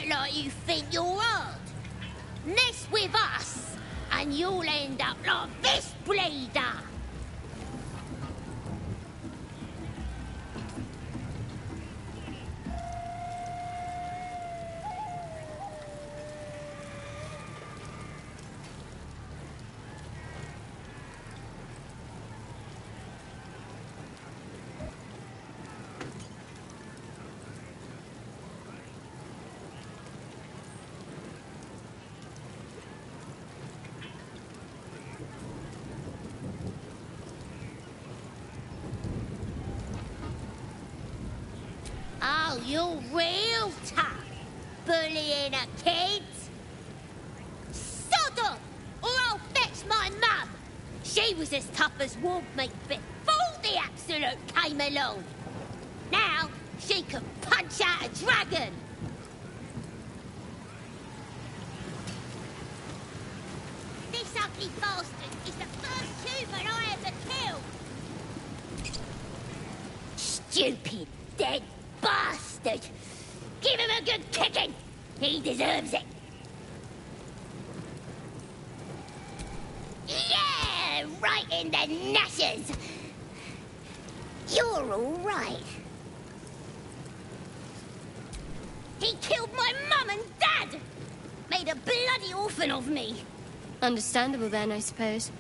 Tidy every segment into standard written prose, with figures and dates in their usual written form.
like you think you're hard. Mess with us, and you'll end up like this bleeder. Oh, you're real tough, bullying a kid. Sod on, or I'll fetch my mum. She was as tough as wolf meat before the Absolute came along. Now, she can punch out a dragon. This ugly bastard is the first human I ever killed. Stupid, dead bastard! Give him a good kicking! He deserves it! Yeah! Right in the nashes! You're all right. He killed my mum and dad! Made a bloody orphan of me! Understandable then, I suppose.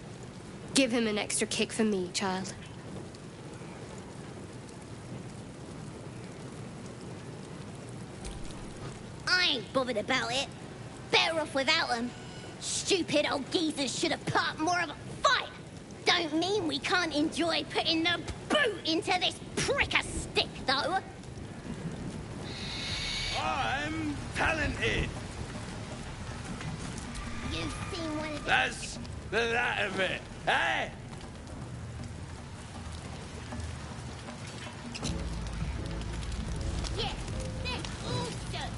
Give him an extra kick for me, child. I ain't bothered about it. Better off without them. Stupid old geezers should have put up more of a fight. Don't mean we can't enjoy putting the boot into this prick a stick, though. I'm talented. You've seen one of the... That's that of it, eh? Yeah, they're awesome.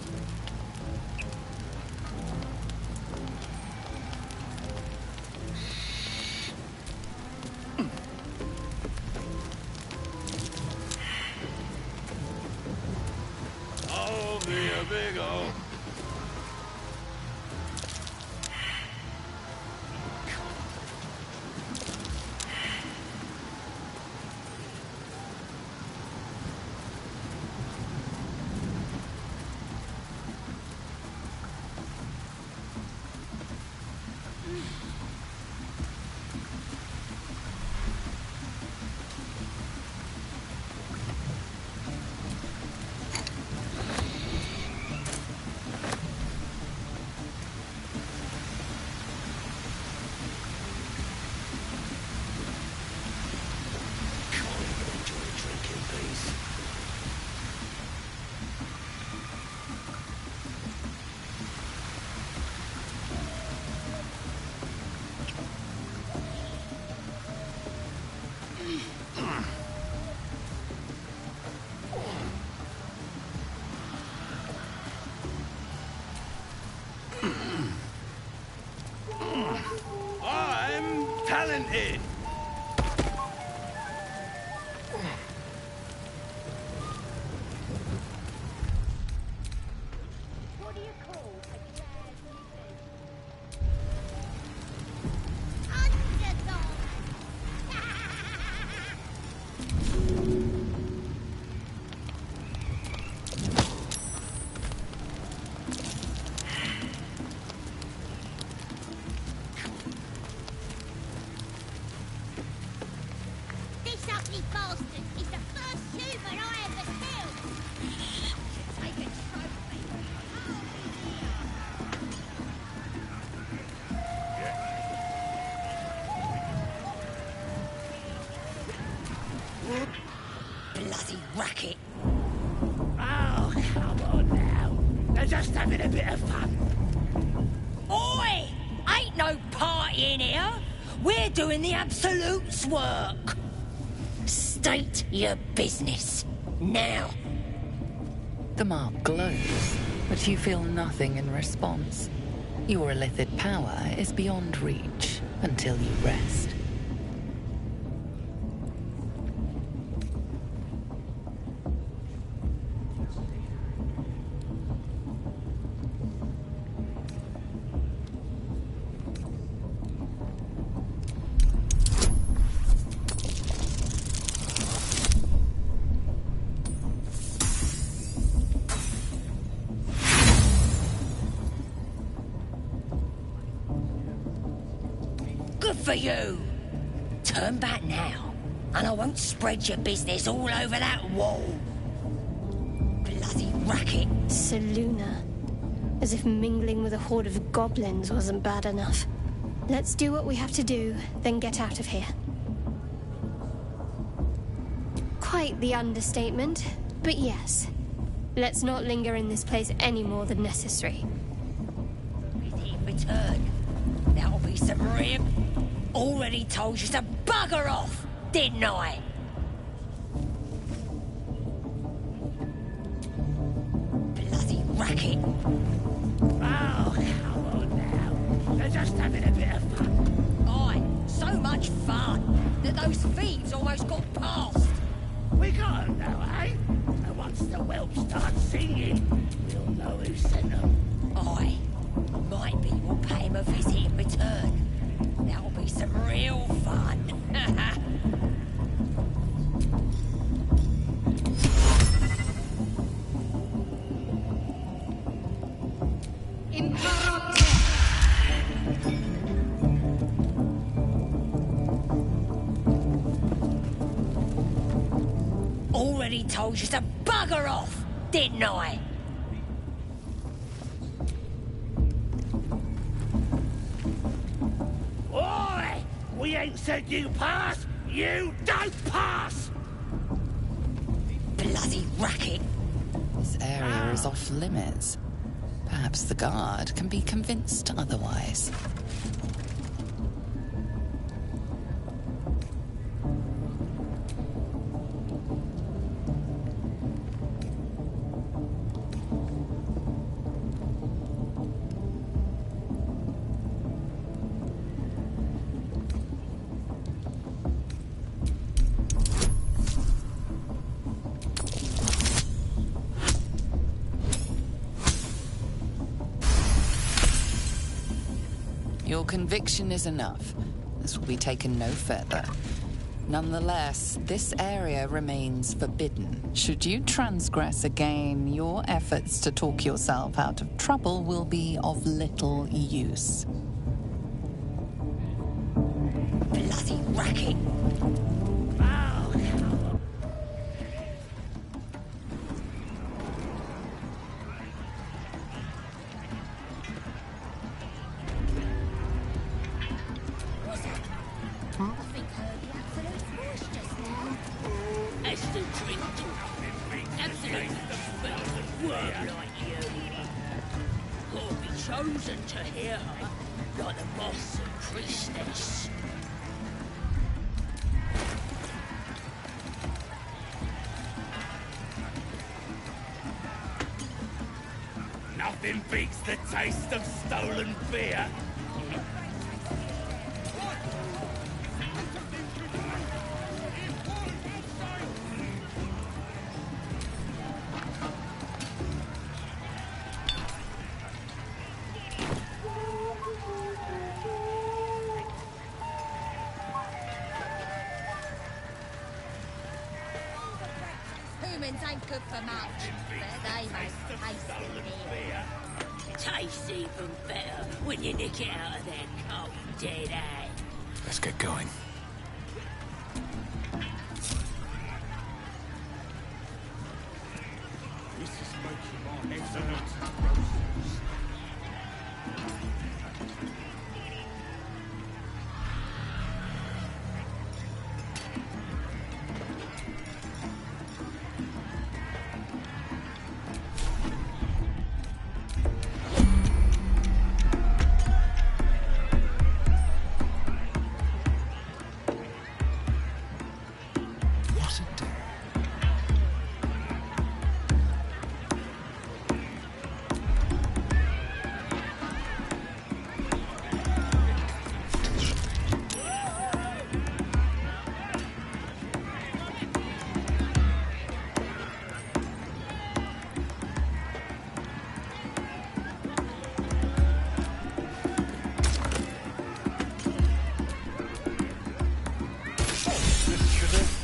I'll be a big old... I'm talented. What do you call a glad This ugly bastard is the first human I ever killed. Take a trophy. Bloody racket. Oh, come on now. They're just having a bit of fun. Oi! Ain't no party in here. We're doing the Absolute's work. State your business. Now. The mark glows, but you feel nothing in response. Your illithid power is beyond reach until you rest. for you. Turn back now, and I won't spread your business all over that wall. Bloody racket. Seluna. As if mingling with a horde of goblins wasn't bad enough. Let's do what we have to do, then get out of here. Quite the understatement, but yes. Let's not linger in this place any more than necessary. In return, that'll be some real... Already told you to bugger off, didn't I? Bloody racket. Oh, come on now. They're just having a bit of fun. Aye, so much fun that those thieves almost got past. We got 'em now, eh? And once the whelp starts singing, we'll know who sent them. Aye, might be we'll pay him a visit in return. That'll be some real fun. Already told you to bugger off, didn't I? Oi! We ain't said you pass! You don't pass! Bloody racket. This area is off limits. Perhaps the guard can be convinced otherwise. Your conviction is enough. This will be taken no further. Nonetheless, this area remains forbidden. Should you transgress again, your efforts to talk yourself out of trouble will be of little use. Bloody racket. Chosen to hear her, like the boss and priestess. Nothing beats the taste of stolen beer. Humans ain't good for much, but they make tasty beer. Tastes even better when you nick it out of their cold dead hand. Let's get going. This is making excellent.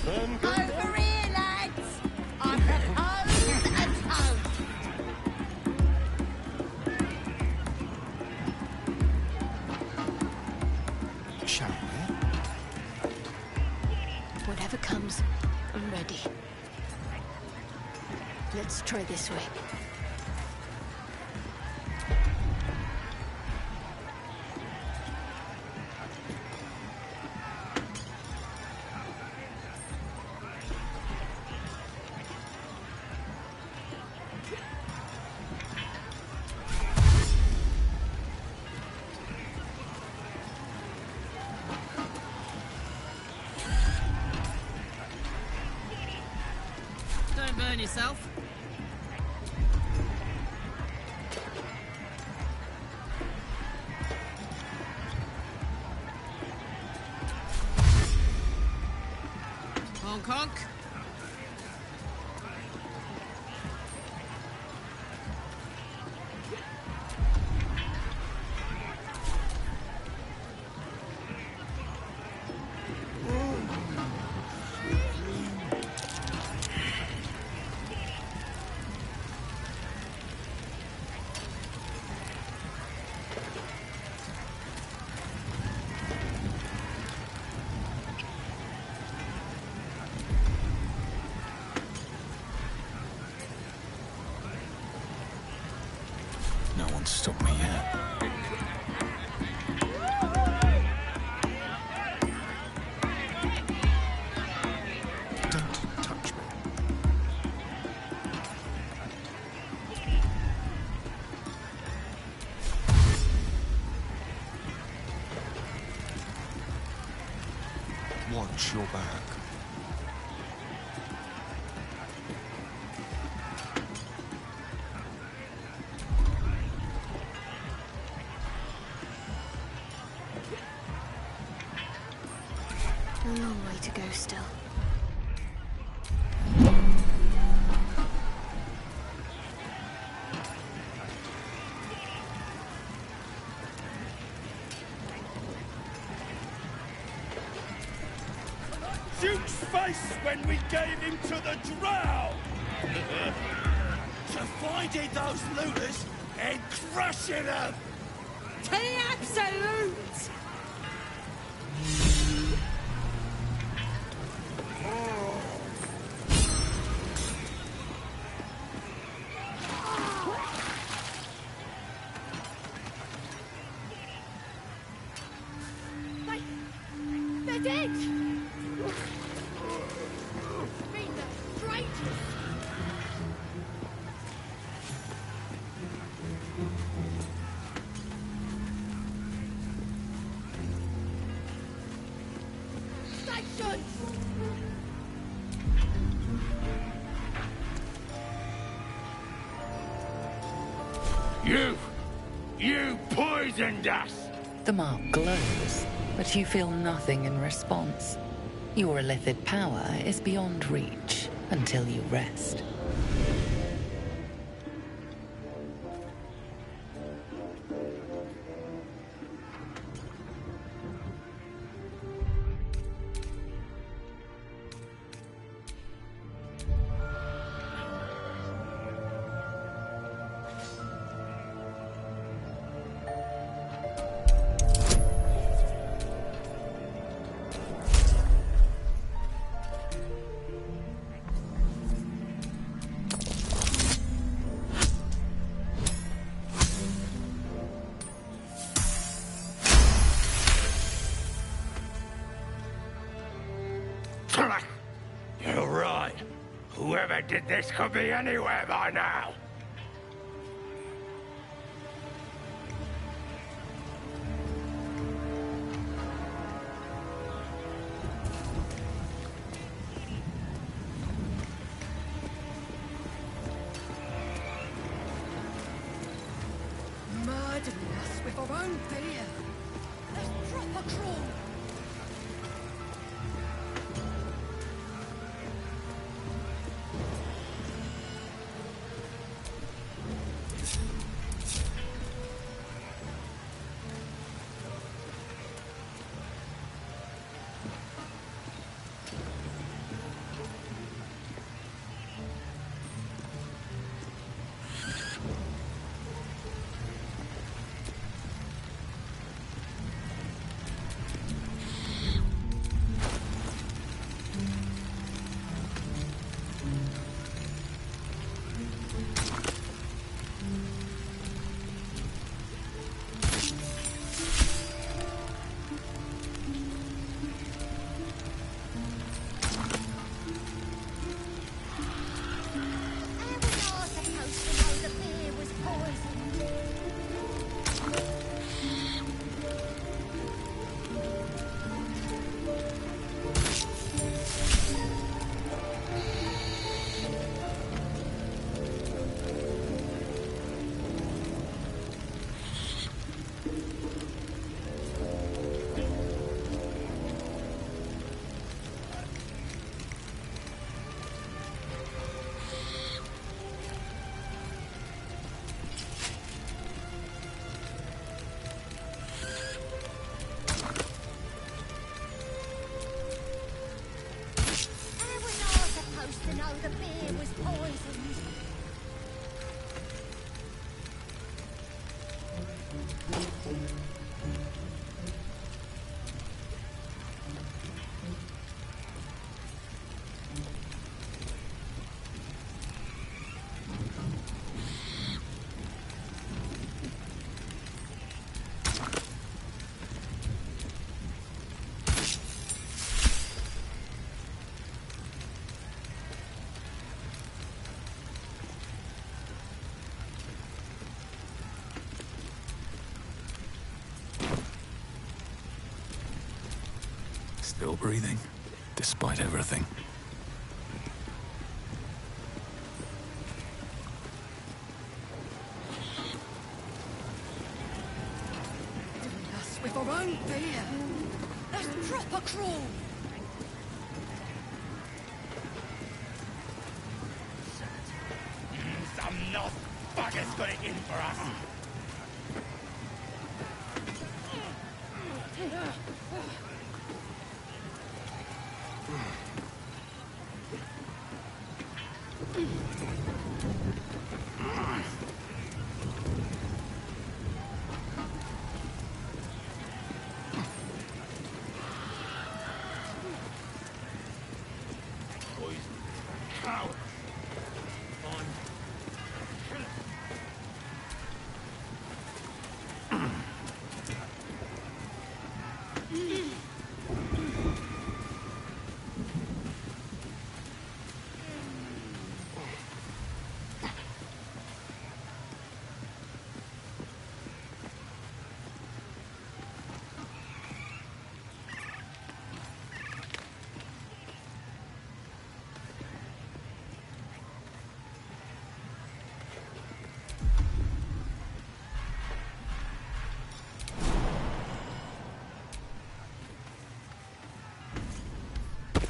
Over here, lads! I propose a toast. Shall we? Whatever comes, I'm ready. Let's try this way. Don't burn yourself. Honk honk. No one's stopped me yet. Don't touch me. Watch your back. A long way to go still. Duke's face when we gave him to the drow! To finding those looters and crushing them! To the absolute! They're dead! Mean the traitors! Station! You poisoned us! The mark glows, but you feel nothing in response. Your illithid power is beyond reach until you rest. You're right. Whoever did this could be anywhere by now. Murdering us with our own beer. Let's drop a crawl. the beer was poisoned. Still breathing, despite everything. Doing us with our own beer. That's proper cruel. Some lost buggers got it in for us.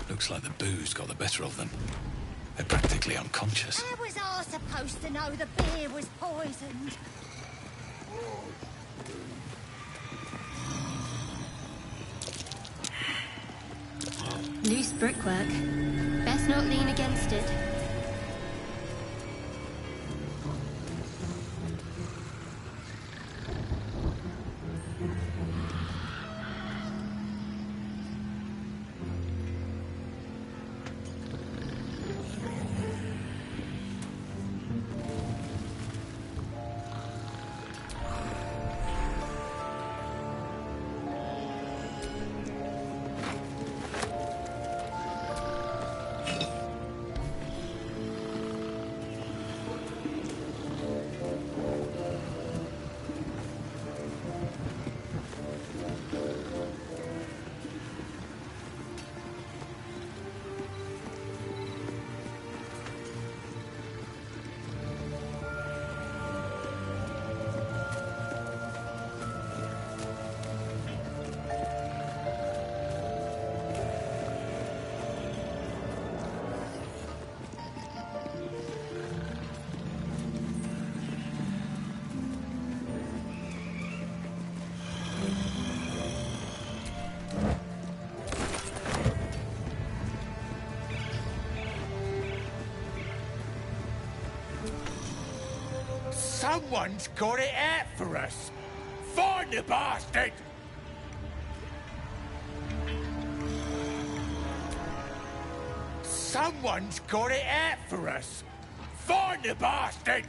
Looks like the booze got the better of them. They're practically unconscious. How was I supposed to know the beer was poisoned? Loose brickwork. Best not lean against it. Someone's got it out for us. Find the bastard! Someone's got it out for us. Find the bastard!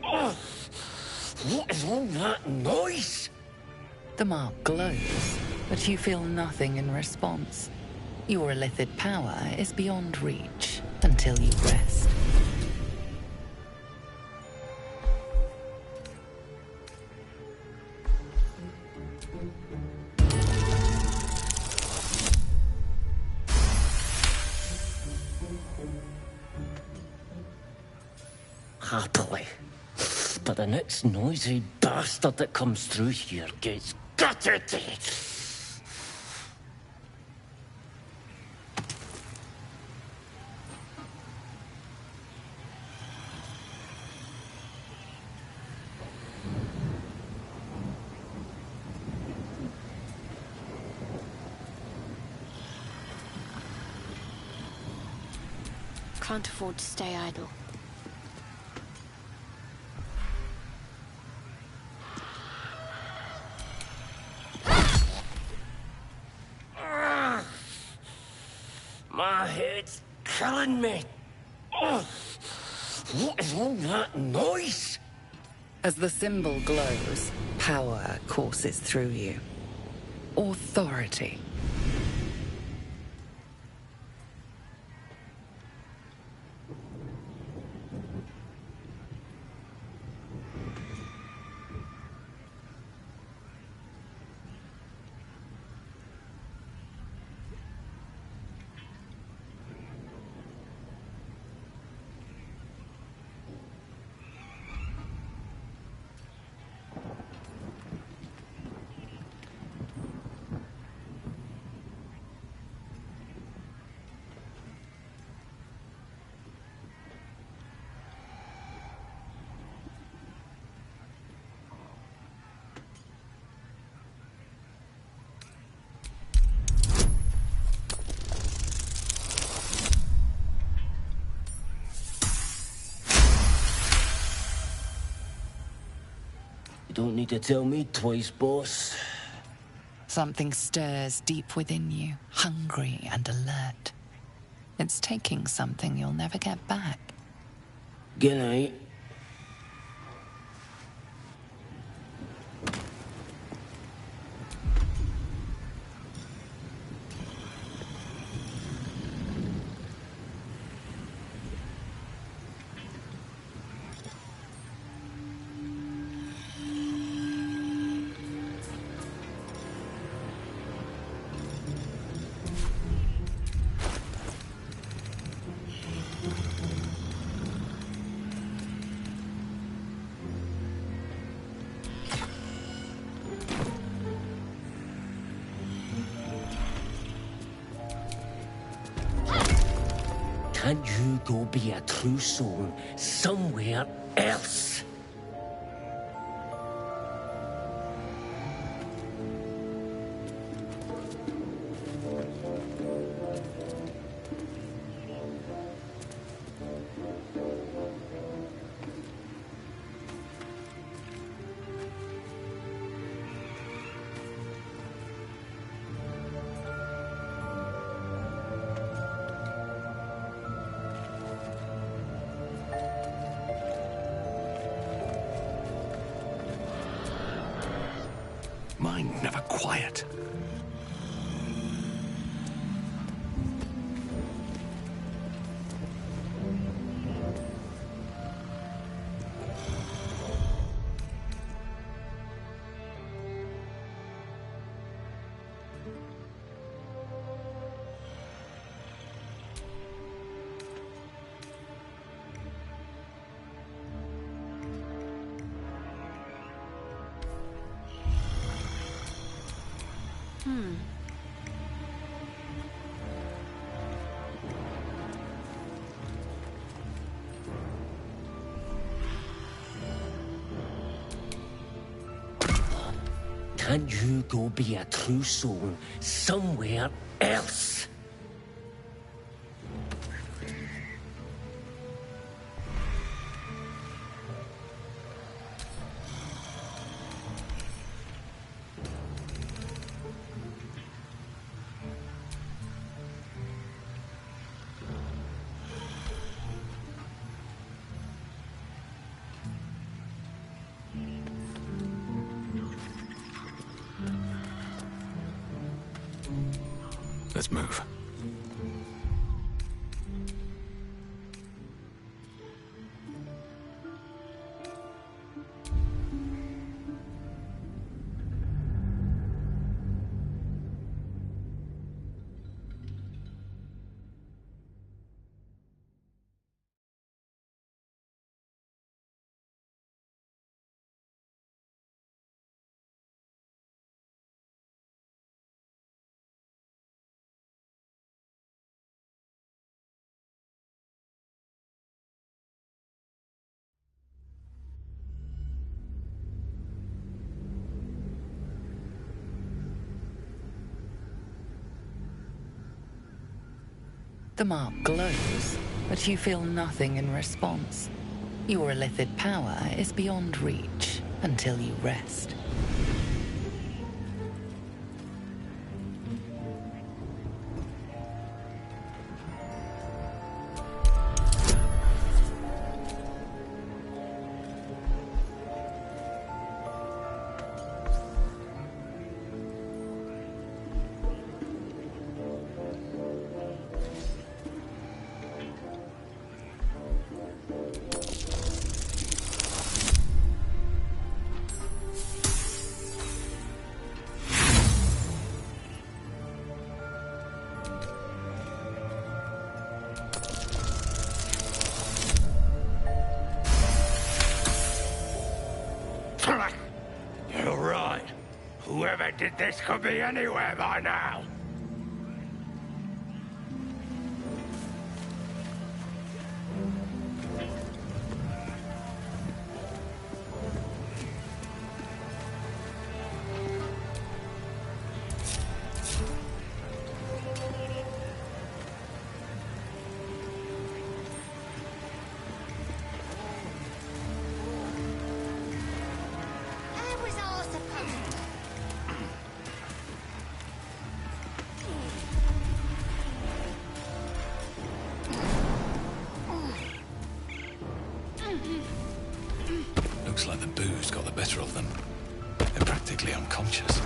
What is all that noise? The mark glows, but you feel nothing in response. Your illithid power is beyond reach until you rest. Happily. But the next noisy bastard that comes through here gets gutted. Can't afford to stay idle. My head's killing me. What is all that noise? As the symbol glows, power courses through you. Authority. You don't need to tell me twice, boss. Something stirs deep within you, hungry and alert. It's taking something you'll never get back. Good night. Can't you go be a true soul somewhere else? Mind never quiet. Can't you go be a true soul somewhere else? Let's move. The mark glows, but you feel nothing in response. Your illithid power is beyond reach until you rest. You're right. Whoever did this could be anywhere by now. How was I supposed to? Looks like the booze got the better of them. They're practically unconscious.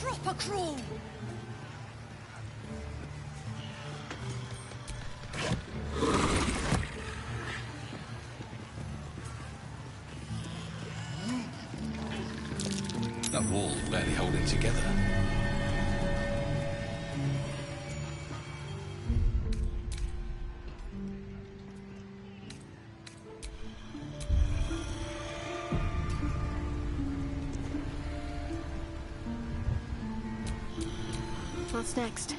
Proper crawl! That wall's barely holding together. What's next?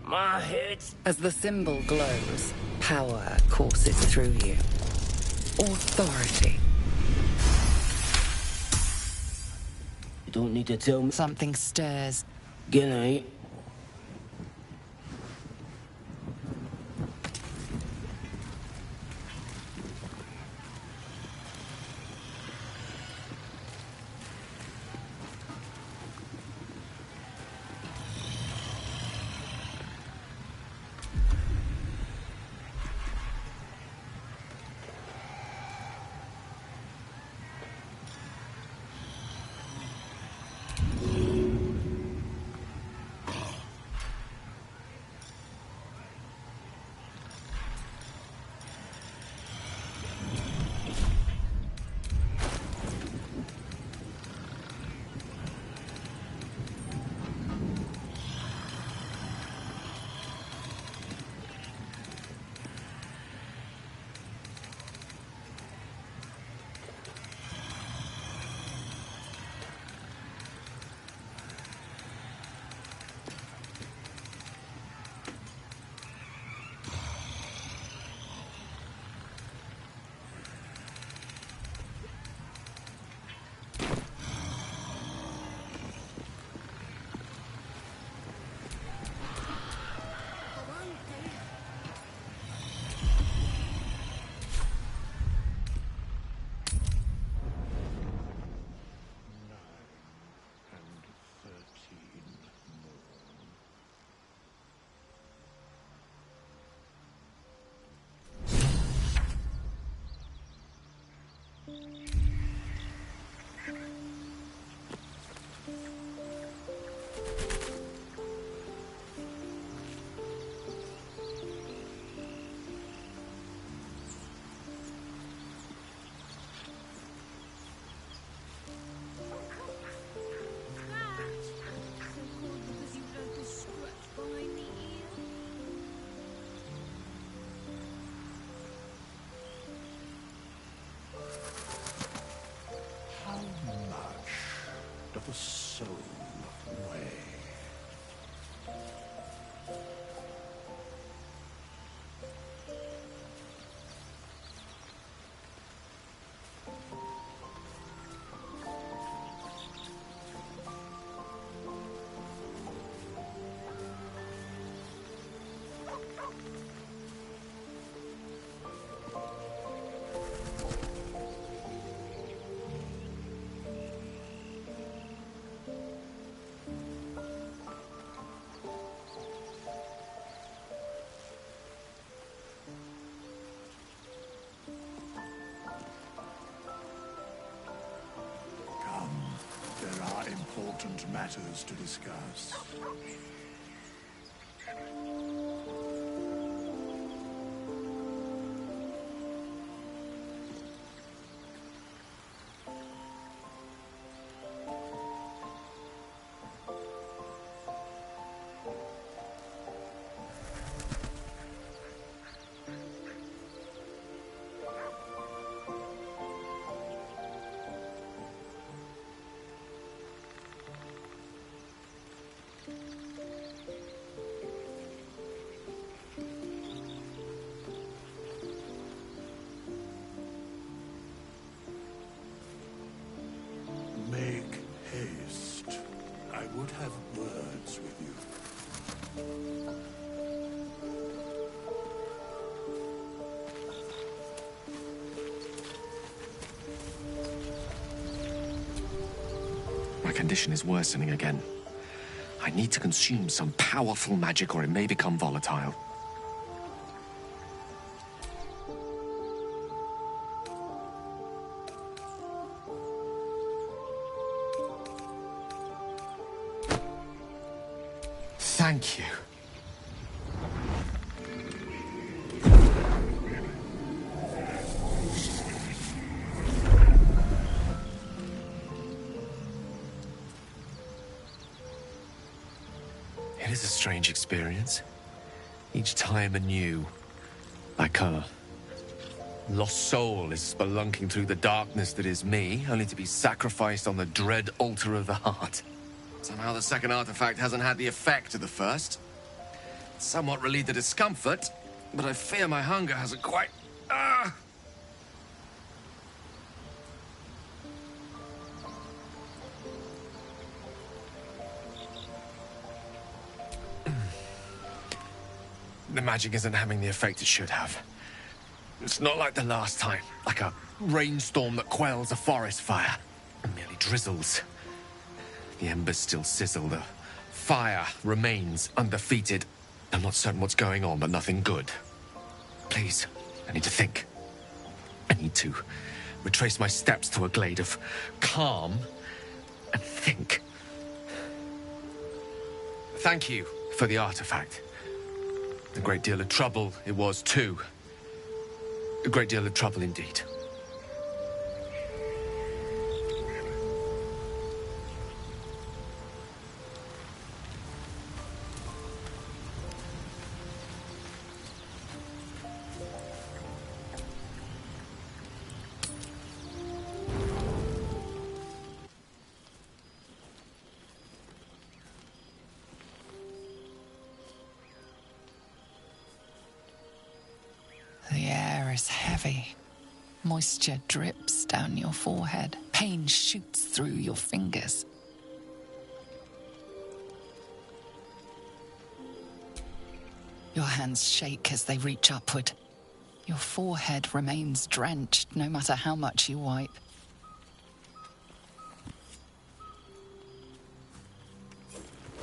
My head's... As the symbol glows, power courses through you. Authority. You don't need to tell me. Something stirs. Good night. matters to discuss. Make haste. I would have words with you. My condition is worsening again. I need to consume some powerful magic or it may become volatile. Thank you. It is a strange experience. Each time anew. Like a lost soul is spelunking through the darkness that is me, only to be sacrificed on the dread altar of the heart. Somehow the second artifact hasn't had the effect of the first. It's somewhat relieved the discomfort, but I fear my hunger hasn't quite... The magic isn't having the effect it should have. It's not like the last time, like a rainstorm that quells a forest fire. It merely drizzles. The embers still sizzle, the fire remains undefeated. I'm not certain what's going on, but nothing good. Please, I need to think. I need to retrace my steps to a glade of calm and think. Thank you for the artifact. A great deal of trouble it was, too. A great deal of trouble indeed. The air is heavy. Moisture drips down your forehead. Pain shoots through your fingers. Your hands shake as they reach upward. Your forehead remains drenched no matter how much you wipe.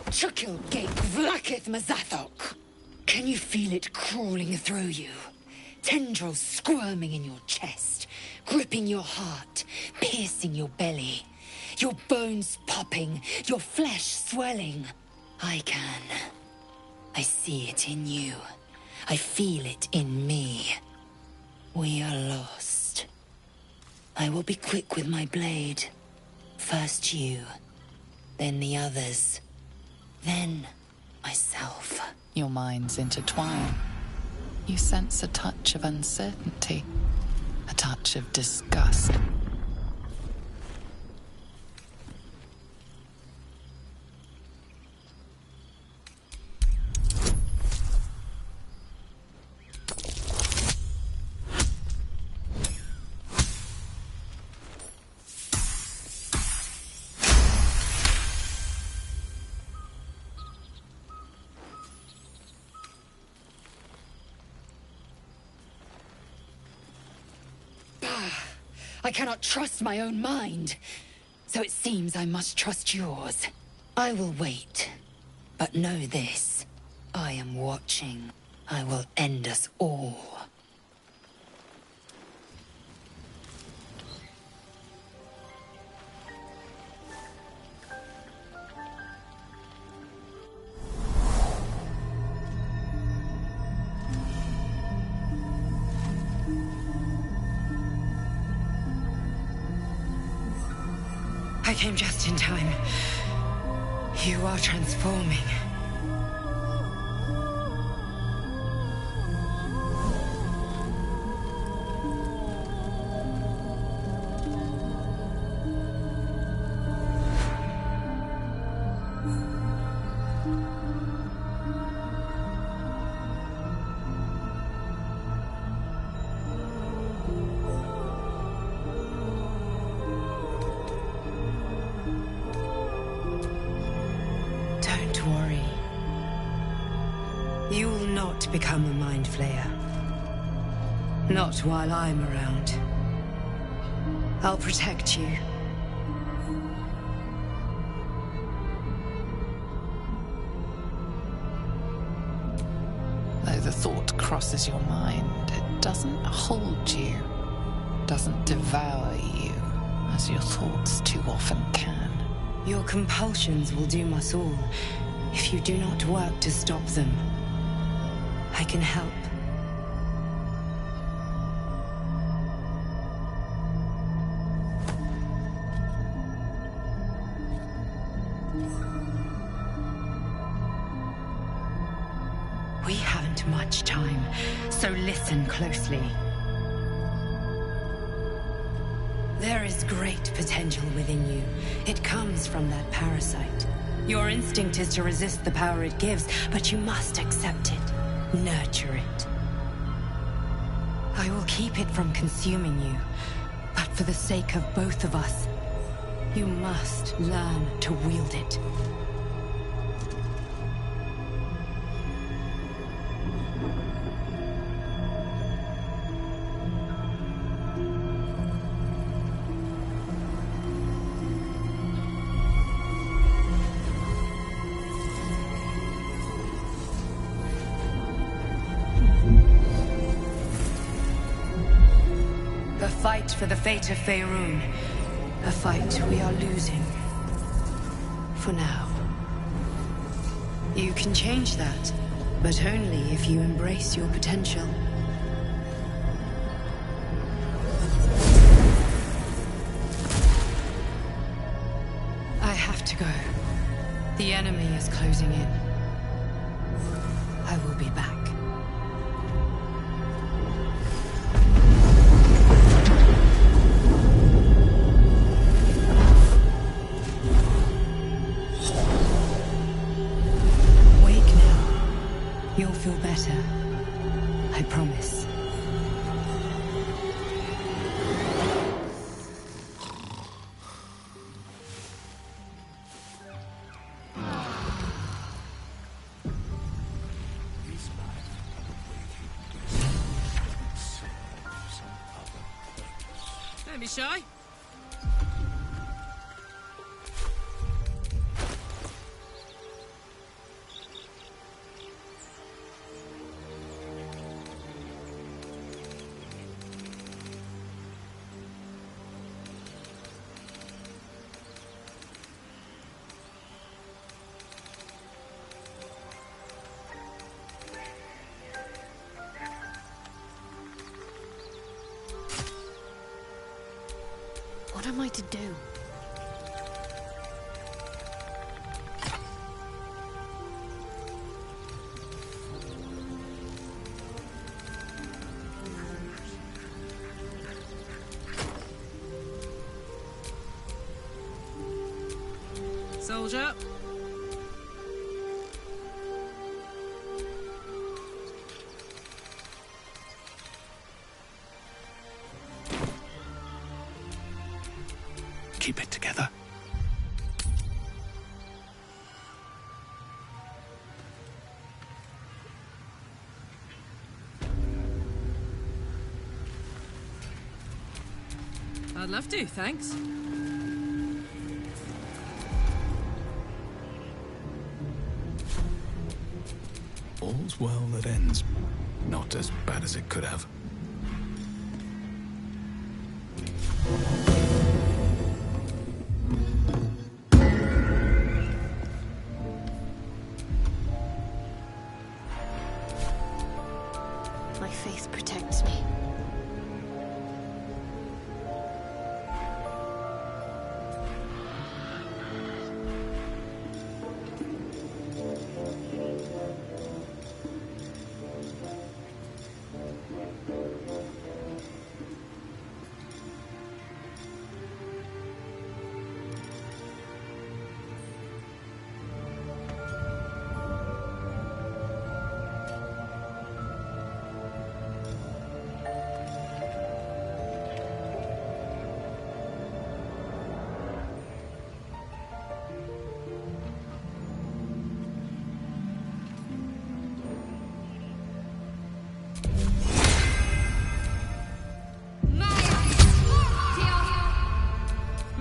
Chukil gate vlakith mazathok. Can you feel it crawling through you? Tendrils squirming in your chest, gripping your heart, piercing your belly. Your bones popping, your flesh swelling. I can. I see it in you. I feel it in me. We are lost. I will be quick with my blade. First you, then the others, then myself. Your minds intertwine. You sense a touch of uncertainty, a touch of disgust. I cannot trust my own mind, so it seems I must trust yours. I will wait, but know this. I am watching. I will end us all. I came just in time. You are transforming. Don't worry. You will not become a mind flayer. Not while I'm around. I'll protect you. Though the thought crosses your mind, it doesn't hold you, doesn't devour you, as your thoughts too often can. Your compulsions will doom us all if you do not work to stop them. I can help. We haven't much time, so listen closely. There is great potential within you. It comes from that parasite. Your instinct is to resist the power it gives, but you must accept it, nurture it. I will keep it from consuming you, but for the sake of both of us, you must learn to wield it. The fight for the fate of Faerun. A fight we are losing. For now. You can change that, but only if you embrace your potential. I have to go. The enemy is closing in. I will be back. You'll feel better. I promise. Don't be shy. What am I to do? Soldier. Keep it together. I'd love to, thanks. All's well that ends. Not as bad as it could have. My faith protects me.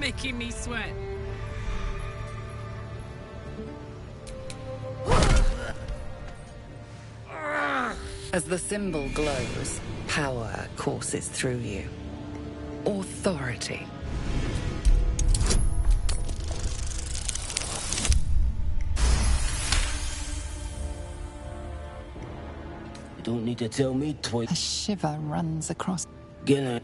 Making me sweat. As the symbol glows, power courses through you. Authority. You don't need to tell me twice. A shiver runs across. G'day.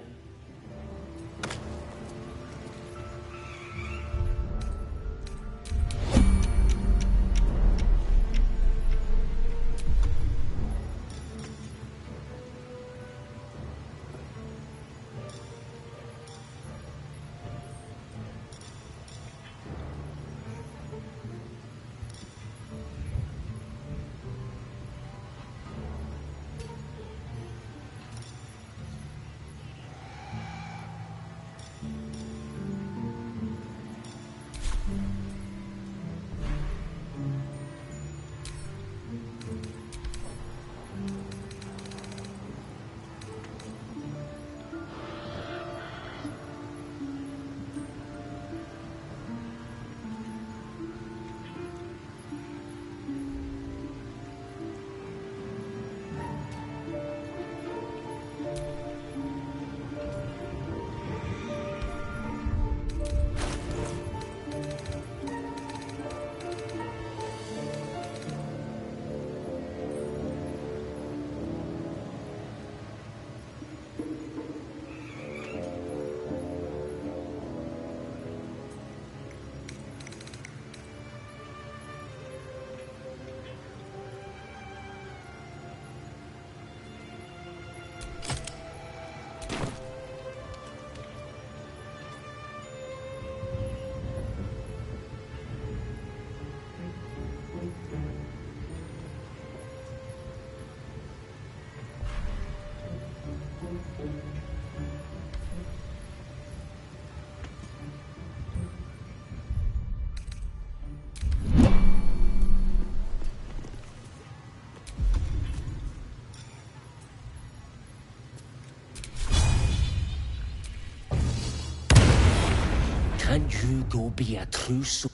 Can you go be a true soul?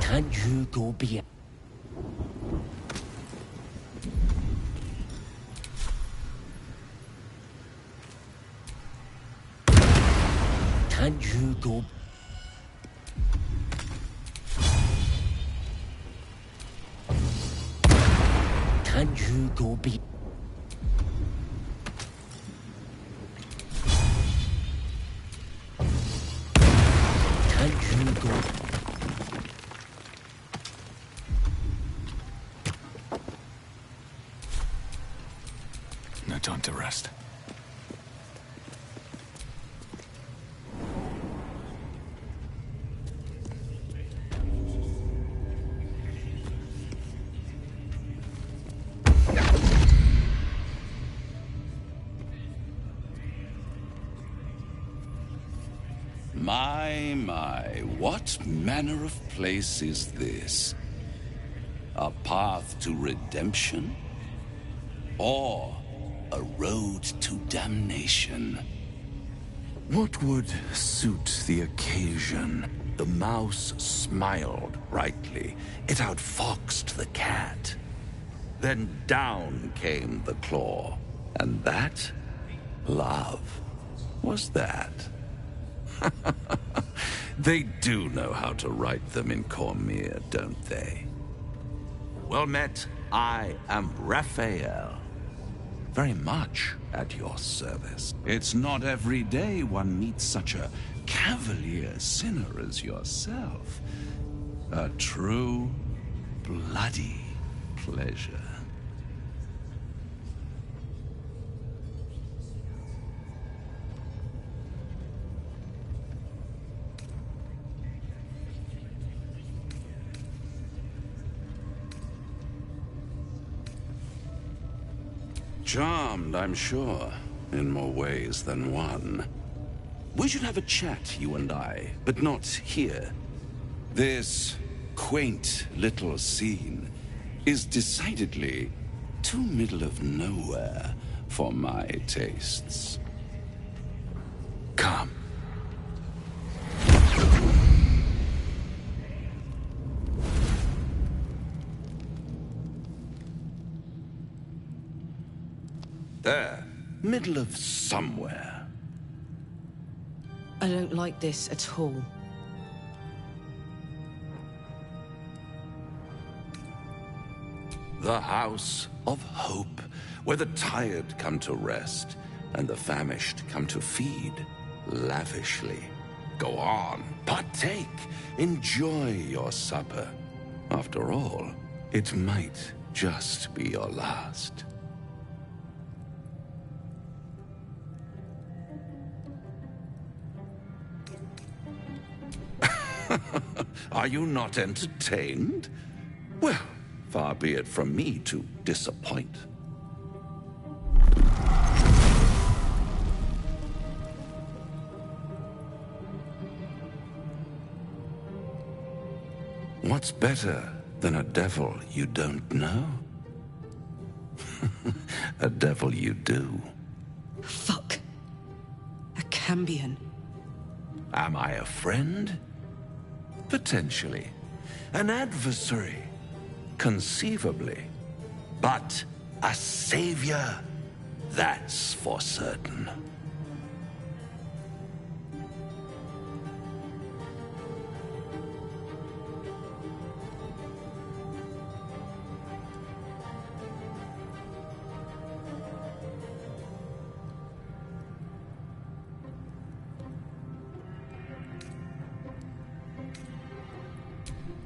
Can you go be a... Can you go... Can you go be... Can you go... No time to rest. My, what manner of place is this? A path to redemption? Or a road to damnation? What would suit the occasion? The mouse smiled brightly. It outfoxed the cat. Then down came the claw. And that? Love. Was that? They do know how to write them in Cormier, don't they? Well met, I am Raphael. Very much at your service. It's not every day one meets such a cavalier sinner as yourself. A true, bloody pleasure. Charmed, I'm sure, in more ways than one. We should have a chat, you and I, but not here. This quaint little scene is decidedly too middle of nowhere for my tastes. Come. There, middle of somewhere. I don't like this at all. The House of Hope, where the tired come to rest and the famished come to feed lavishly. Go on, partake, enjoy your supper. After all, it might just be your last. Are you not entertained? Well, far be it from me to disappoint. What's better than a devil you don't know? A devil you do. Fuck. A Cambion. Am I a friend? Potentially. An adversary? Conceivably. But a savior? That's for certain.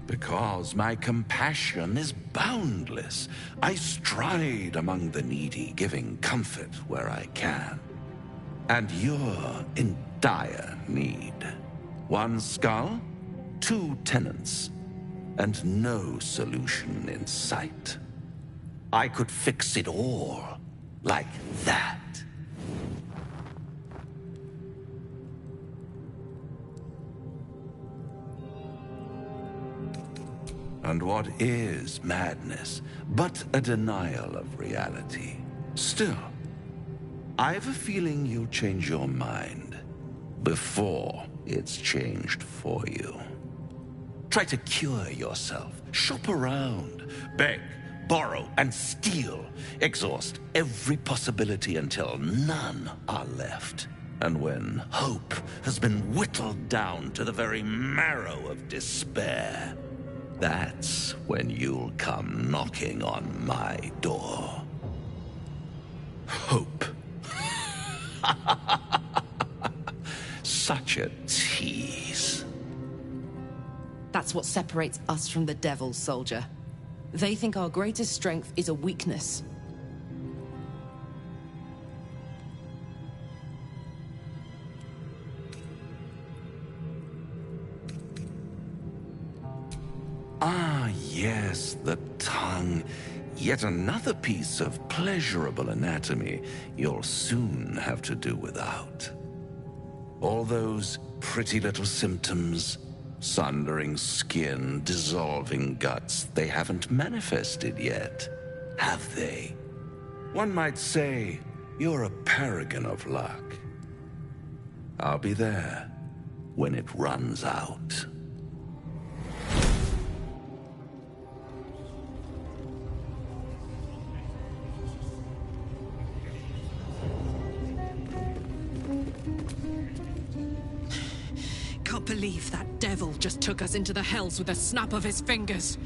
Because my compassion is boundless. I stride among the needy, giving comfort where I can. And you're in dire need. One skull, 2 tenants, and no solution in sight. I could fix it all, like that. And what is madness but a denial of reality? Still, I've a feeling you'll change your mind before it's changed for you. Try to cure yourself, shop around, beg, borrow, and steal. Exhaust every possibility until none are left. And when hope has been whittled down to the very marrow of despair, that's when you'll come knocking on my door. Hope. Such a tease. That's what separates us from the devils, soldier. They think our greatest strength is a weakness. Ah, yes, the tongue. Yet another piece of pleasurable anatomy you'll soon have to do without. All those pretty little symptoms, sundering skin, dissolving guts, they haven't manifested yet, have they? One might say you're a paragon of luck. I'll be there when it runs out. Can't believe that devil just took us into the hells with a snap of his fingers.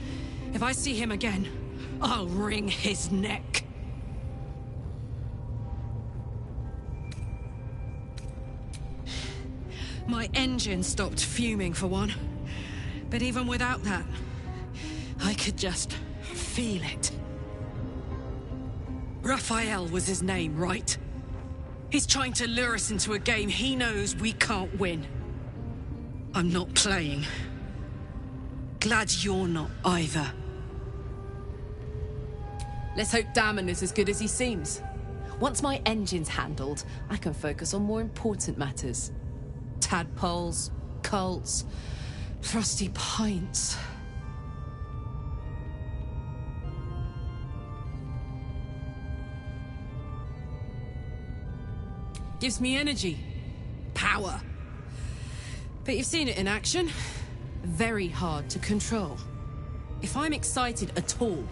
If I see him again, I'll wring his neck. My engine stopped fuming for one. But even without that, I could just feel it. Raphael was his name, right? He's trying to lure us into a game he knows we can't win. I'm not playing. Glad you're not either. Let's hope Damon is as good as he seems. Once my engine's handled, I can focus on more important matters. Tadpoles, cults, frosty pints. Gives me energy. Power. But you've seen it in action. Very hard to control. If I'm excited at all,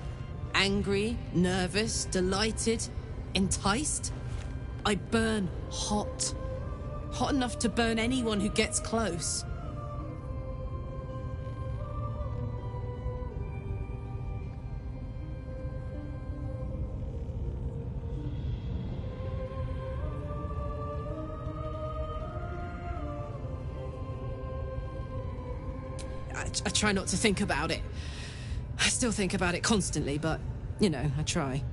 angry, nervous, delighted, enticed, I burn hot. Hot enough to burn anyone who gets close. I try not to think about it. I still think about it constantly, but, you know, I try.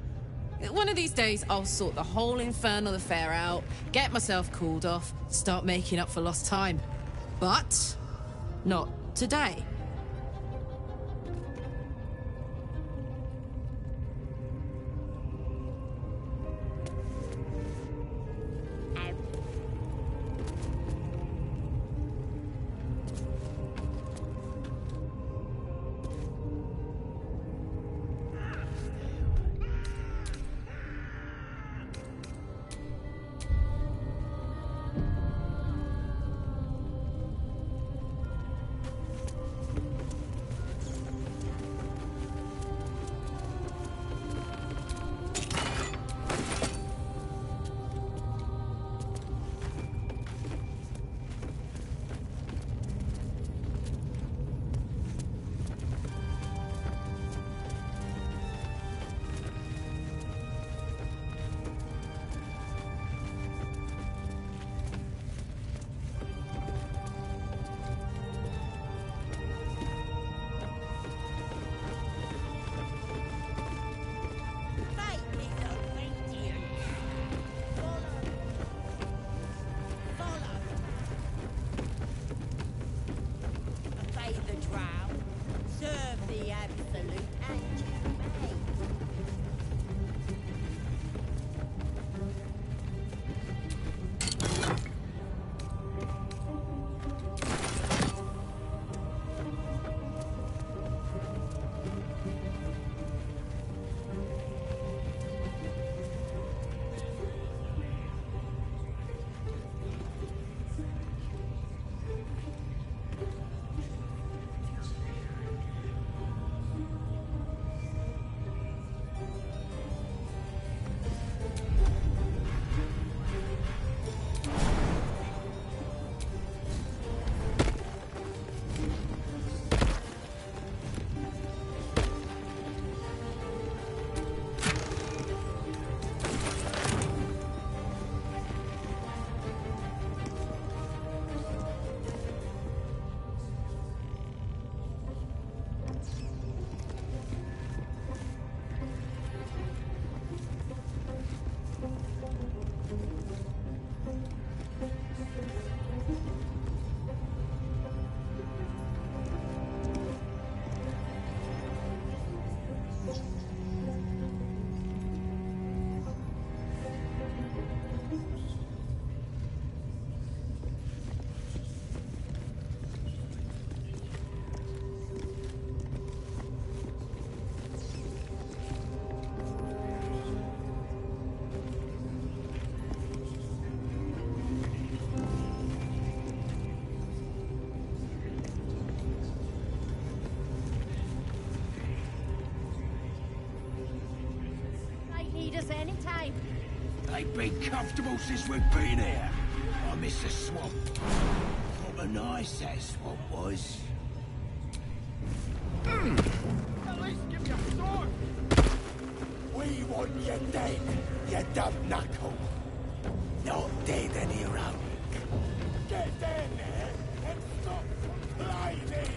One of these days, I'll sort the whole infernal affair out, get myself cooled off, start making up for lost time. But not today. They've been comfortable since we've been here. I miss the swamp. What a nice that swamp was. At least give me a sword! We want you dead, you dumb knuckle. Not dead any heroic. Get down there and stop complaining!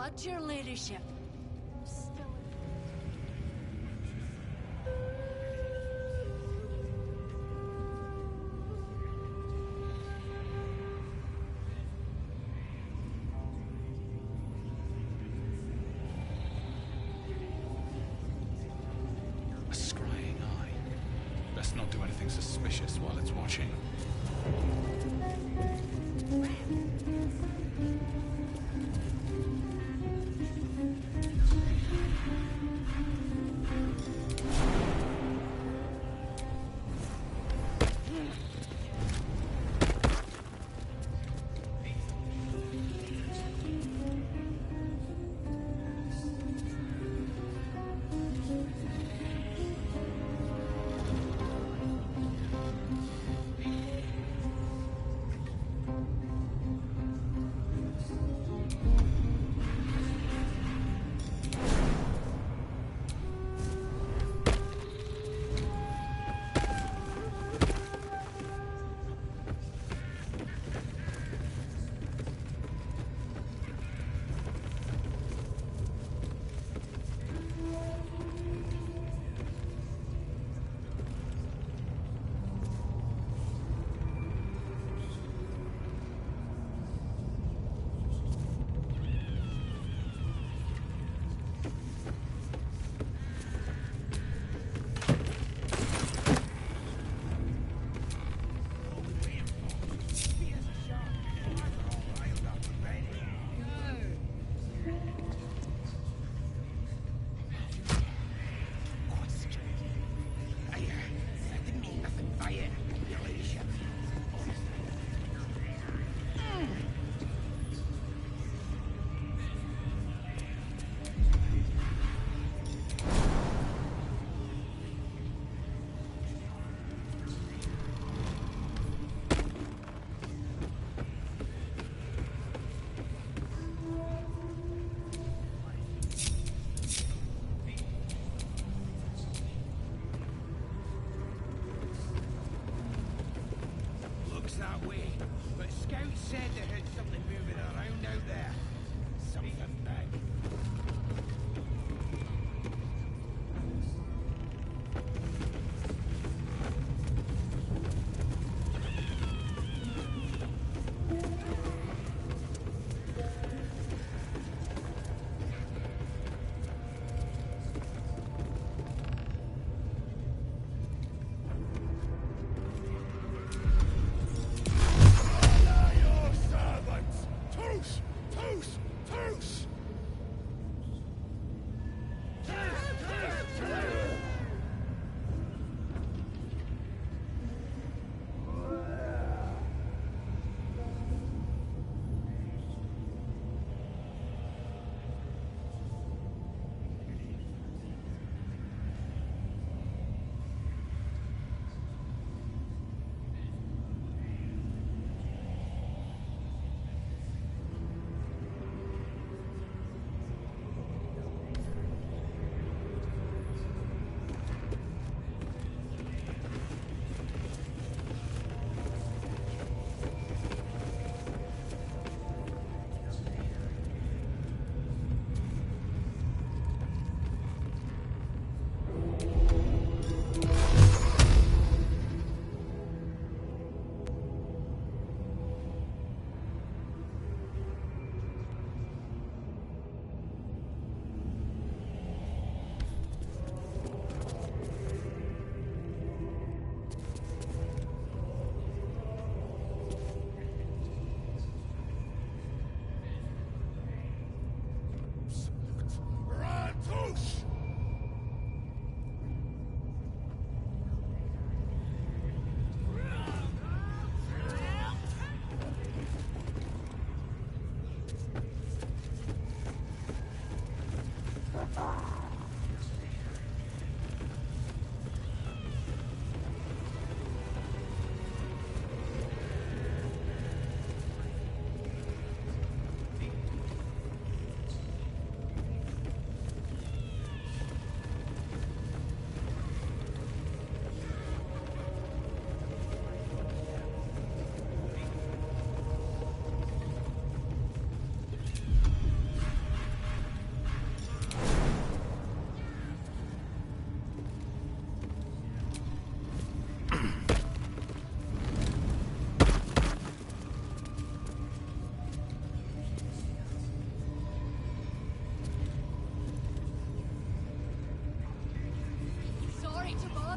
What your ladyship? A scrying eye. Best not do anything suspicious while it's watching. That way, but scouts said they heard something moving around out there. Something big.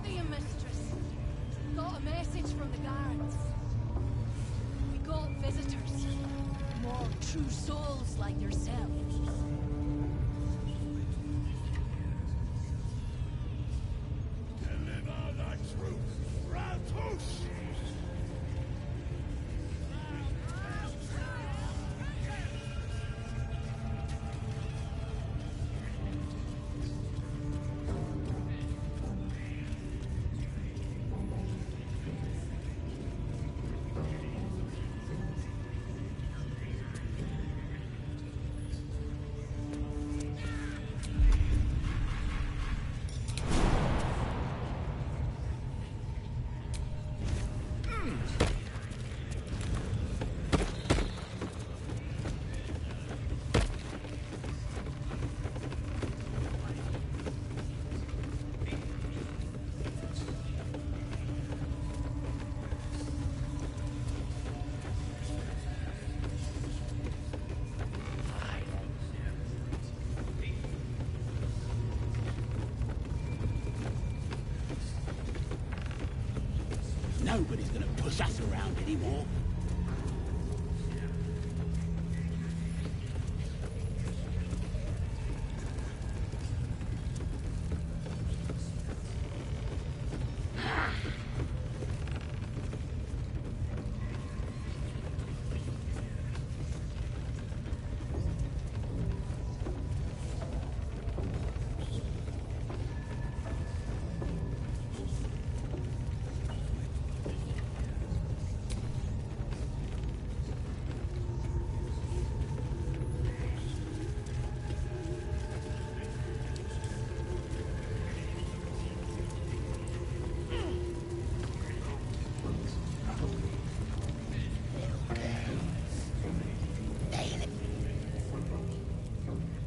to you, mistress. Got a message from the guards. We got visitors. More true souls like yourself. Deliver the truth, Ratush! Nobody's gonna push us around anymore.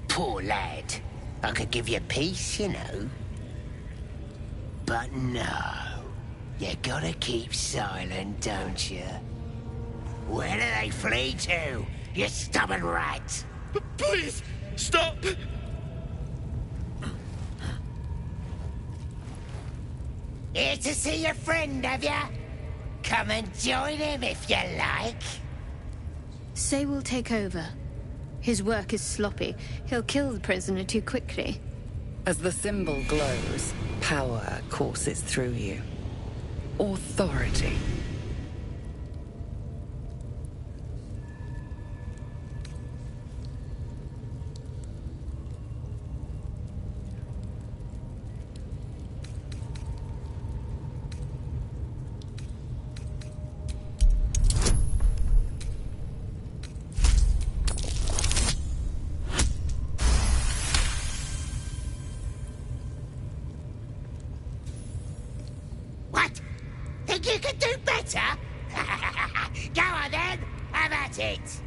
Poor lad. I could give you peace, you know. But no. You gotta keep silent, don't you? Where do they flee to, you stubborn rat? Please, stop! Here to see your friend, have ya? Come and join him if you like. Say we'll take over. His work is sloppy. He'll kill the prisoner too quickly. As the symbol glows, power courses through you. Authority. What? Think you could do better? Go on then, have at it!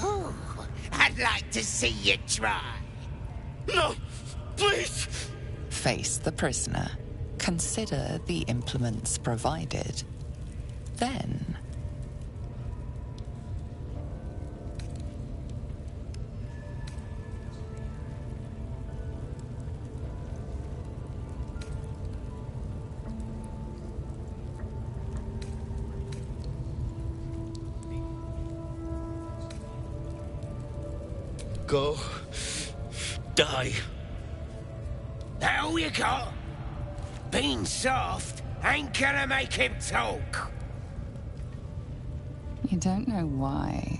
Oh, I'd like to see you try. No! Please! Face the prisoner. Consider the implements provided. Then... Go. Die. That all you got? Being soft ain't gonna make him talk. You don't know why,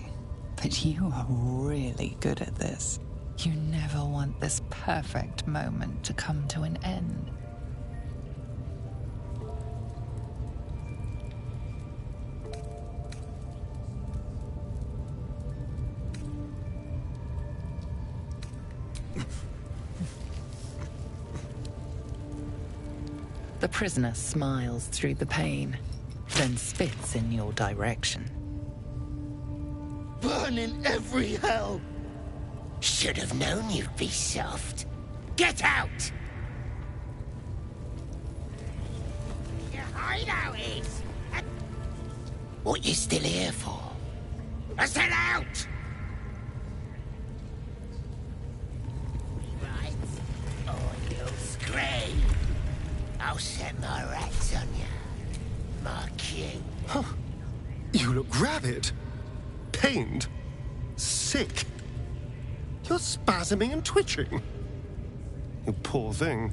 but you are really good at this. You never want this perfect moment to come to an end. The prisoner smiles through the pain, then spits in your direction. Burn in every hell! Should have known you'd be soft. Get out! Your hideout is. What you still here for? I said out! Right? Or you'll scream. I'll set my rats on you. My cute. Huh. You look rabid. Pained. Sick. You're spasming and twitching. You poor thing.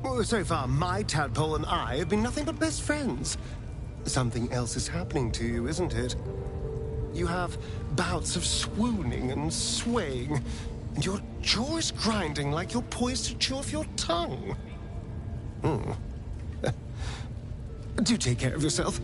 Well, so far, my tadpole and I have been nothing but best friends. Something else is happening to you, isn't it? You have bouts of swooning and swaying, and your jaw is grinding like you're poised to chew off your tongue. Do take care of yourself.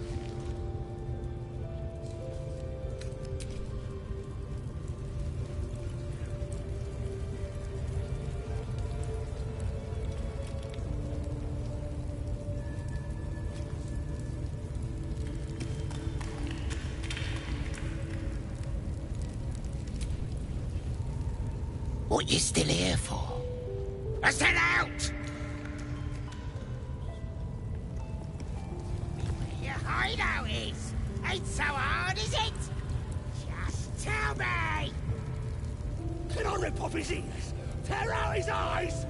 What you still here for? I said out! Where your hideout is? Ain't so hard, is it? Just tell me! Can I rip off his ears? Tear out his eyes?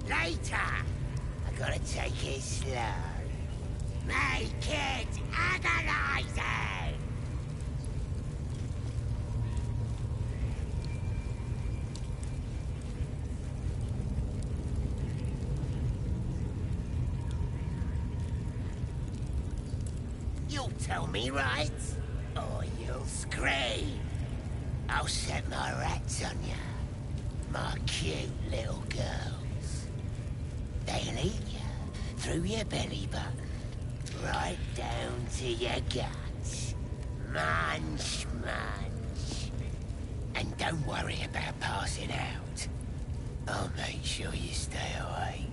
Later! I gotta take it slow. Make it agonizing! You'll tell me, right? Or you'll scream. I'll set my rats on you. My cute little girls. They'll eat you through your belly button, right down to your guts. Munch, munch. And don't worry about passing out. I'll make sure you stay awake.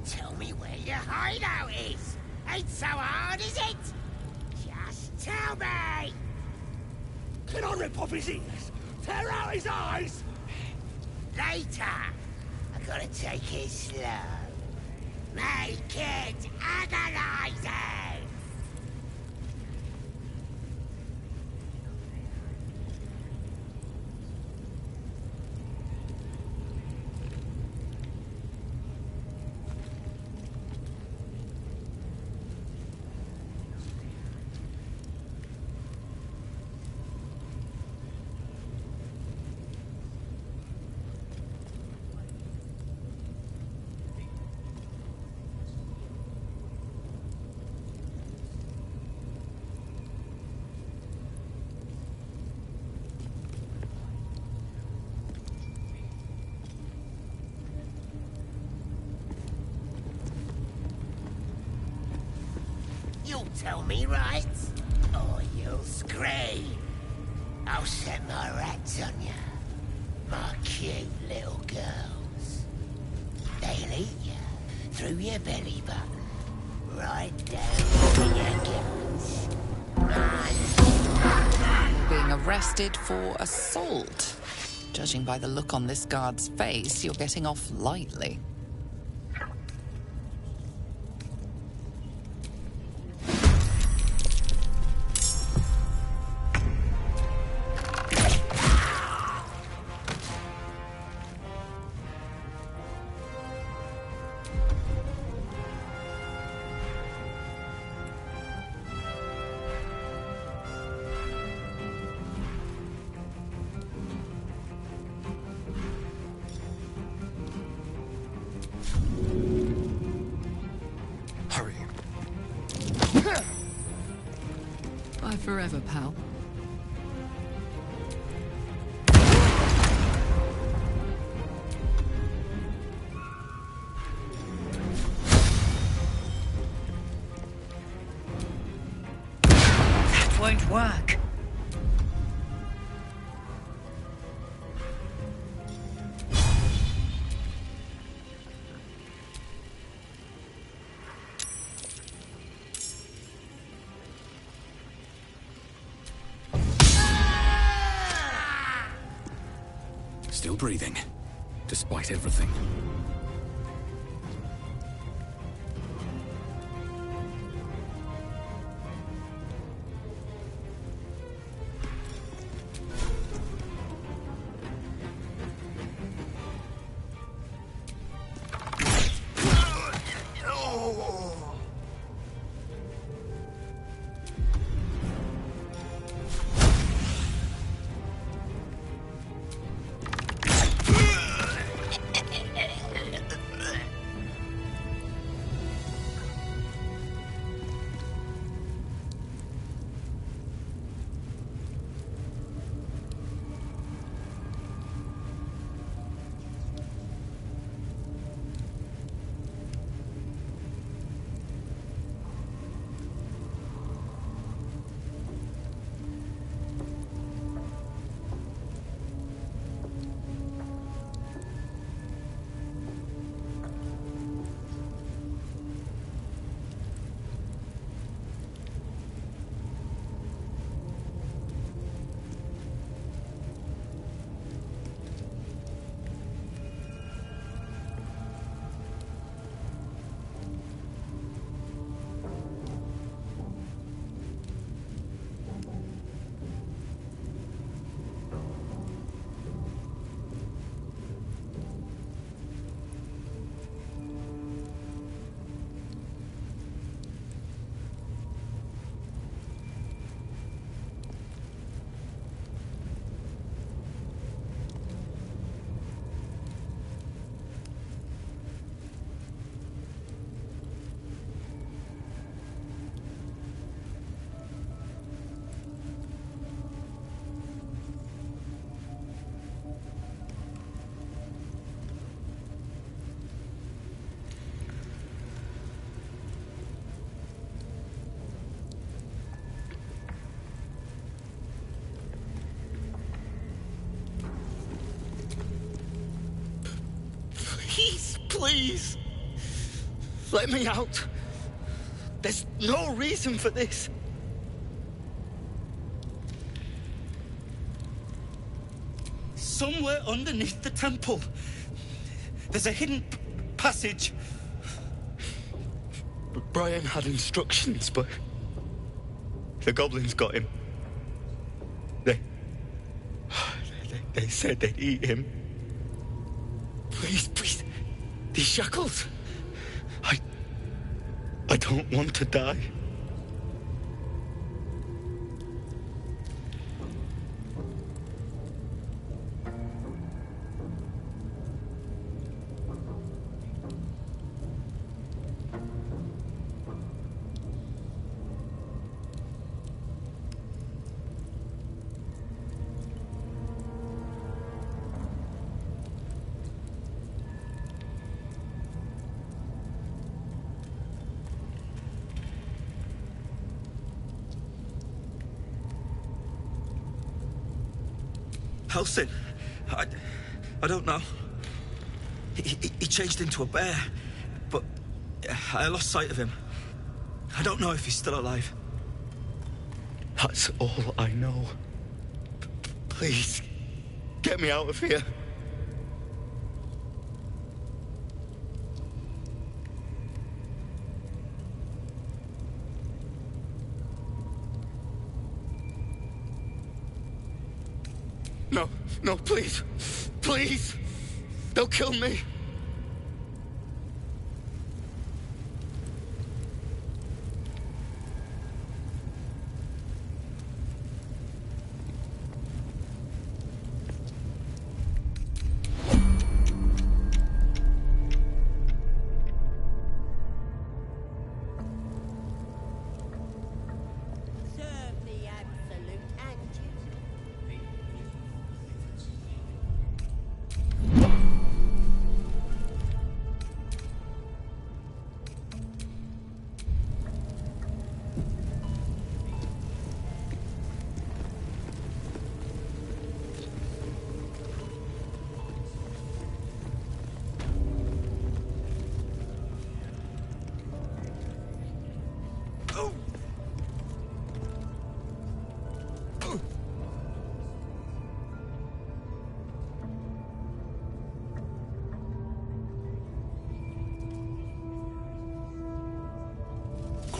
Tell me where your hideout is. Ain't so hard, is it? Just tell me. Can I rip off his ears? Tear out his eyes? Later. I gotta take it slow. Make it agonizing. You'll tell me, right? Or you'll scream. I'll set my rats on you. My cute little girls. They'll eat you through your belly button, right down to your guts. Being arrested for assault. Judging by the look on this guard's face, you're getting off lightly. Hurry. Bye forever, pal. That won't work. Still breathing, despite everything. Please! Let me out. There's no reason for this. Somewhere underneath the temple, there's a hidden passage. Brian had instructions, but the goblins got him. They said they'd eat him. Please, please. These shackles. I don't want to die. Helsing, I don't know. He changed into a bear, but I lost sight of him. I don't know if he's still alive. That's all I know. Please, get me out of here. No, please. Please. They'll kill me.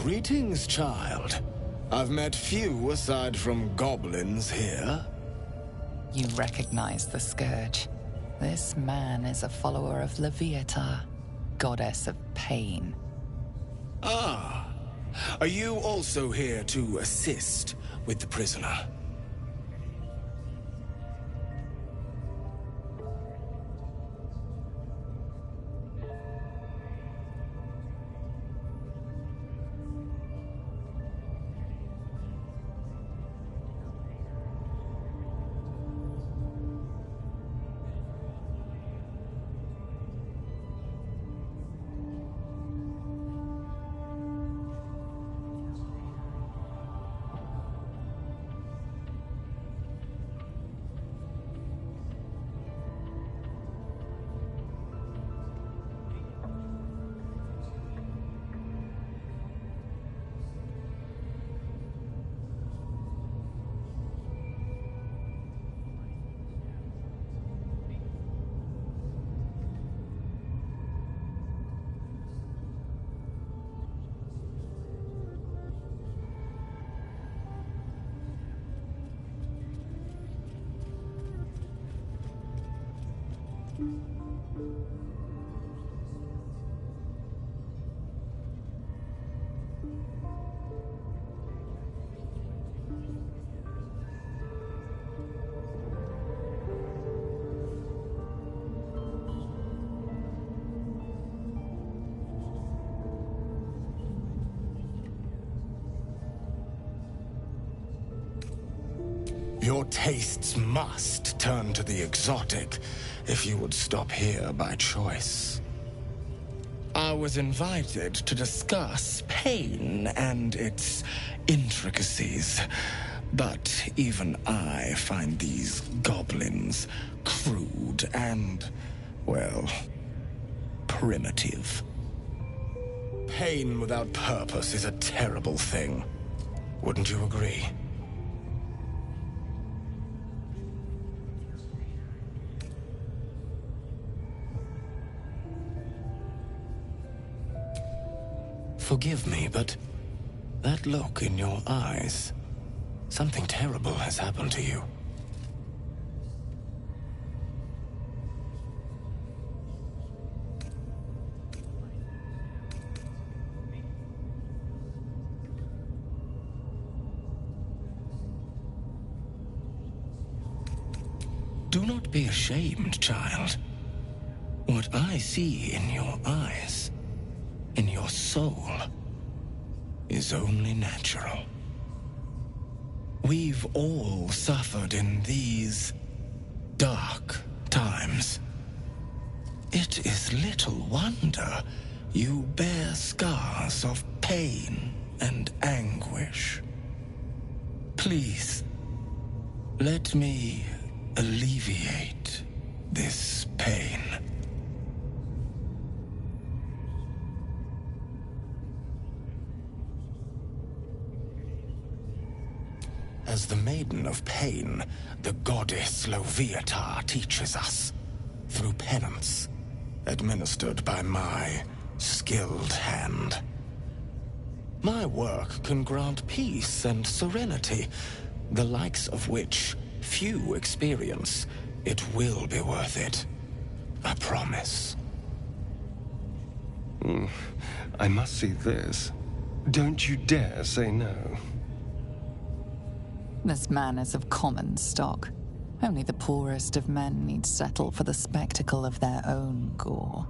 Greetings, child. I've met few aside from goblins here. You recognize the Scourge. This man is a follower of Leviatha, goddess of pain. Ah. Are you also here to assist with the prisoner? Your tastes must turn to the exotic if you would stop here by choice. I was invited to discuss pain and its intricacies, but even I find these goblins crude and, well, primitive. Pain without purpose is a terrible thing. Wouldn't you agree? Forgive me, but that look in your eyes, something terrible has happened to you. Do not be ashamed, child. What I see in your eyes, in your soul, is only natural. We've all suffered in these dark times. It is little wonder you bear scars of pain and anguish. Please, let me alleviate this pain. As the Maiden of Pain, the goddess Leviatha teaches us, through penance, administered by my skilled hand. My work can grant peace and serenity, the likes of which few experience. It will be worth it. I promise. I must see this. Don't you dare say no. This man is of common stock. Only the poorest of men need settle for the spectacle of their own gore.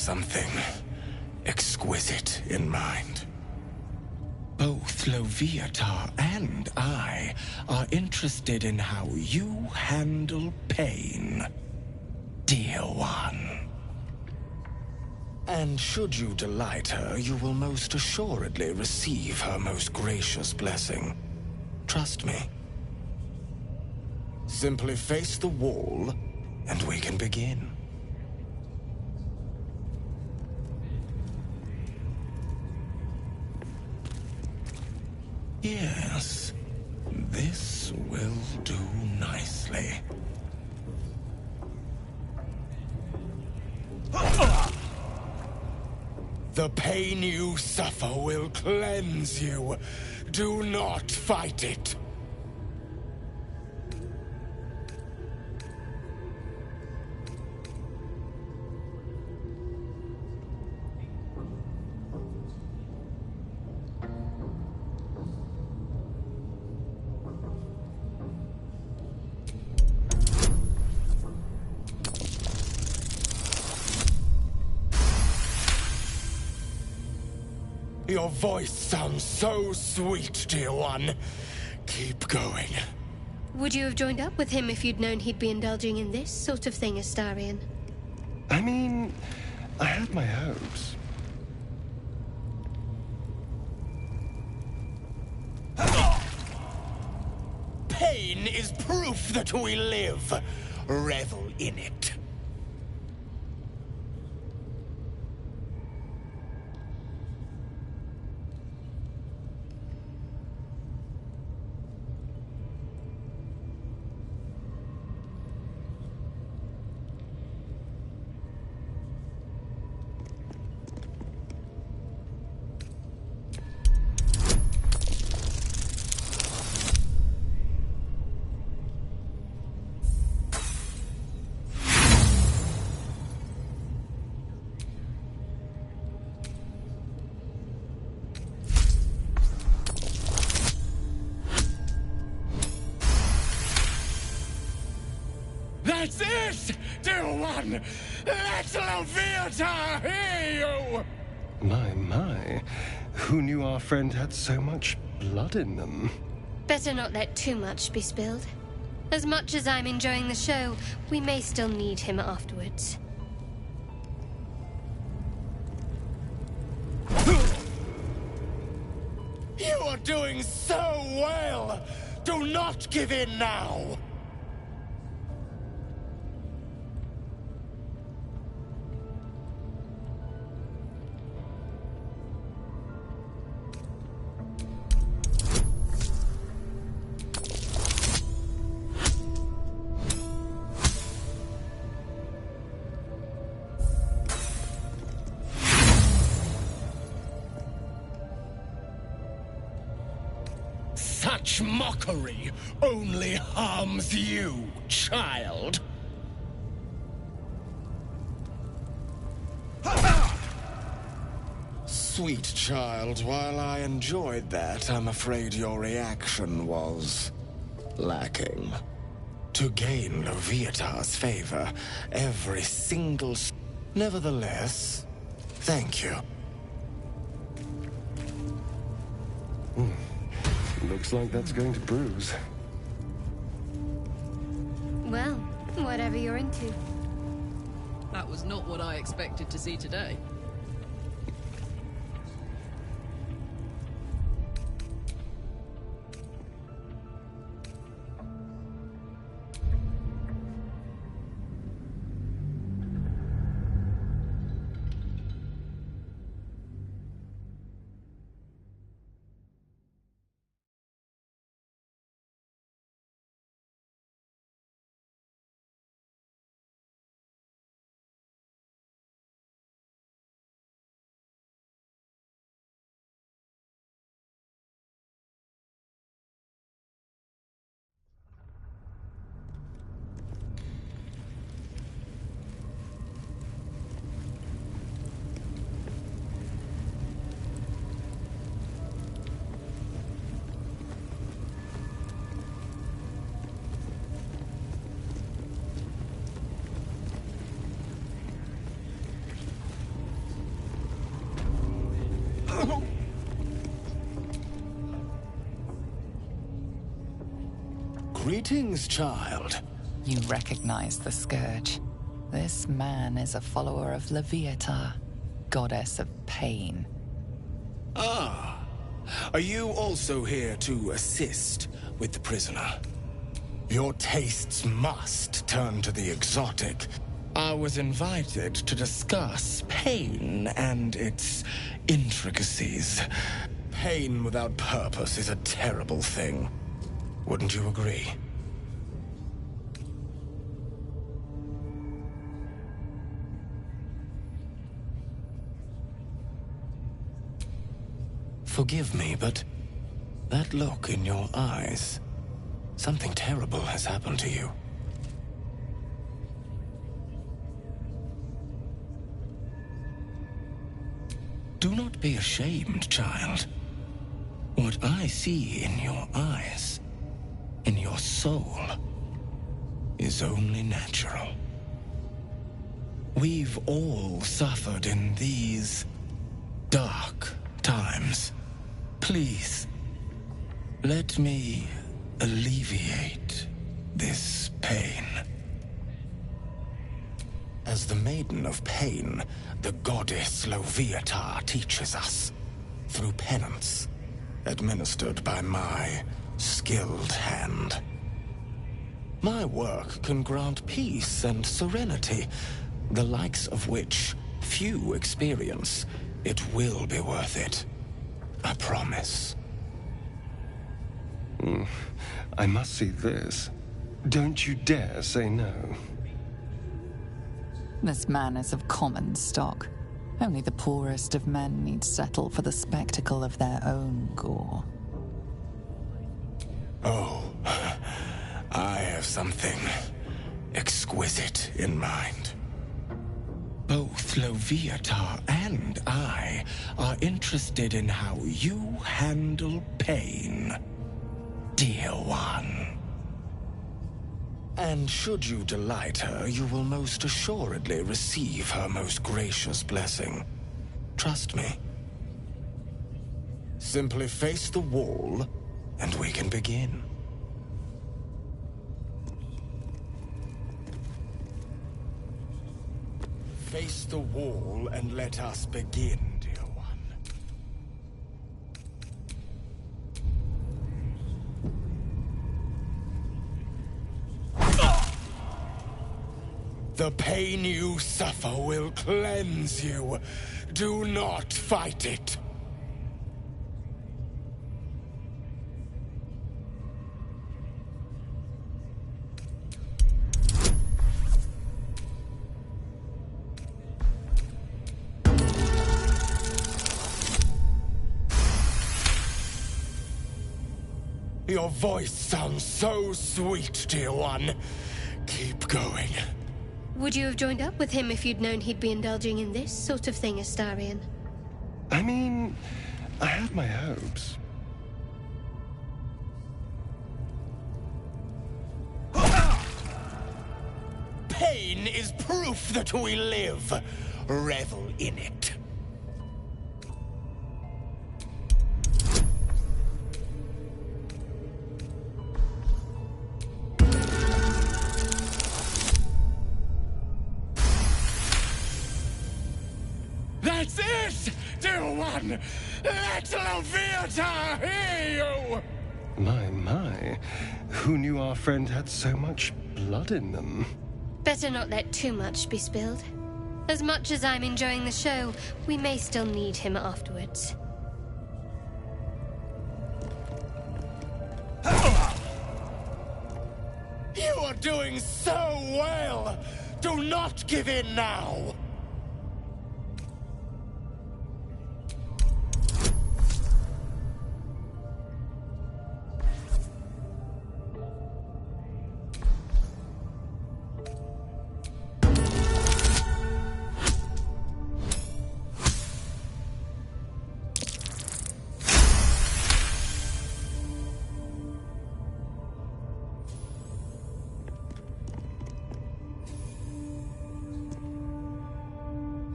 something exquisite in mind. Both Loviatar and I are interested in how you handle pain, dear one. And should you delight her, you will most assuredly receive her most gracious blessing. Trust me. Simply face the wall, and we can begin. Yes, this will do nicely. The pain you suffer will cleanse you. Do not fight it. Your voice sounds so sweet, dear one. Keep going. Would you have joined up with him if you'd known he'd be indulging in this sort of thing, Astarion? I mean, I had my hopes. Pain is proof that we live. Revel in it. That's it, dear one! Let Loviatar hear you! My. Who knew our friend had so much blood in them? Better not let too much be spilled. As much as I'm enjoying the show, we may still need him afterwards. You are doing so well! Do not give in now! Such mockery only harms you, child. Sweet child, while I enjoyed that, I'm afraid your reaction was lacking. To gain Loviatar's favor, every single... Nevertheless, thank you. Looks like that's going to bruise. Well, whatever you're into. That was not what I expected to see today. Greetings, child. You recognize the Scourge. This man is a follower of Leviatha, goddess of pain. Ah. Are you also here to assist with the prisoner? Your tastes must turn to the exotic. I was invited to discuss pain and its intricacies. Pain without purpose is a terrible thing. Wouldn't you agree? Forgive me, but that look in your eyes, something terrible has happened to you. Do not be ashamed, child. What I see in your eyes, in your soul, is only natural. We've all suffered in these dark times. Please, let me alleviate this pain. As the Maiden of Pain, the goddess Leviatha teaches us, through penance, administered by my skilled hand. My work can grant peace and serenity, the likes of which few experience. It will be worth it. I promise. I must see this. Don't you dare say no. This man is of common stock. Only the poorest of men need settle for the spectacle of their own gore. Oh, I have something exquisite in mind. Both Leviatha and I are interested in how you handle pain, dear one. And should you delight her, you will most assuredly receive her most gracious blessing. Trust me. Simply face the wall, and we can begin. Face the wall and let us begin, dear one. The pain you suffer will cleanse you. Do not fight it. Your voice sounds so sweet, dear one. Keep going. Would you have joined up with him if you'd known he'd be indulging in this sort of thing, Astarion? I mean, I had my hopes. Pain is proof that we live. Revel in it. That's it, dear one! Let Leviatha hear you! My. Who knew our friend had so much blood in them? Better not let too much be spilled. As much as I'm enjoying the show, we may still need him afterwards. You are doing so well! Do not give in now!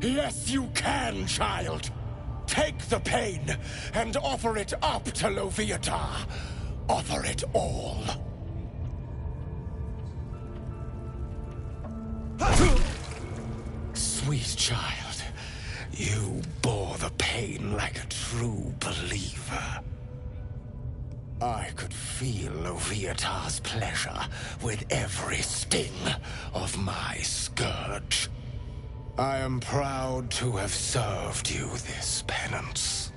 Yes, you can, child. Take the pain and offer it up to Leviatha. Offer it all. this child. You bore the pain like a true believer. I could feel Loviatar's pleasure with every sting of my scourge. I am proud to have served you this penance.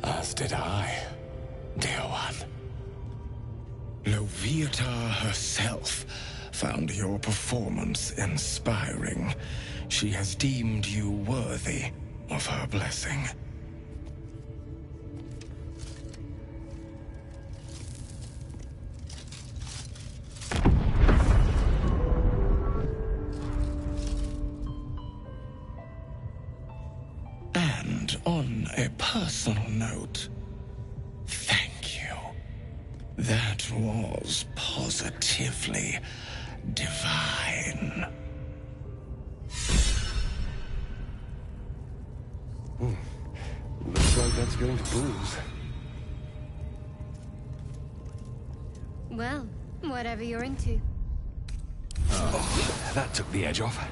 As did I, dear one. Loviatar herself found your performance inspiring. She has deemed you worthy of her blessing. And on a personal note, thank you. That was positively divine. Looks like that's going to booze. Well, whatever you're into. Oh, that took the edge off.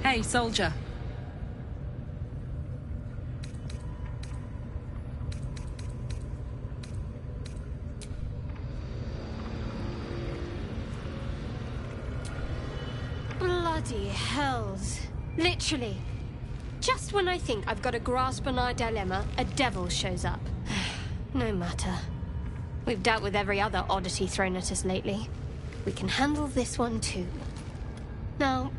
Hey, soldier. Bloody hells. Literally. Just when I think I've got a grasp on our dilemma, a devil shows up. No matter. We've dealt with every other oddity thrown at us lately. We can handle this one too. Now,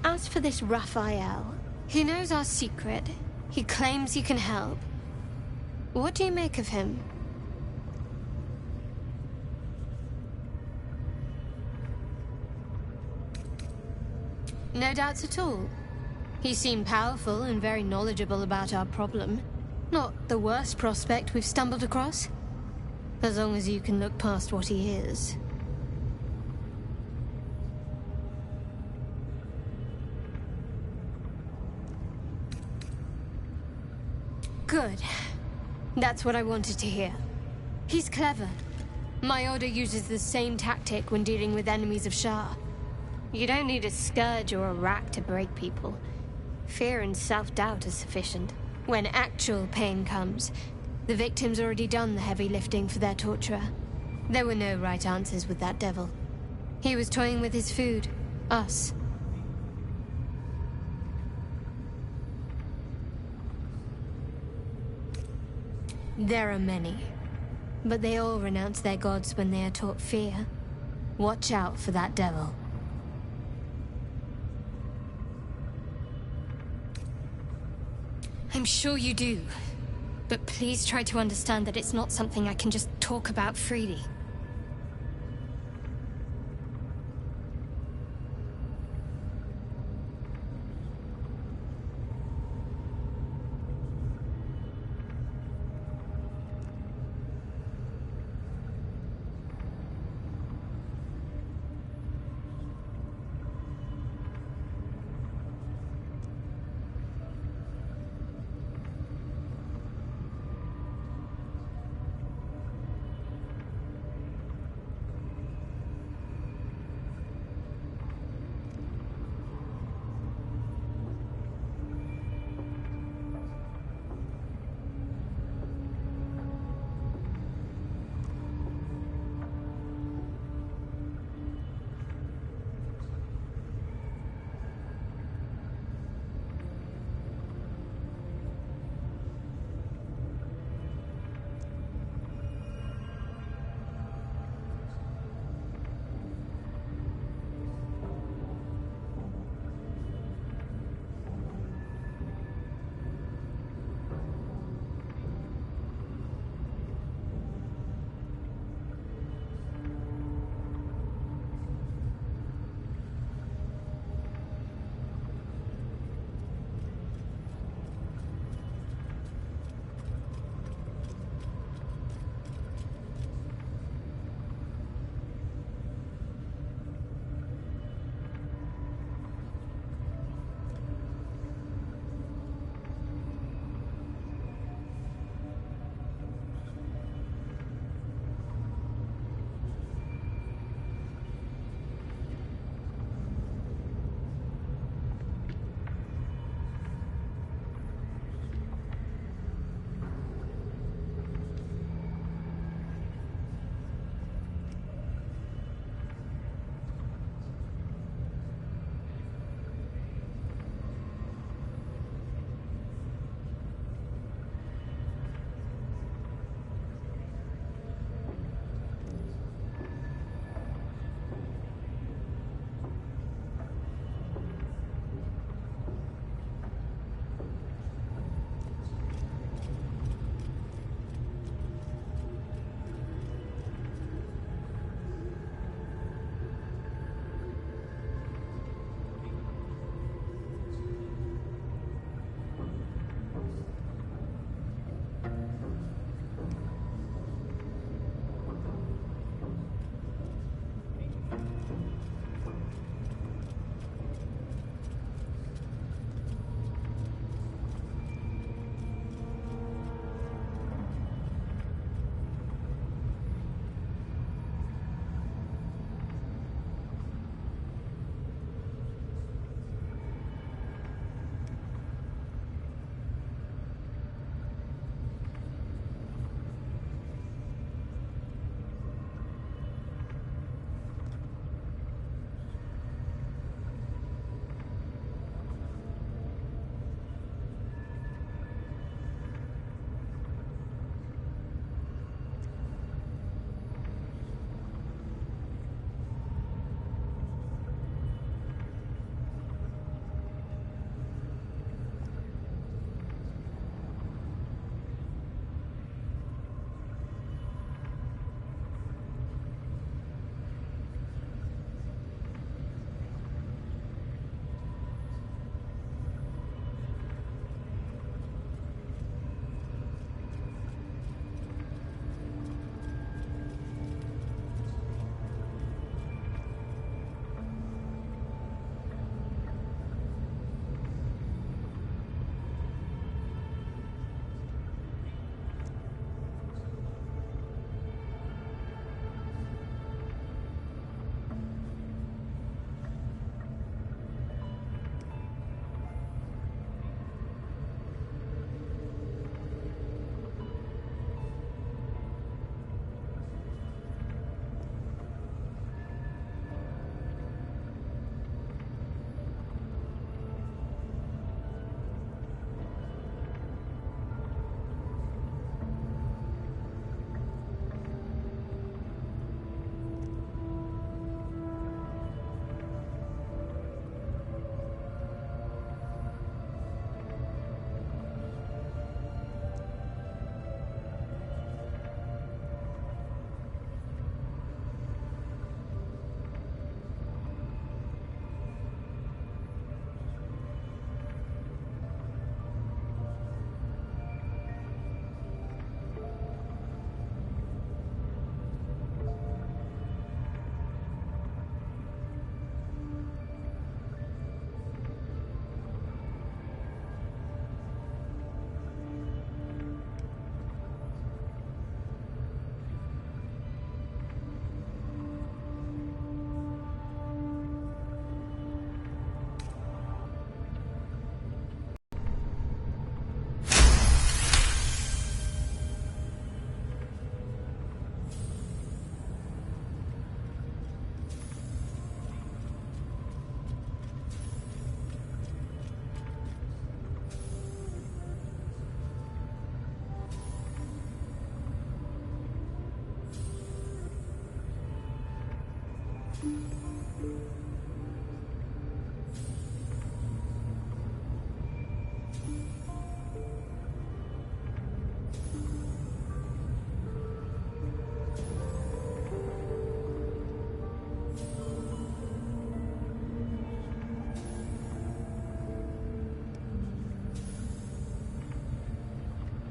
as for this Raphael, he knows our secret. He claims he can help. What do you make of him? No doubts at all. He seemed powerful and very knowledgeable about our problem. Not the worst prospect we've stumbled across. As long as you can look past what he is. Good. That's what I wanted to hear. He's clever. My order uses the same tactic when dealing with enemies of Shah. You don't need a scourge or a rack to break people. Fear and self-doubt is sufficient. When actual pain comes, the victim's already done the heavy lifting for their torturer. There were no right answers with that devil. He was toying with his food. Us. There are many, but they all renounce their gods when they are taught fear. Watch out for that devil. I'm sure you do, but please try to understand that it's not something I can just talk about freely.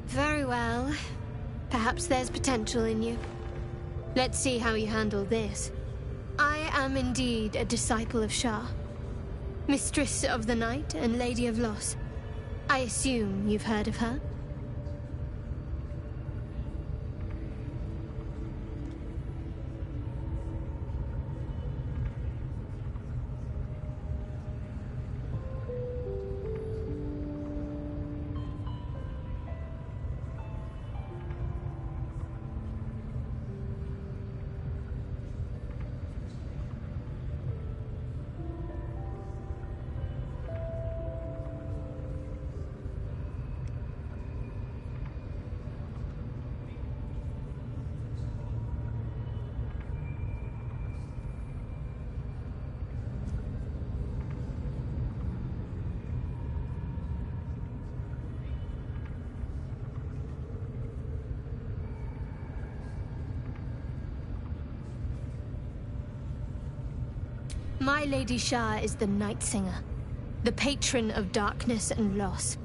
Very well. Perhaps there's potential in you. Let's see how you handle this. I am indeed a disciple of Shah, Mistress of the Night and Lady of Loss. I assume you've heard of her? My Lady Shah is the Night Singer, the patron of darkness and loss.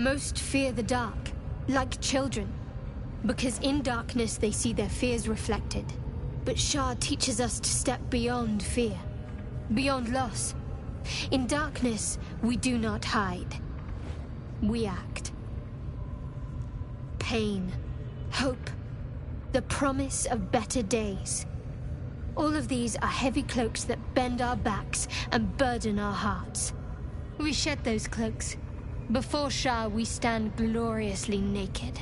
Most fear the dark, like children, because in darkness they see their fears reflected. But Shah teaches us to step beyond fear, beyond loss. In darkness, we do not hide. We act. Pain, hope, the promise of better days. All of these are heavy cloaks that bend our backs and burden our hearts. We shed those cloaks. Before Shah, we stand gloriously naked,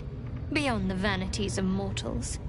beyond the vanities of mortals.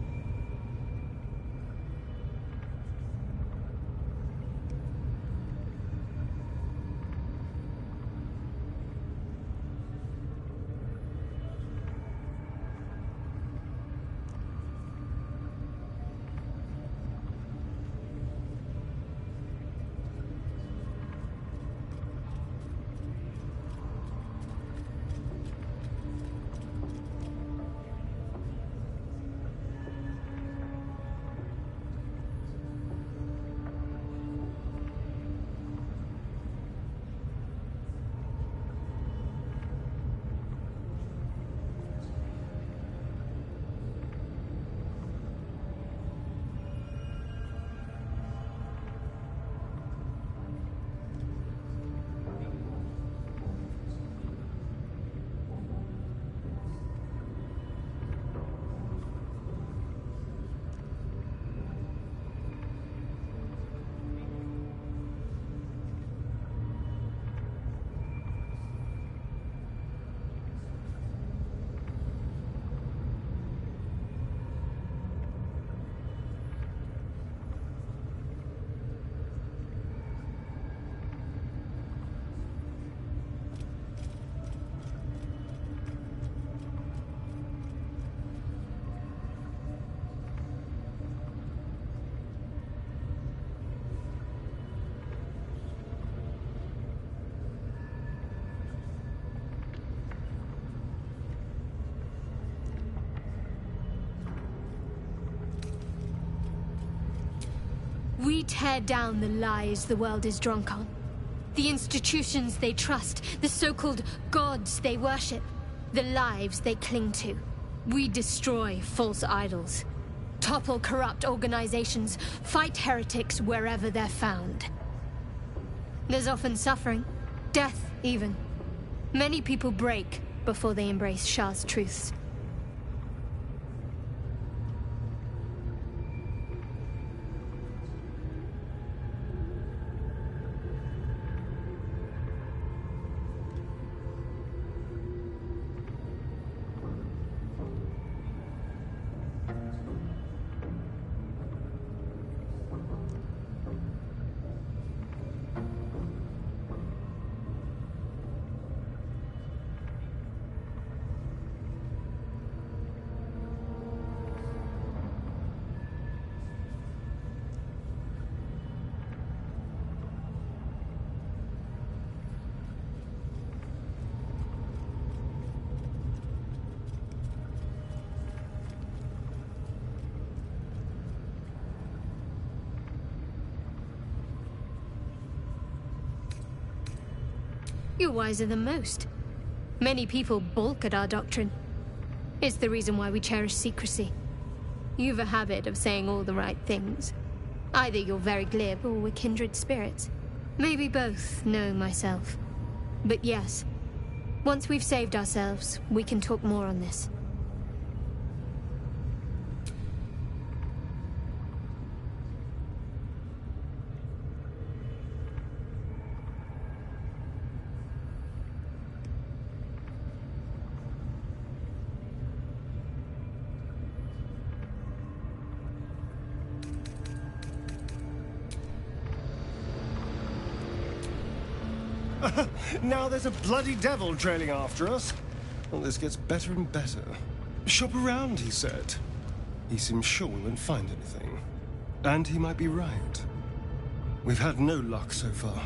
We tear down the lies the world is drunk on. The institutions they trust, the so-called gods they worship, the lives they cling to. We destroy false idols, topple corrupt organizations, fight heretics wherever they're found. There's often suffering, death even. Many people break before they embrace Shah's truths. You're wiser than most. Many people balk at our doctrine. It's the reason why we cherish secrecy. You've a habit of saying all the right things. Either you're very glib or we're kindred spirits. Maybe both, knowing myself. But yes, once we've saved ourselves, we can talk more on this. Now there's a bloody devil trailing after us. Well, this gets better and better. Shop around, he said. He seems sure we won't find anything. And he might be right. We've had no luck so far.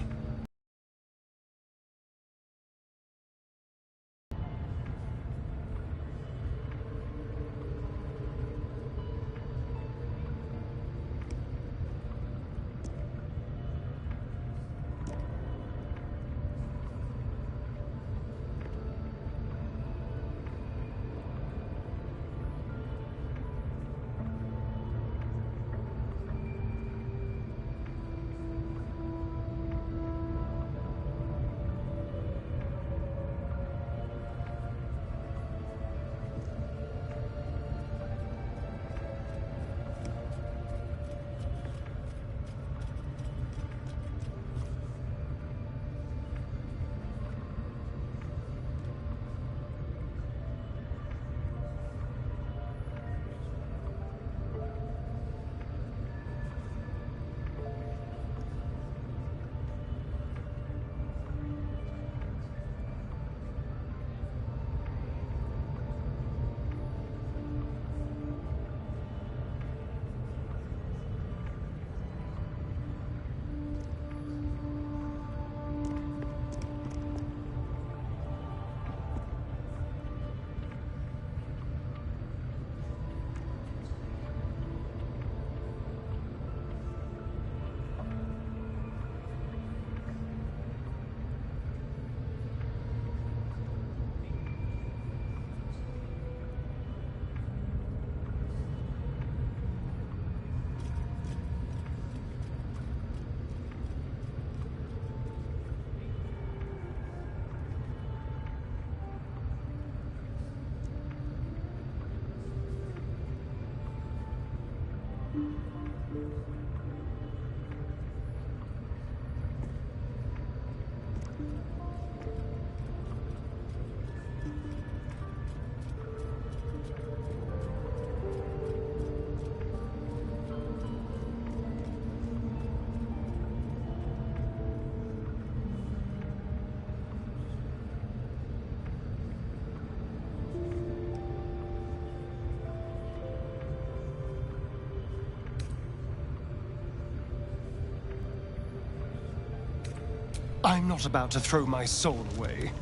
I'm not about to throw my soul away.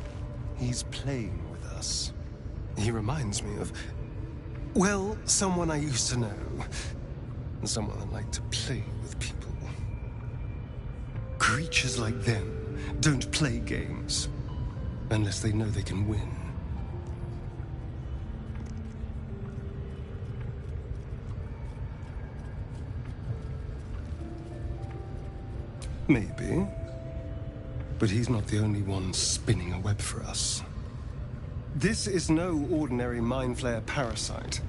He's playing with us. He reminds me of, well, someone I used to know. Someone that liked to play with people. Creatures like them don't play games unless they know they can win. Maybe. But he's not the only one spinning a web for us. This is no ordinary mind flayer parasite.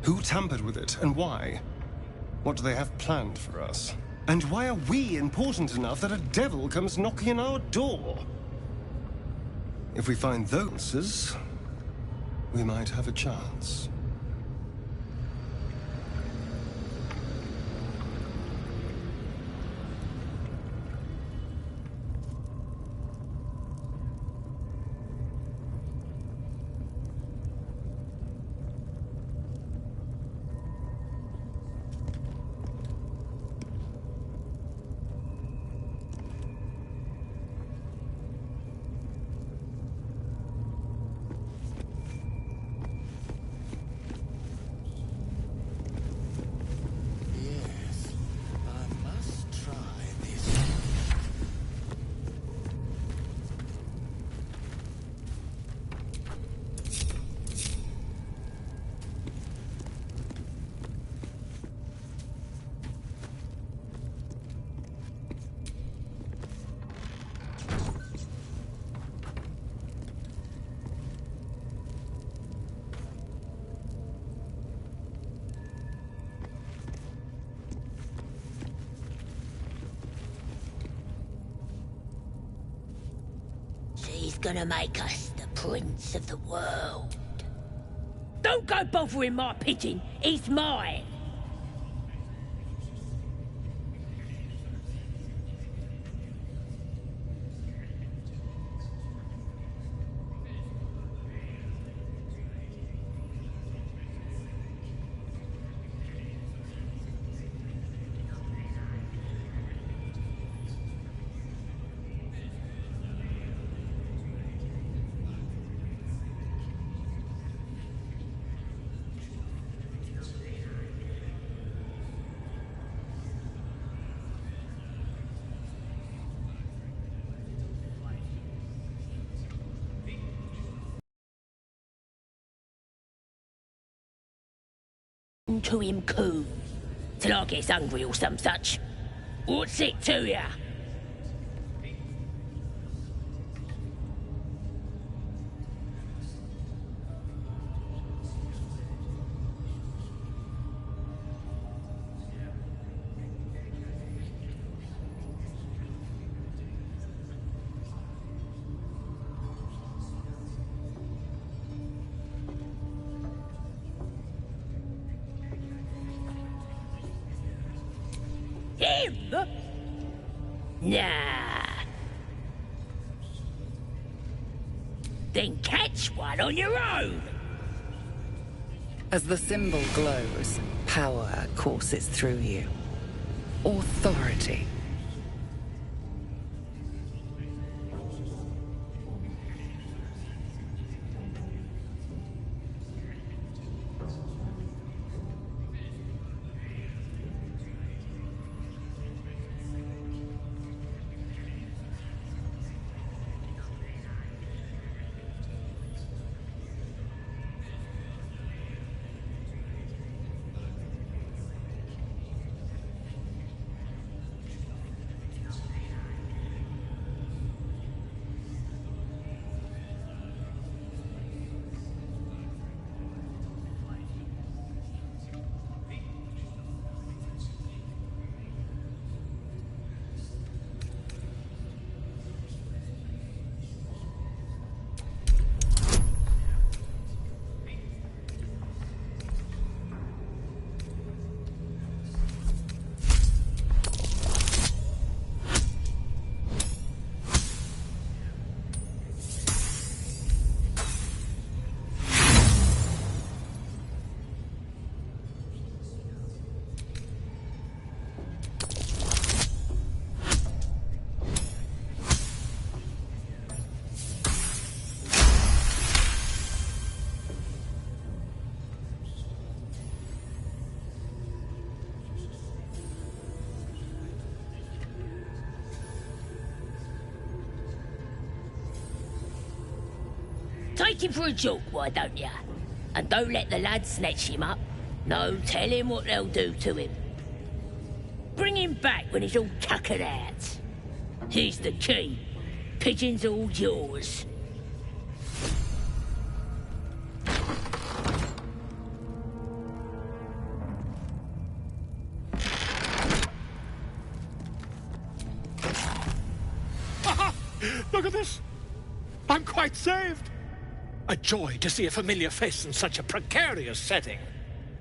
Who tampered with it, and why? What do they have planned for us? And why are we important enough that a devil comes knocking on our door? If we find those answers, we might have a chance. She's gonna make us the prince of the world. Don't go bothering my pigeon. It's mine. To him cool, till I gets hungry or some such. What's it to ya? Him? Nah. Then catch one on your own. As the symbol glows, power courses through you. Authority. Take him for a joke, why don't ya? And don't let the lads snatch him up. No, tell him what they'll do to him. Bring him back when he's all tuckered out. Here's the key. Pigeon's all yours. Look at this! I'm quite saved! A joy to see a familiar face in such a precarious setting.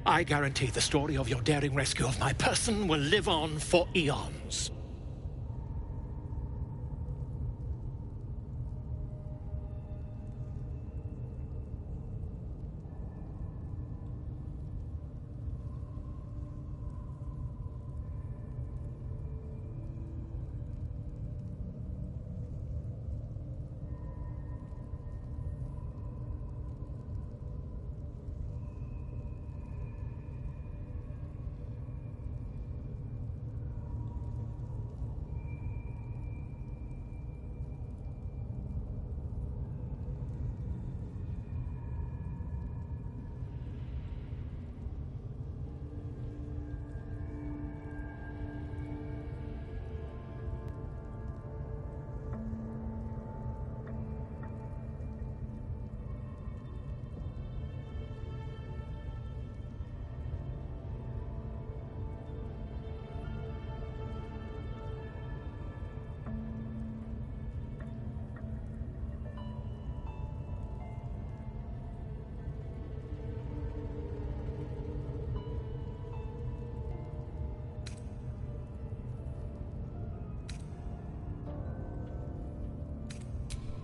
I guarantee the story of your daring rescue of my person will live on for eons.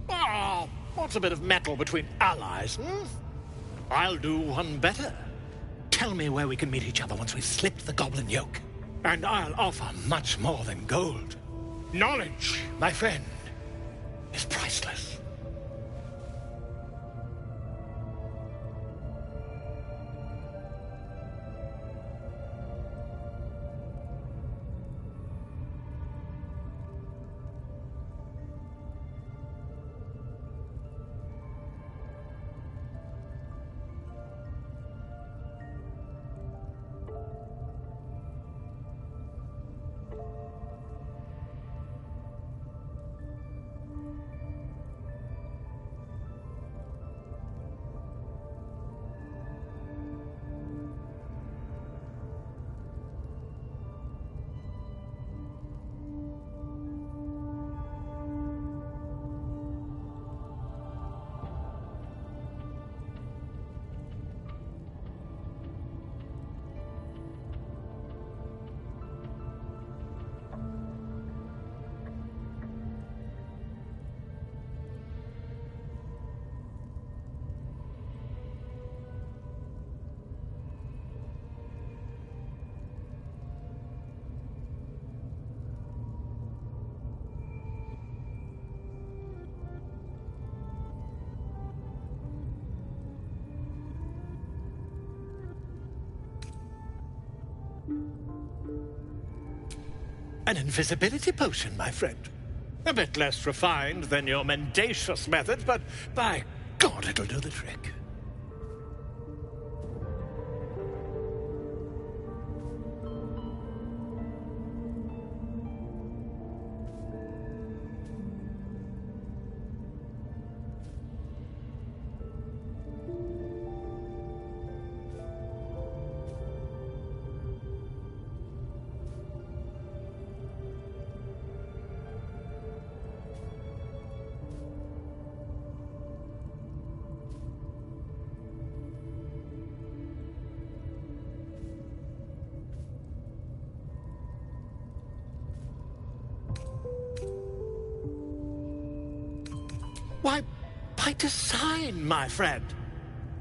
Oh, what's a bit of metal between allies, I'll do one better. Tell me where we can meet each other once we've slipped the goblin yoke. And I'll offer much more than gold. Knowledge, my friend, is priceless. An invisibility potion, my friend. A bit less refined than your mendacious methods, but by God, it'll do the trick. Why, by design, my friend.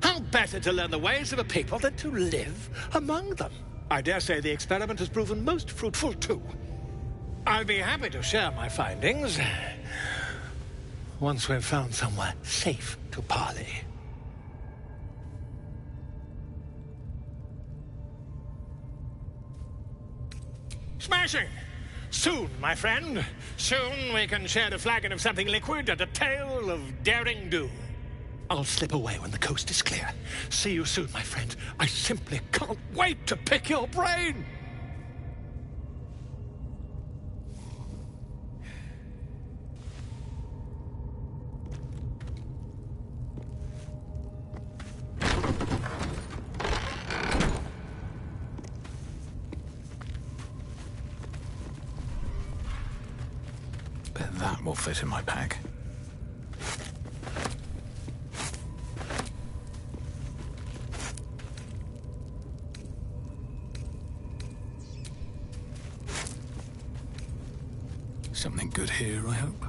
How better to learn the ways of a people than to live among them? I dare say the experiment has proven most fruitful, too. I'll be happy to share my findings once we've found somewhere safe to parley. Smashing! Soon, my friend. Soon we can share a flagon of something liquid and a tale of daring do. I'll slip away when the coast is clear. See you soon, my friend. I simply can't wait to pick your brain! Bet that will fit in my pack. Something good here, I hope.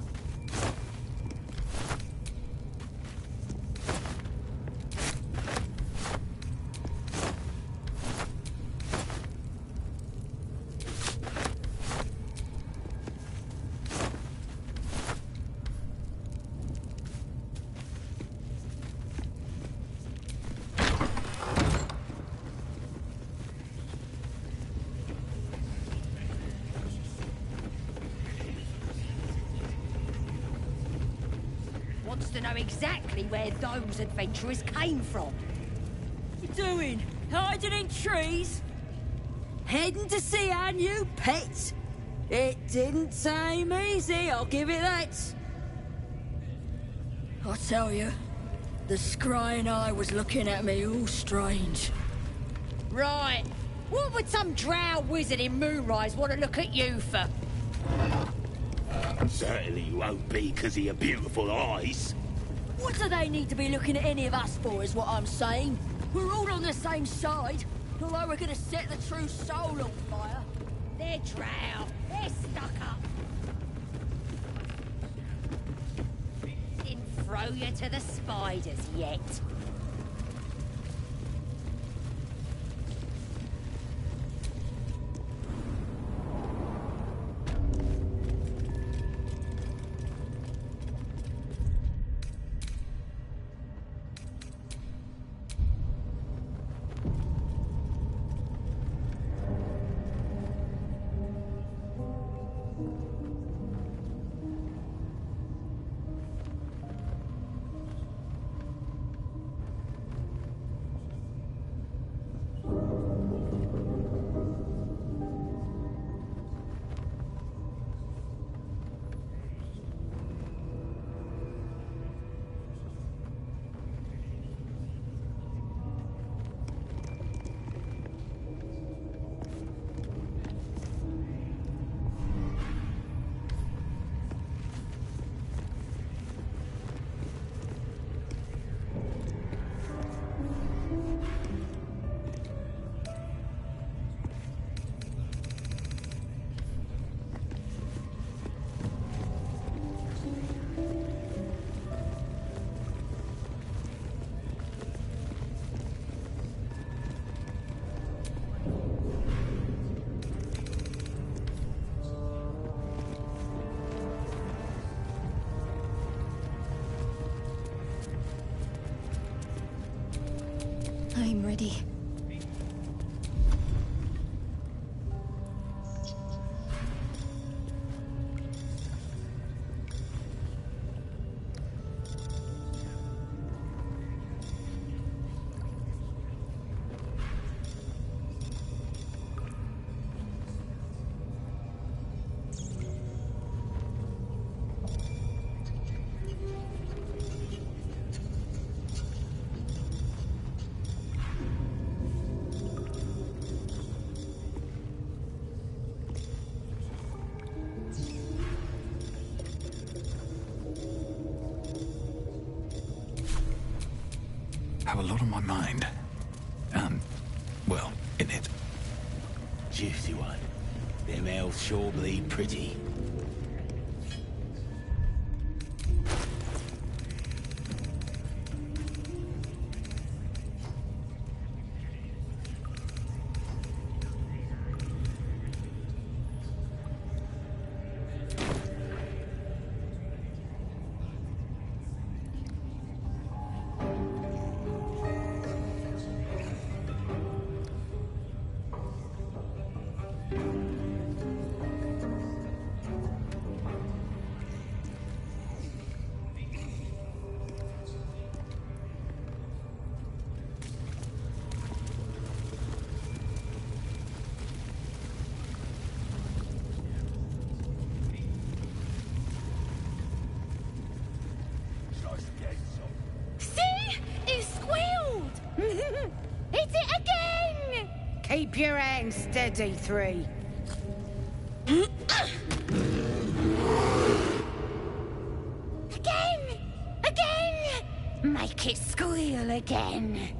Wants to know exactly where those adventurers came from. You doing? Hiding in trees? Heading to see our new pet? It didn't seem easy, I'll give it that. I tell you, the scrying eye was looking at me all strange. Right. What would some drow wizard in Moonrise want to look at you for? Certainly you won't be because of your beautiful eyes. What do they need to be looking at any of us for, is what I'm saying? We're all on the same side. Although we're gonna set the true soul on fire. They're drow. They're stuck up. Didn't throw you to the spiders yet. I'm ready. Have a lot on my mind. And, well, in it. Juicy one. Them elves sure bleed pretty. Keep your hands steady, Three. Again! Again! Make it squeal again.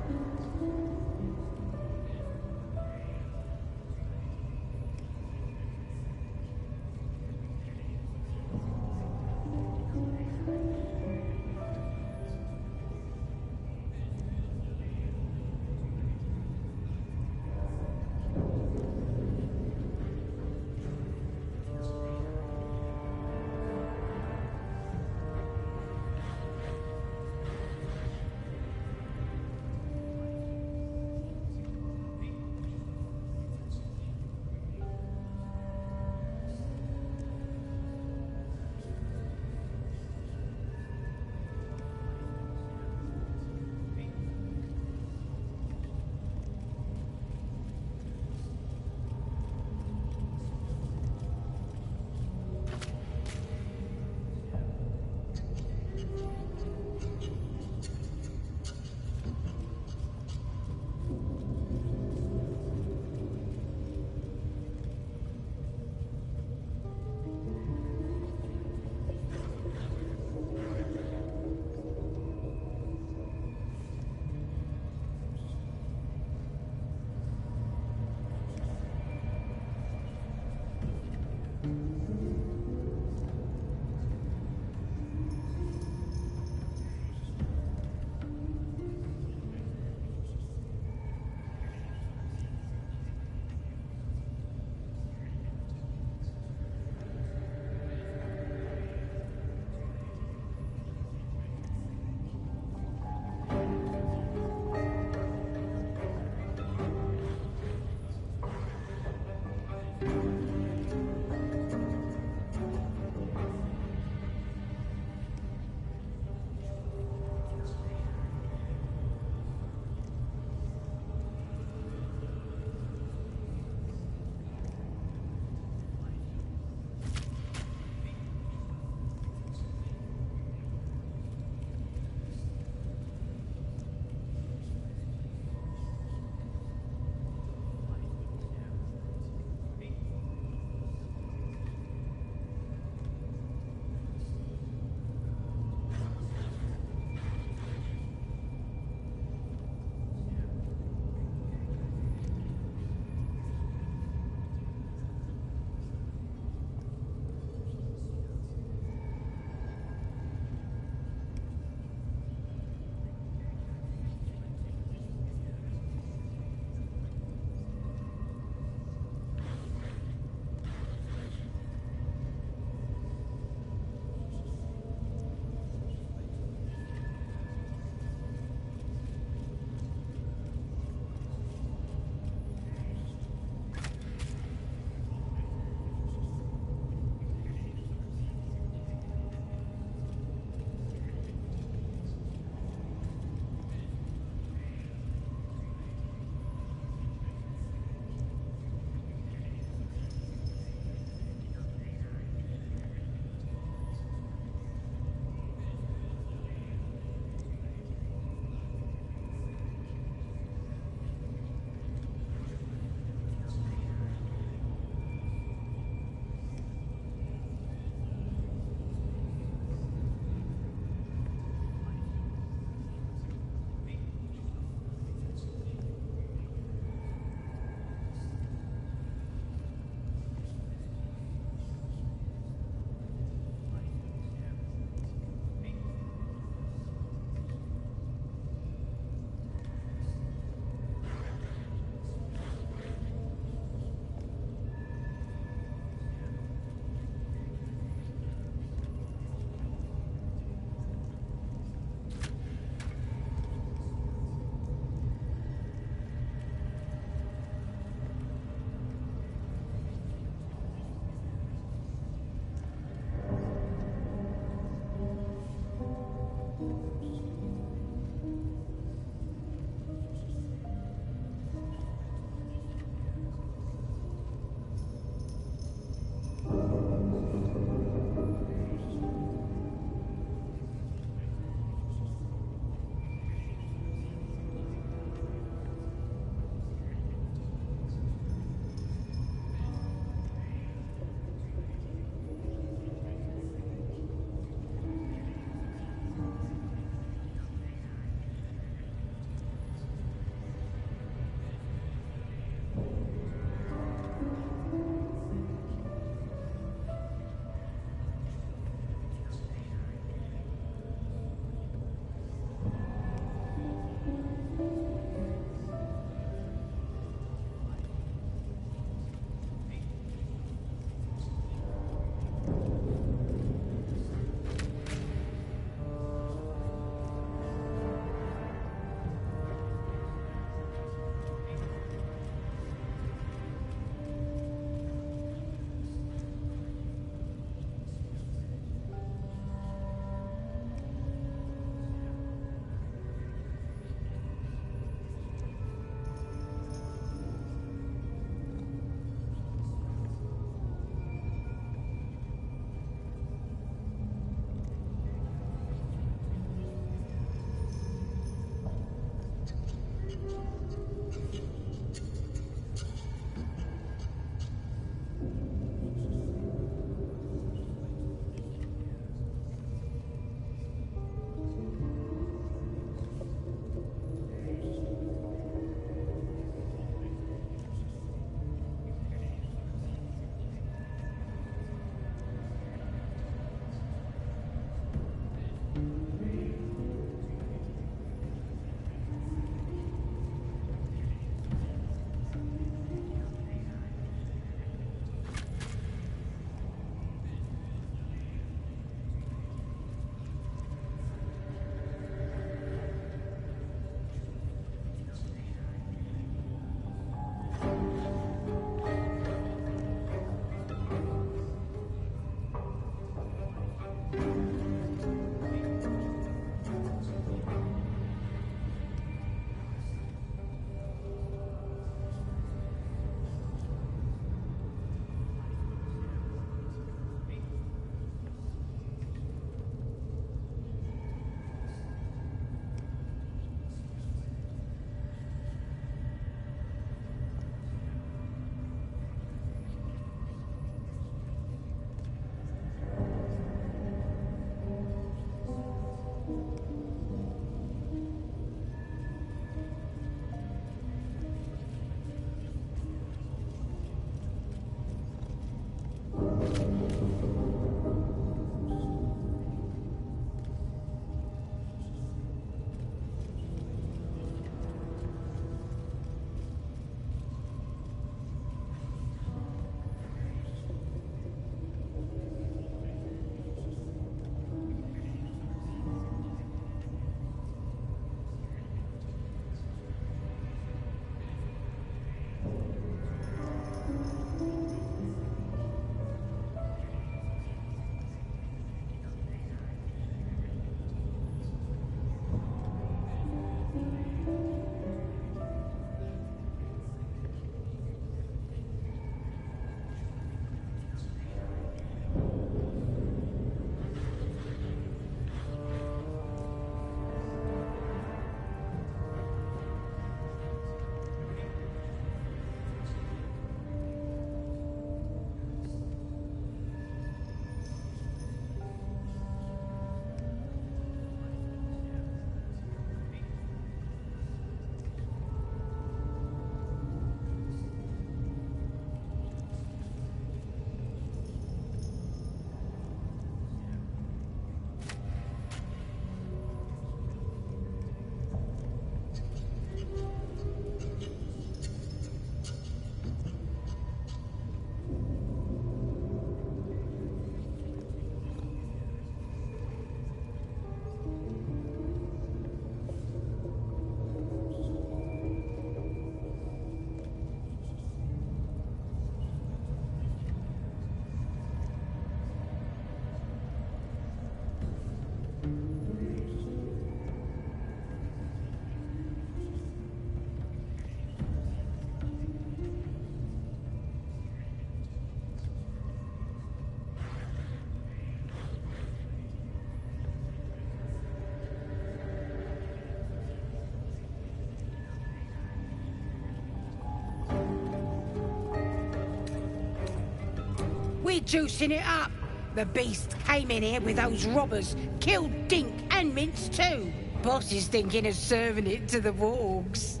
We're juicing it up. The beast came in here with those robbers, killed Dink and Mince too. Boss is thinking of serving it to the wargs.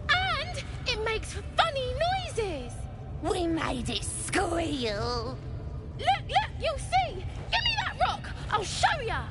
And it makes funny noises. We made it squeal. Look, you'll see. Give me that rock. I'll show ya.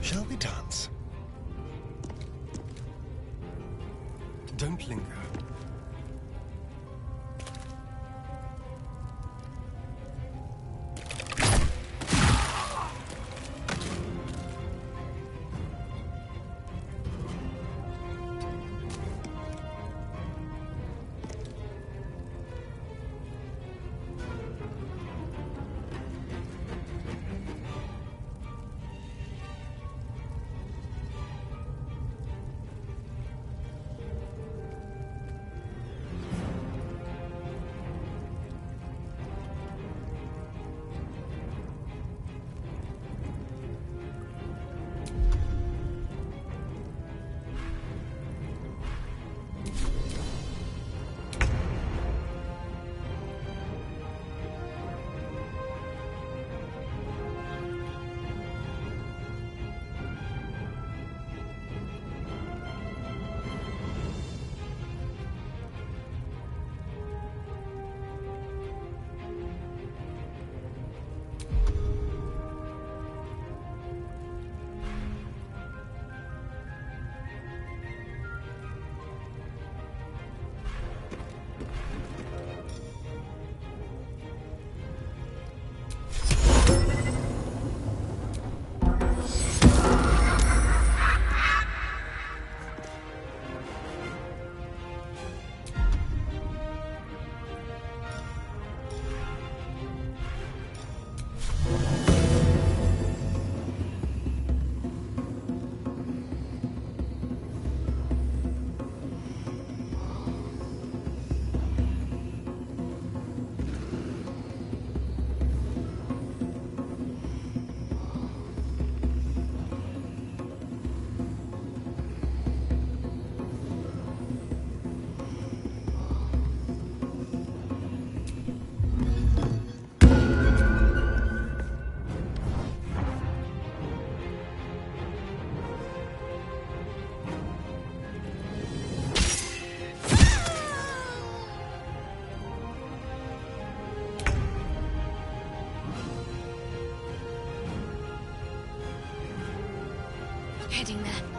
Shall we dance? Don't linger. Heading there.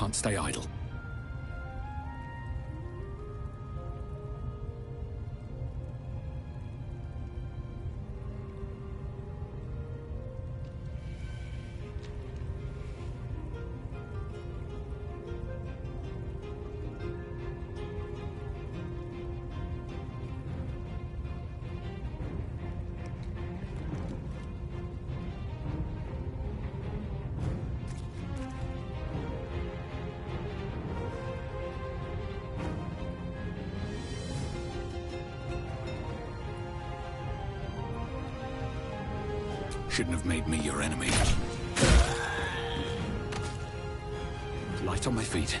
can't stay idle. Shouldn't have made me your enemy. Light on my feet.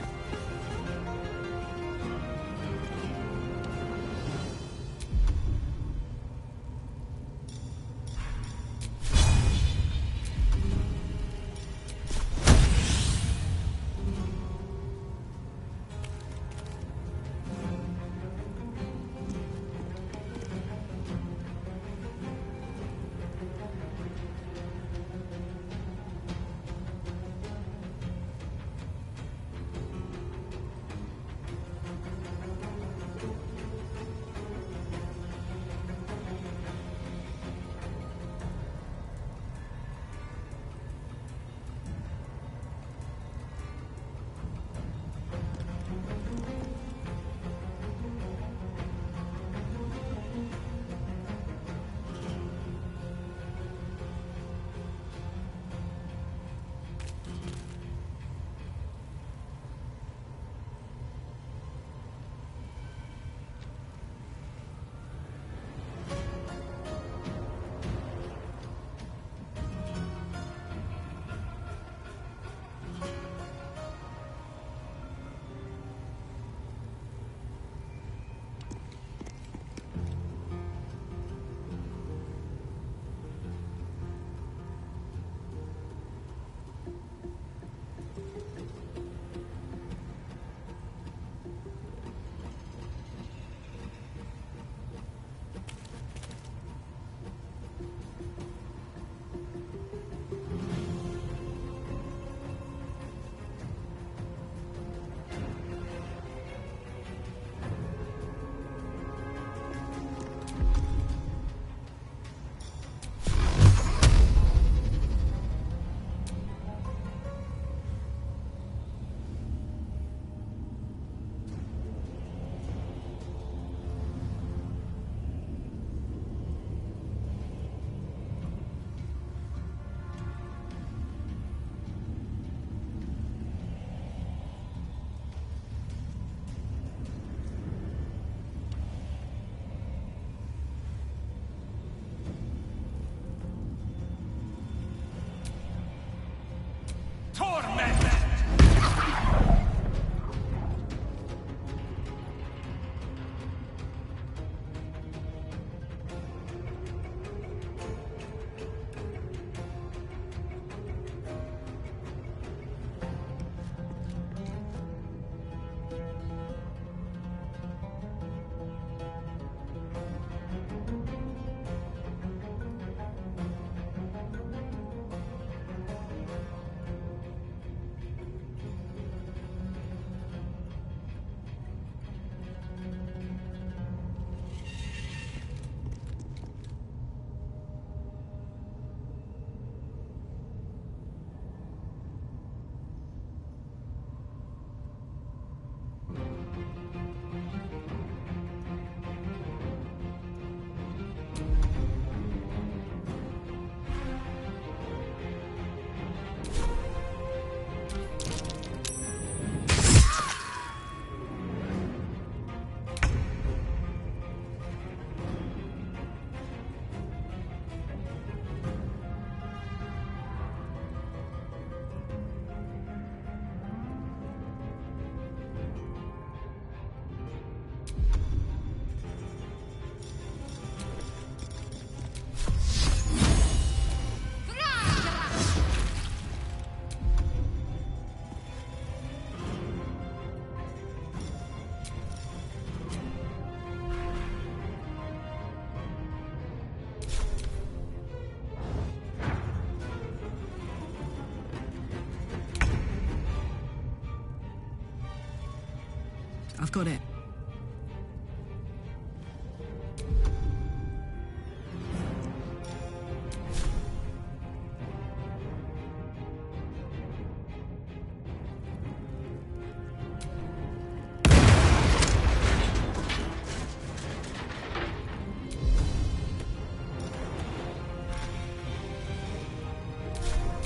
I've got it.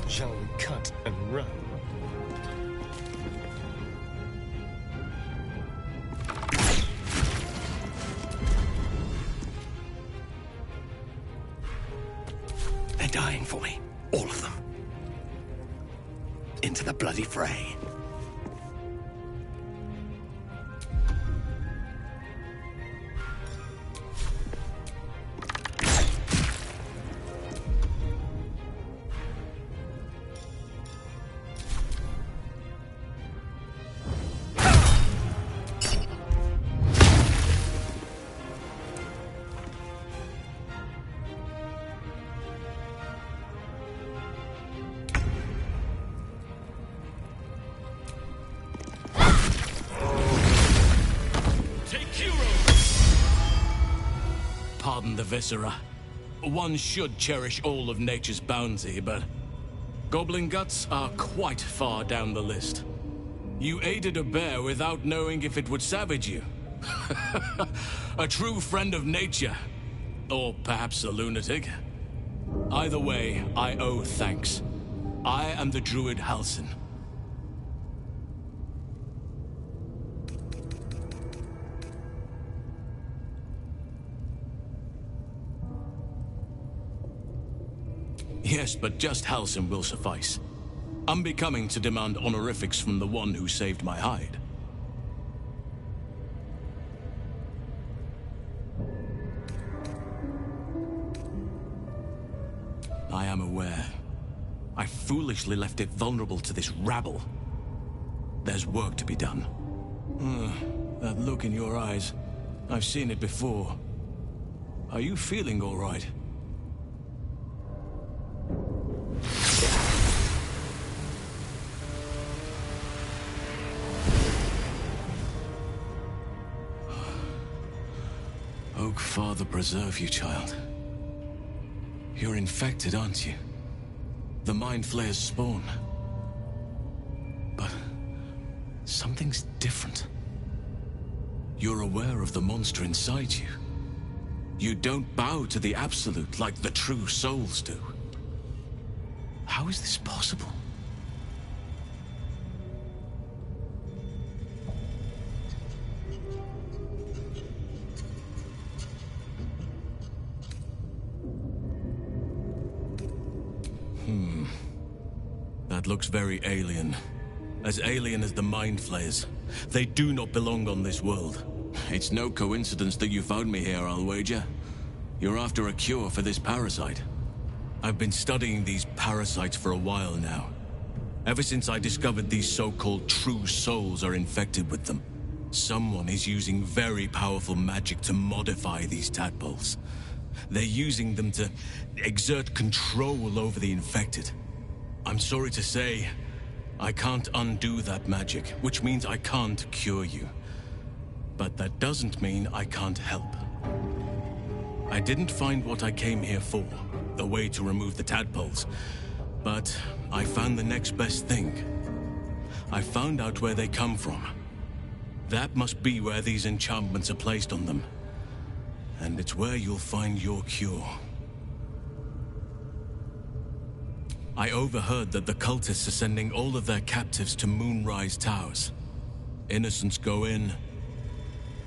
Shall we cut and run? They're dying for me. All of them. Into the bloody fray. Pardon the viscera. One should cherish all of nature's bounty, but goblin guts are quite far down the list. You aided a bear without knowing if it would savage you. A true friend of nature. Or perhaps a lunatic. Either way, I owe thanks. I am the druid Halsin. Yes, but just Halsin will suffice. Unbecoming to demand honorifics from the one who saved my hide. I am aware. I foolishly left it vulnerable to this rabble. There's work to be done. That look in your eyes. I've seen it before. Are you feeling all right? Oak Father preserve you, child. You're infected, aren't you? The Mind Flayer's spawn. But something's different. You're aware of the monster inside you. You don't bow to the Absolute like the true souls do. How is this possible? That looks very alien. As alien as the Mind Flayers. They do not belong on this world. It's no coincidence that you found me here, I'll wager. You're after a cure for this parasite. I've been studying these parasites for a while now. Ever since I discovered these so-called true souls are infected with them. Someone is using very powerful magic to modify these tadpoles. They're using them to exert control over the infected. I'm sorry to say, I can't undo that magic, which means I can't cure you. But that doesn't mean I can't help. I didn't find what I came here for, a way to remove the tadpoles, but I found the next best thing. I found out where they come from. That must be where these enchantments are placed on them. And it's where you'll find your cure. I overheard that the cultists are sending all of their captives to Moonrise Towers. Innocents go in,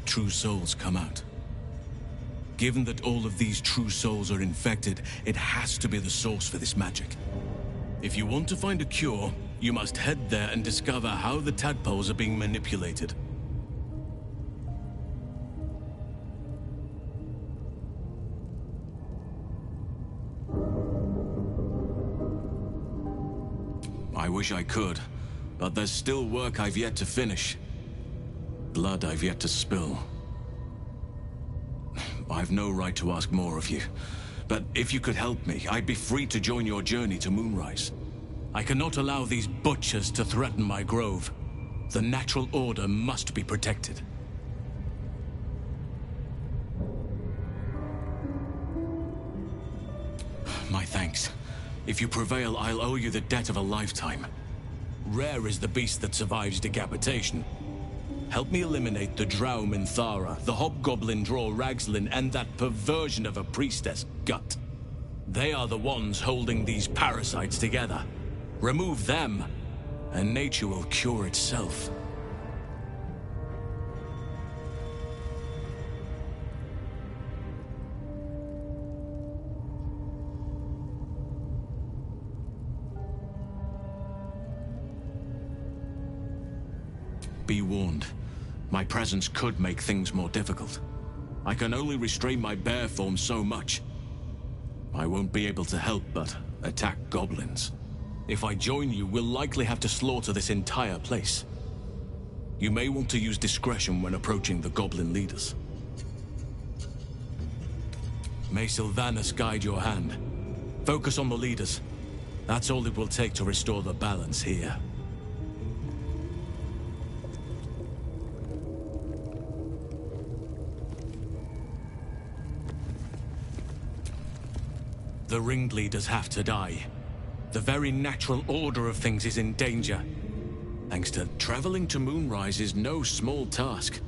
true souls come out. Given that all of these true souls are infected, it has to be the source for this magic. If you want to find a cure, you must head there and discover how the tadpoles are being manipulated. I wish I could, but there's still work I've yet to finish. Blood I've yet to spill. I've no right to ask more of you, but if you could help me, I'd be free to join your journey to Moonrise. I cannot allow these butchers to threaten my grove. The natural order must be protected. If you prevail, I'll owe you the debt of a lifetime. Rare is the beast that survives decapitation. Help me eliminate the Drow Minthara, the Hobgoblin Draw Ragslin, and that perversion of a priestess, Gut. They are the ones holding these parasites together. Remove them, and nature will cure itself. Be warned. My presence could make things more difficult. I can only restrain my bear form so much. I won't be able to help but attack goblins. If I join you, we'll likely have to slaughter this entire place. You may want to use discretion when approaching the goblin leaders. May Sylvanus guide your hand. Focus on the leaders. That's all it will take to restore the balance here. The ringleaders have to die. The very natural order of things is in danger. Thanks to traveling to Moonrise is no small task.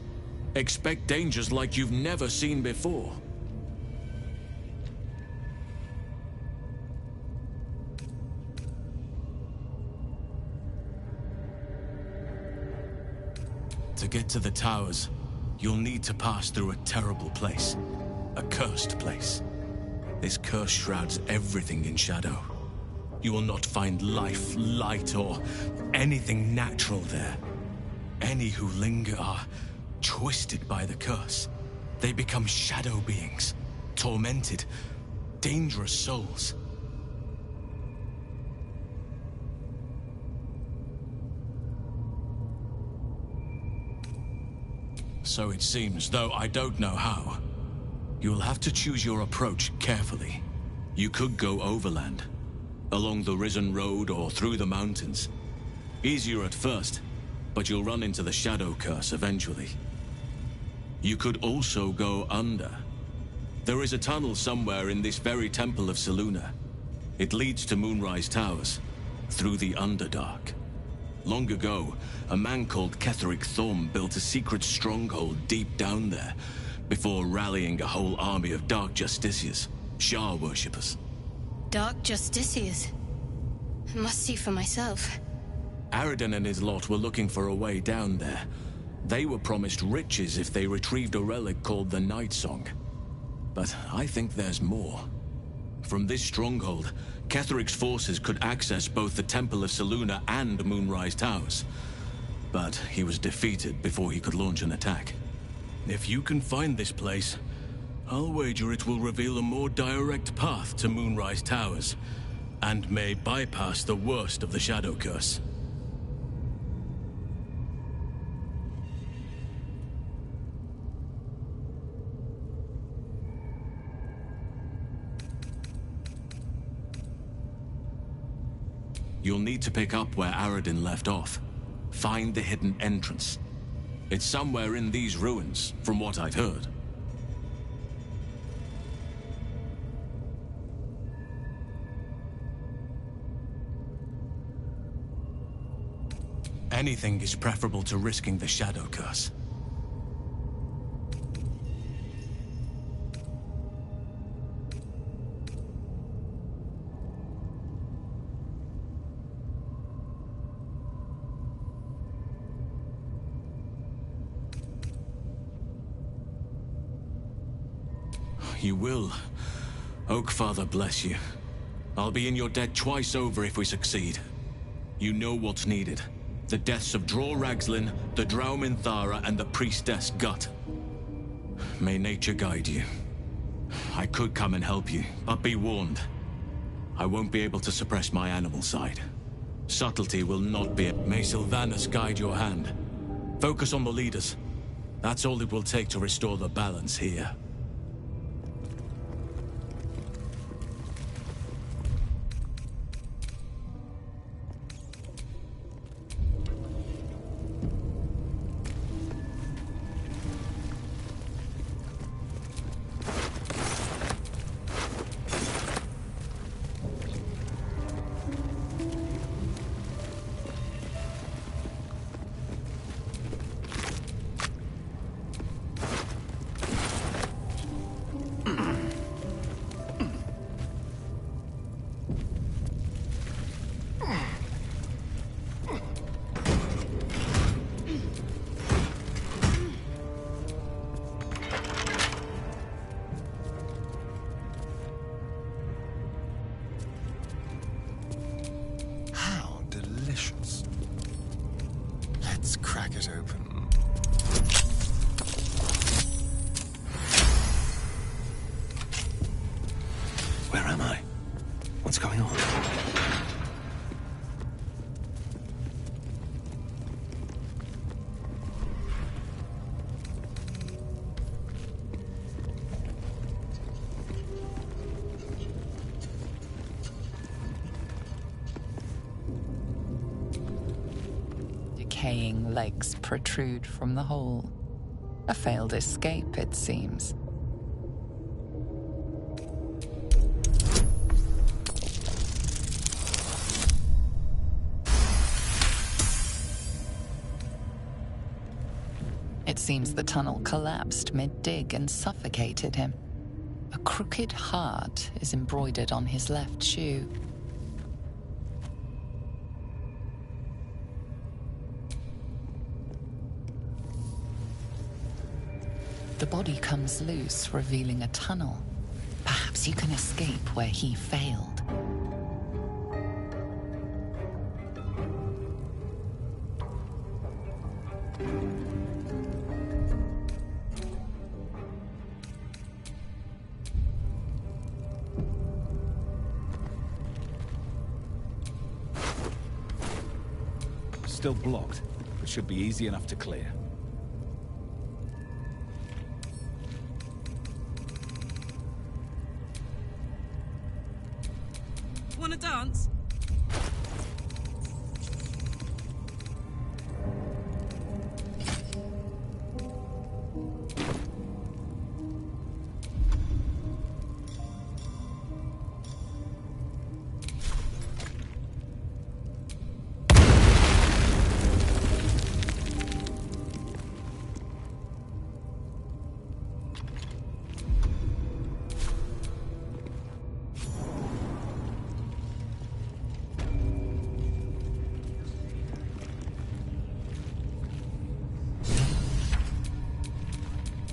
Expect dangers like you've never seen before. To get to the towers, you'll need to pass through a terrible place. A cursed place. This curse shrouds everything in shadow. You will not find life, light, or anything natural there. Any who linger are twisted by the curse. They become shadow beings, tormented, dangerous souls. So it seems, though I don't know how. You'll have to choose your approach carefully. You could go overland, along the Risen Road or through the mountains. Easier at first, but you'll run into the Shadow Curse eventually. You could also go under. There is a tunnel somewhere in this very Temple of Selûne. It leads to Moonrise Towers, through the Underdark. Long ago, a man called Ketheric Thorm built a secret stronghold deep down there, before rallying a whole army of Dark Justiciars, Shah worshippers. Dark Justiciars? I must see for myself. Aradin and his lot were looking for a way down there. They were promised riches if they retrieved a relic called the Night Song. But I think there's more. From this stronghold, Ketheric's forces could access both the Temple of Selûne and Moonrise Towers. But he was defeated before he could launch an attack. If you can find this place, I'll wager it will reveal a more direct path to Moonrise Towers, and may bypass the worst of the Shadow Curse. You'll need to pick up where Aradin left off. Find the hidden entrance. It's somewhere in these ruins, from what I've heard. Anything is preferable to risking the Shadow Curse. You will. Oakfather bless you. I'll be in your debt twice over if we succeed. You know what's needed. The deaths of Draw Ragslin, the Drow Minthara, and the Priestess Gut. May nature guide you. I could come and help you, but be warned. I won't be able to suppress my animal side. Subtlety will not be... May Sylvanus guide your hand. Focus on the leaders. That's all it will take to restore the balance here. Let's crack it open. Where am I? What's going on? Decaying legs protrude from the hole. A failed escape, it seems. It seems the tunnel collapsed mid-dig and suffocated him. A crooked heart is embroidered on his left shoe. The body comes loose, revealing a tunnel. Perhaps you can escape where he failed. Still blocked, but should be easy enough to clear. Wanna dance?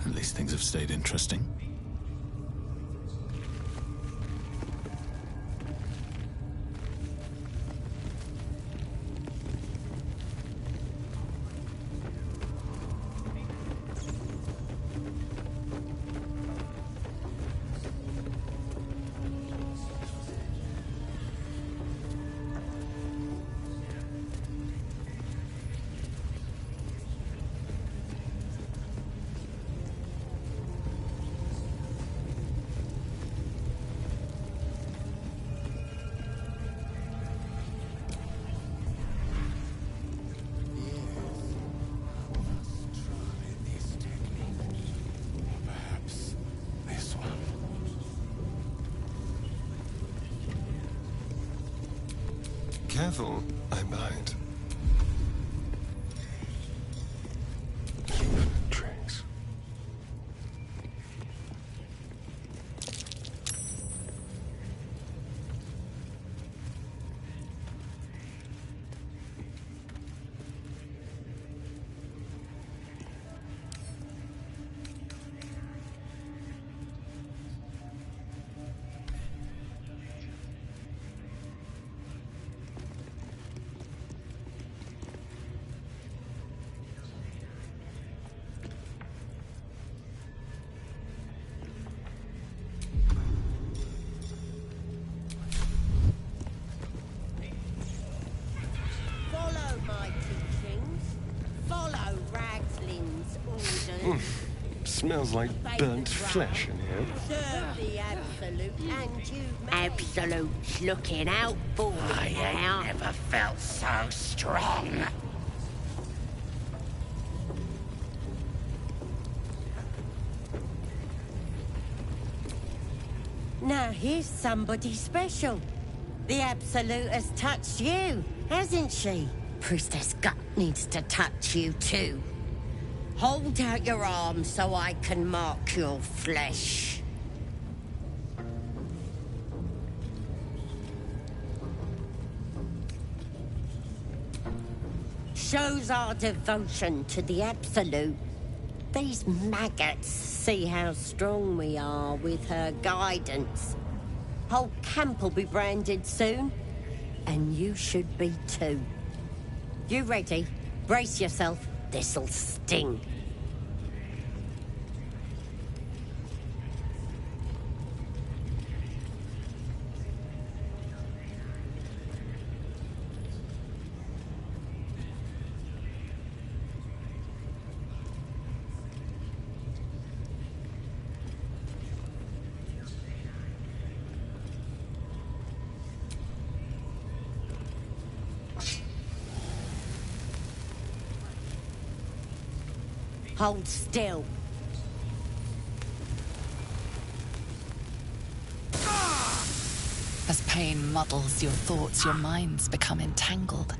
At least things have stayed interesting. Careful, I'm behind. Tracks. Follow my teachings. Follow Ragslin's orders. Smells like burnt flesh in here. Serve the Absolute and you Absolute's looking out for me now. I ain't never felt so strong. Now here's somebody special. The Absolute has touched you, hasn't she? Priestess Gut needs to touch you too. Hold out your arm so I can mark your flesh. Shows our devotion to the Absolute. These maggots see how strong we are with her guidance. Whole camp will be branded soon, and you should be too. You ready? Brace yourself. This'll sting. Hold still. As pain muddles your thoughts, your minds become entangled.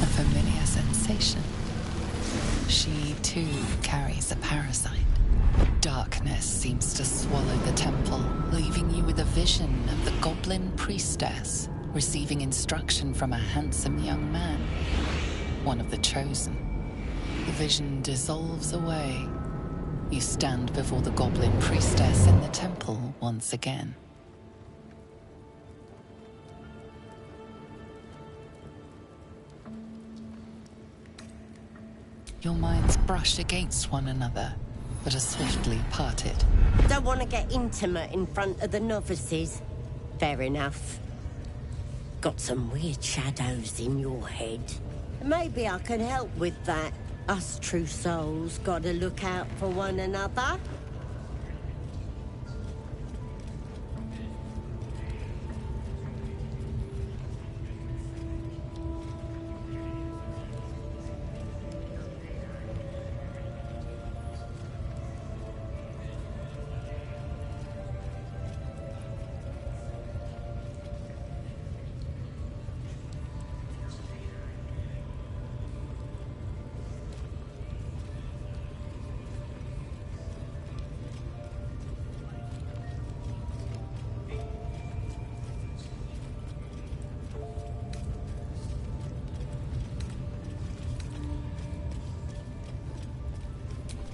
A familiar sensation. She, too, carries a parasite. Darkness seems to swallow the temple, leaving you with a vision of the goblin priestess receiving instruction from a handsome young man, one of the chosen. The vision dissolves away. You stand before the goblin priestess in the temple once again. Your minds brush against one another, but are swiftly parted. Don't want to get intimate in front of the novices. Fair enough. Got some weird shadows in your head. Maybe I can help with that. Us true souls gotta look out for one another.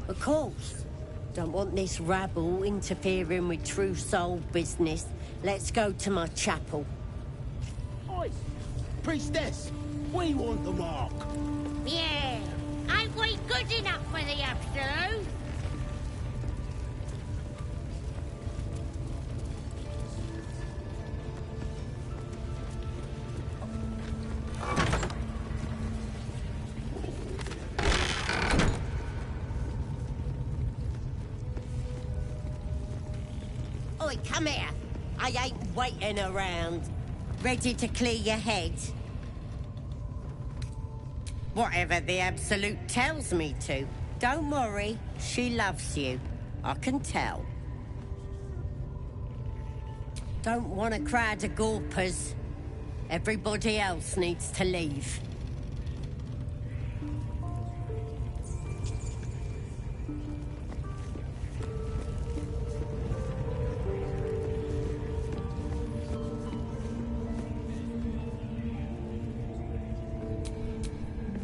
Of course. Don't want this rabble interfering with true soul business. Let's go to my chapel. Oi! Priestess! We want the mark! Yeah, ain't we good enough for the Absolute? Oi, come here. I ain't waiting around. Ready to clear your head? Whatever the Absolute tells me to. Don't worry, she loves you. I can tell. Don't want a crowd of gawpers. Everybody else needs to leave.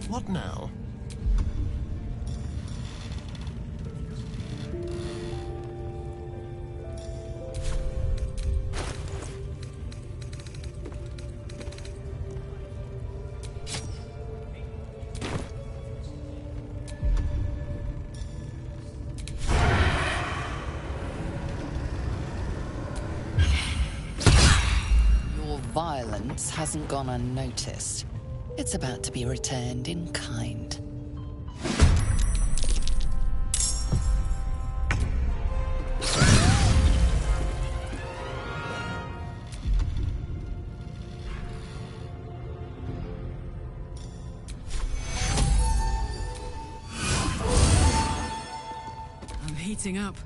What now? Your violence hasn't gone unnoticed. It's about to be returned in kind. I'm heating up.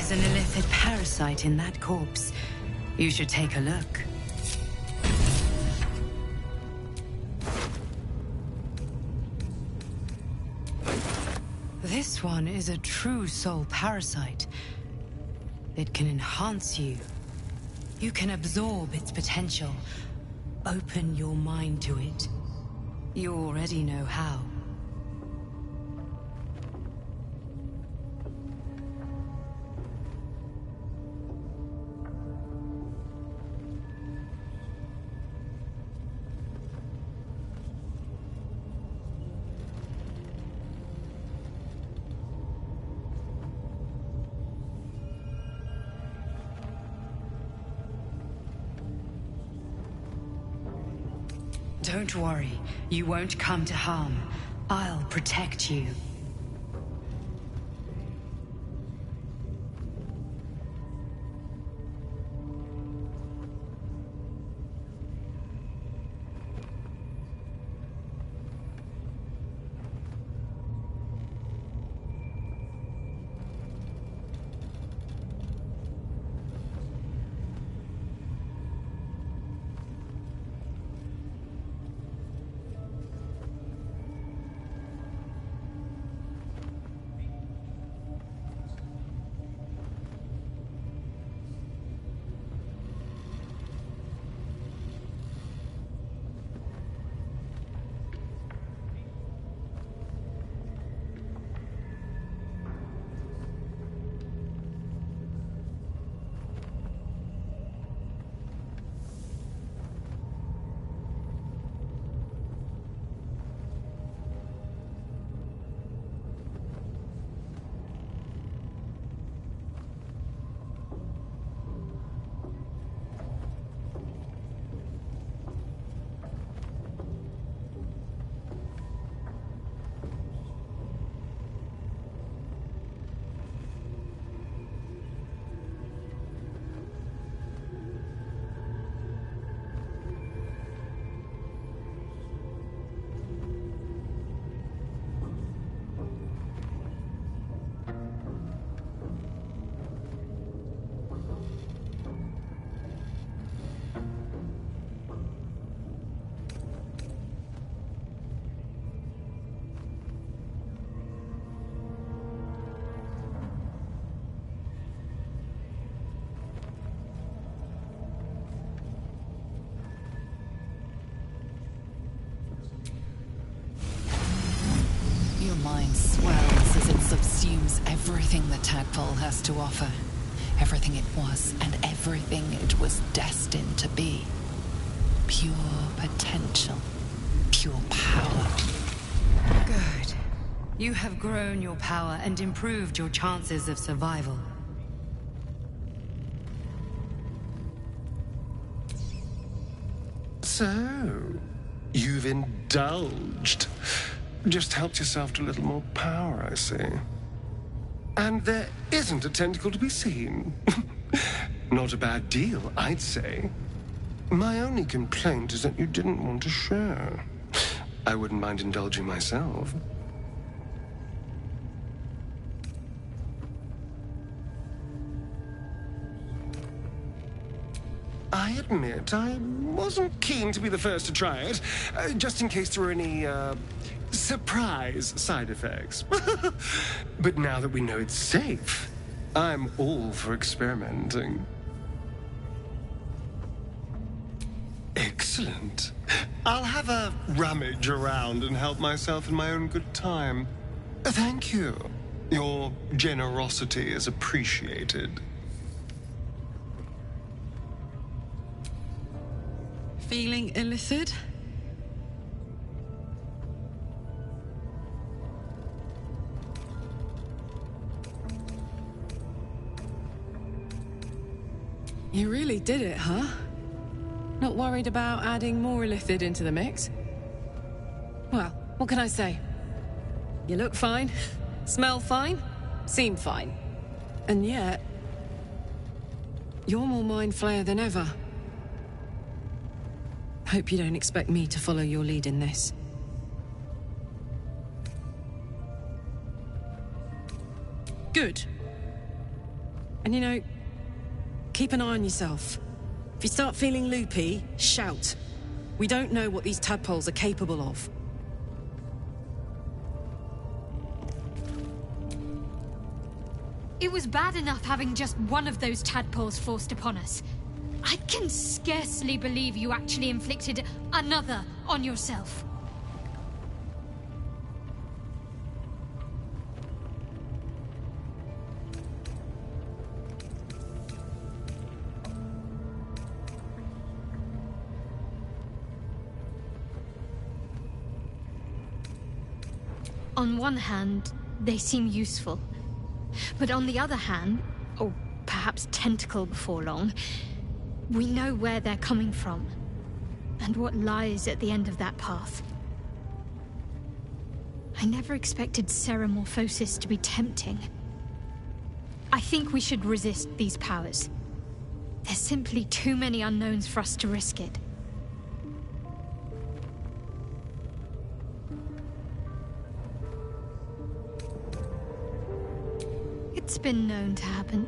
There's an illithid parasite in that corpse. You should take a look. This one is a true soul parasite. It can enhance you. You can absorb its potential. Open your mind to it. You already know how. Don't worry, you won't come to harm. I'll protect you. Mind swells as it subsumes everything the tadpole has to offer. Everything it was and everything it was destined to be. Pure potential. Pure power. Good. You have grown your power and improved your chances of survival. So, you've indulged. Just helped yourself to a little more power, I see. And there isn't a tentacle to be seen. Not a bad deal, I'd say. My only complaint is that you didn't want to share. I wouldn't mind indulging myself. I admit, I wasn't keen to be the first to try it, just in case there were any, surprise side effects. But now that we know it's safe, I'm all for experimenting. Excellent. I'll have a rummage around and help myself in my own good time. Thank you. Your generosity is appreciated. Feeling illithid? You really did it, huh? Not worried about adding more illithid into the mix? Well, what can I say? You look fine, smell fine, seem fine. And yet, you're more mind flayer than ever. Hope you don't expect me to follow your lead in this. Good. And you know, keep an eye on yourself. If you start feeling loopy, shout. We don't know what these tadpoles are capable of. It was bad enough having just one of those tadpoles forced upon us. I can scarcely believe you actually inflicted another on yourself. On one hand, they seem useful. But on the other hand, or perhaps tentacle before long, we know where they're coming from, and what lies at the end of that path. I never expected ceramorphosis to be tempting. I think we should resist these powers. There's simply too many unknowns for us to risk it. It's been known to happen.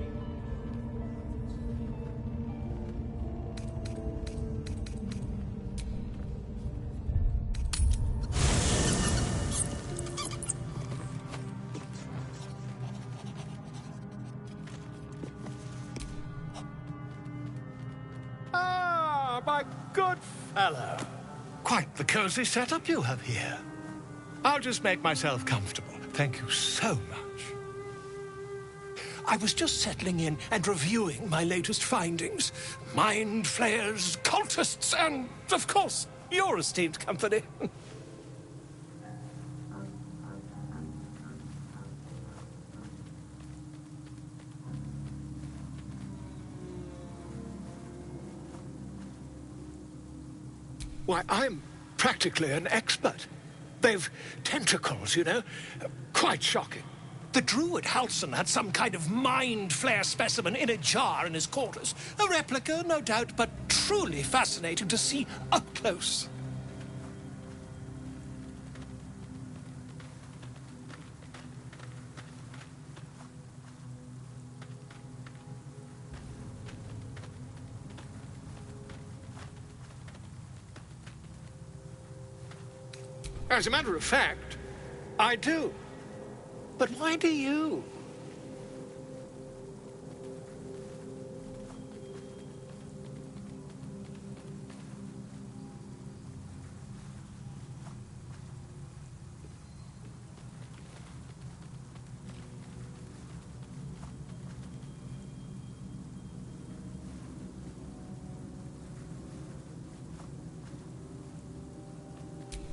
Ah, my good fellow. Quite the cozy setup you have here. I'll just make myself comfortable. Thank you so much. I was just settling in and reviewing my latest findings. Mind flayers, cultists, and, of course, your esteemed company. Why, I'm practically an expert. They've tentacles, you know. Quite shocking. The druid Halson had some kind of mind flare specimen in a jar in his quarters. A replica, no doubt, but truly fascinating to see up close. As a matter of fact, I do. But why do you?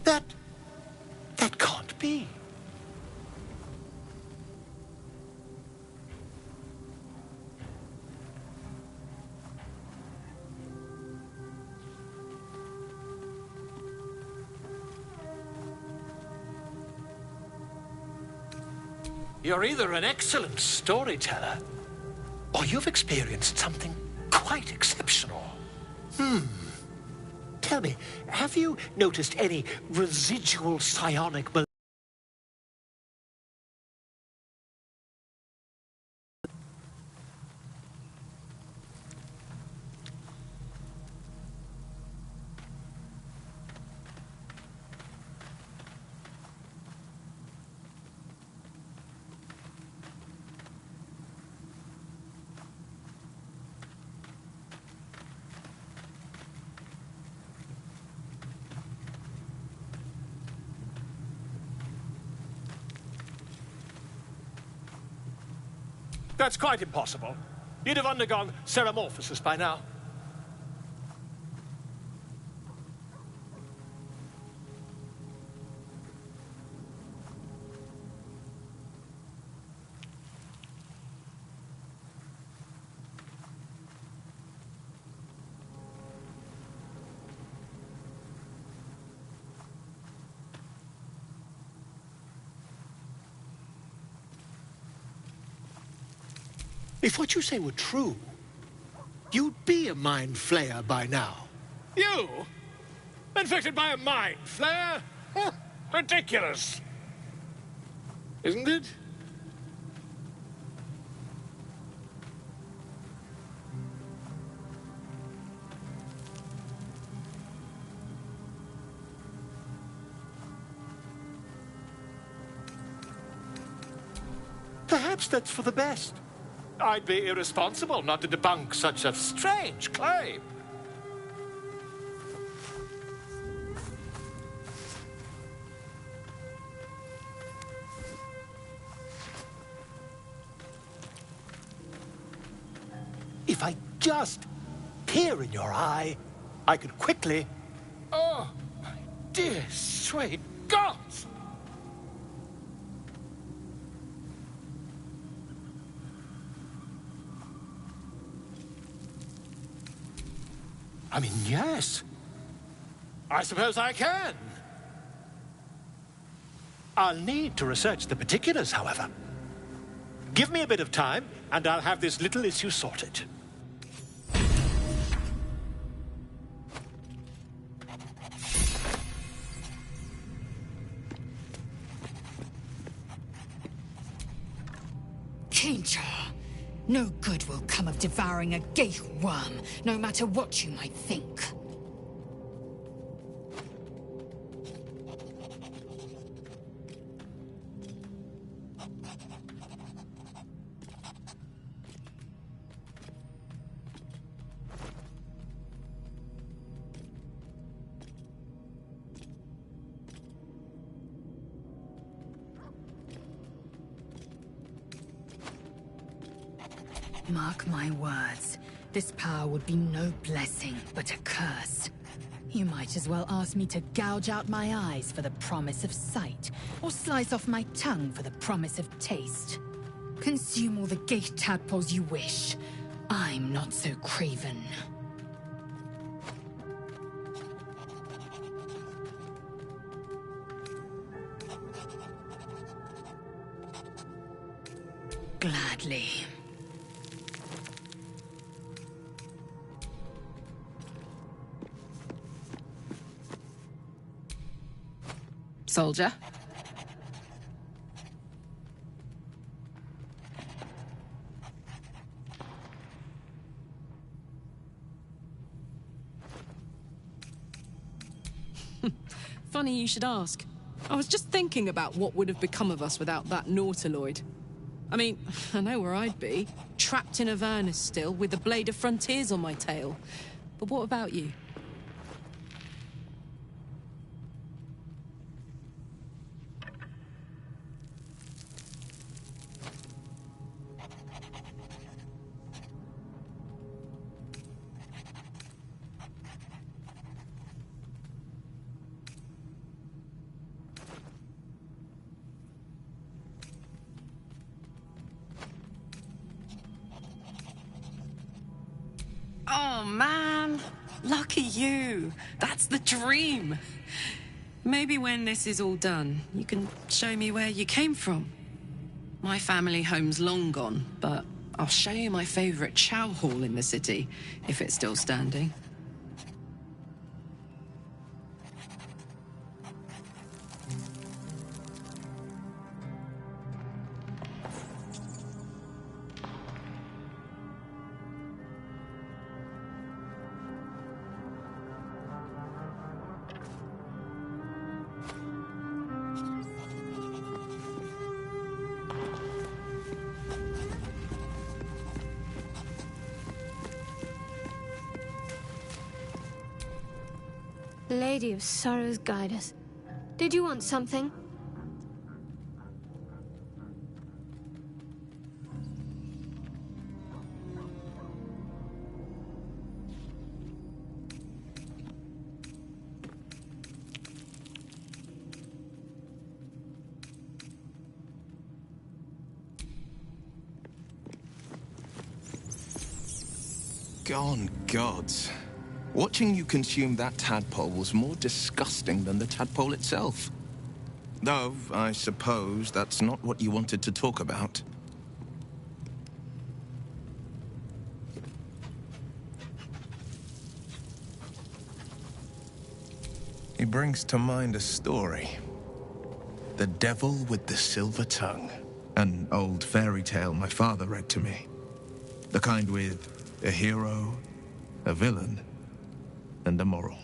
That can't be. You're either an excellent storyteller, or you've experienced something quite exceptional. Tell me, have you noticed any residual psionic... That's quite impossible. You'd have undergone ceramorphosis by now. If what you say were true, you'd be a mind flayer by now. You? Infected by a mind flayer? Ridiculous. Isn't it? Perhaps that's for the best. I'd be irresponsible not to debunk such a strange claim. If I just peer in your eye, I could quickly... Oh, my dear, sweet gods! I mean, yes. I suppose I can. I'll need to research the particulars, however. Give me a bit of time, and I'll have this little issue sorted. Kinja, no good will come of devouring a gate worm, no matter what you might think. Mark my words, this power would be no blessing, but a curse. You might as well ask me to gouge out my eyes for the promise of sight, or slice off my tongue for the promise of taste. Consume all the gate tadpoles you wish. I'm not so craven. Gladly. Soldier? Funny you should ask. I was just thinking about what would have become of us without that Nautiloid. I mean, I know where I'd be. Trapped in Avernus still, with the Blade of Frontiers on my tail. But what about you? Oh, man. Lucky you. That's the dream. Maybe when this is all done, you can show me where you came from. My family home's long gone, but I'll show you my favorite chow hall in the city, if it's still standing. Lady of Sorrows, guide us. Did you want something? Gone gods. Watching you consume that tadpole was more disgusting than the tadpole itself. Though, I suppose that's not what you wanted to talk about. He brings to mind a story. The Devil with the Silver Tongue. An old fairy tale my father read to me. The kind with a hero, a villain, and a moral.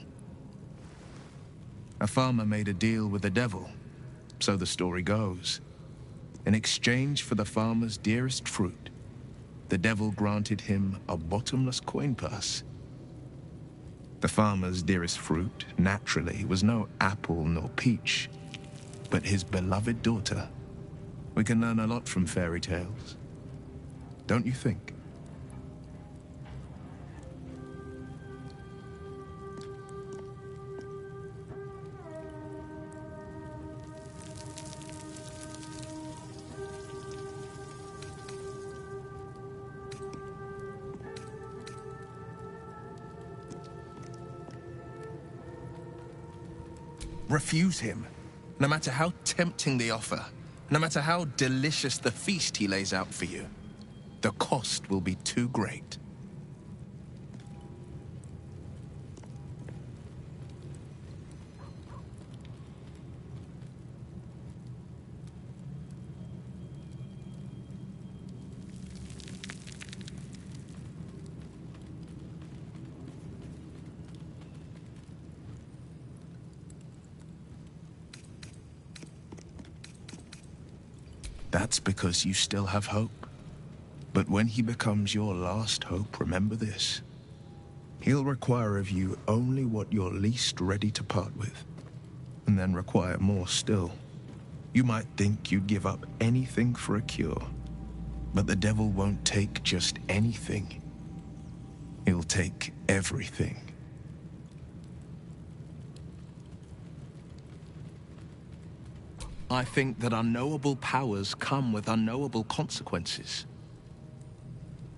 A farmer made a deal with the devil, so the story goes. In exchange for the farmer's dearest fruit, the devil granted him a bottomless coin purse. The farmer's dearest fruit, naturally, was no apple nor peach, but his beloved daughter. We can learn a lot from fairy tales, don't you think? Refuse him, no matter how tempting the offer, no matter how delicious the feast he lays out for you. The cost will be too great. That's because you still have hope. But when he becomes your last hope, remember this. He'll require of you only what you're least ready to part with, and then require more still. You might think you'd give up anything for a cure, but the devil won't take just anything. He'll take everything. I think that unknowable powers come with unknowable consequences.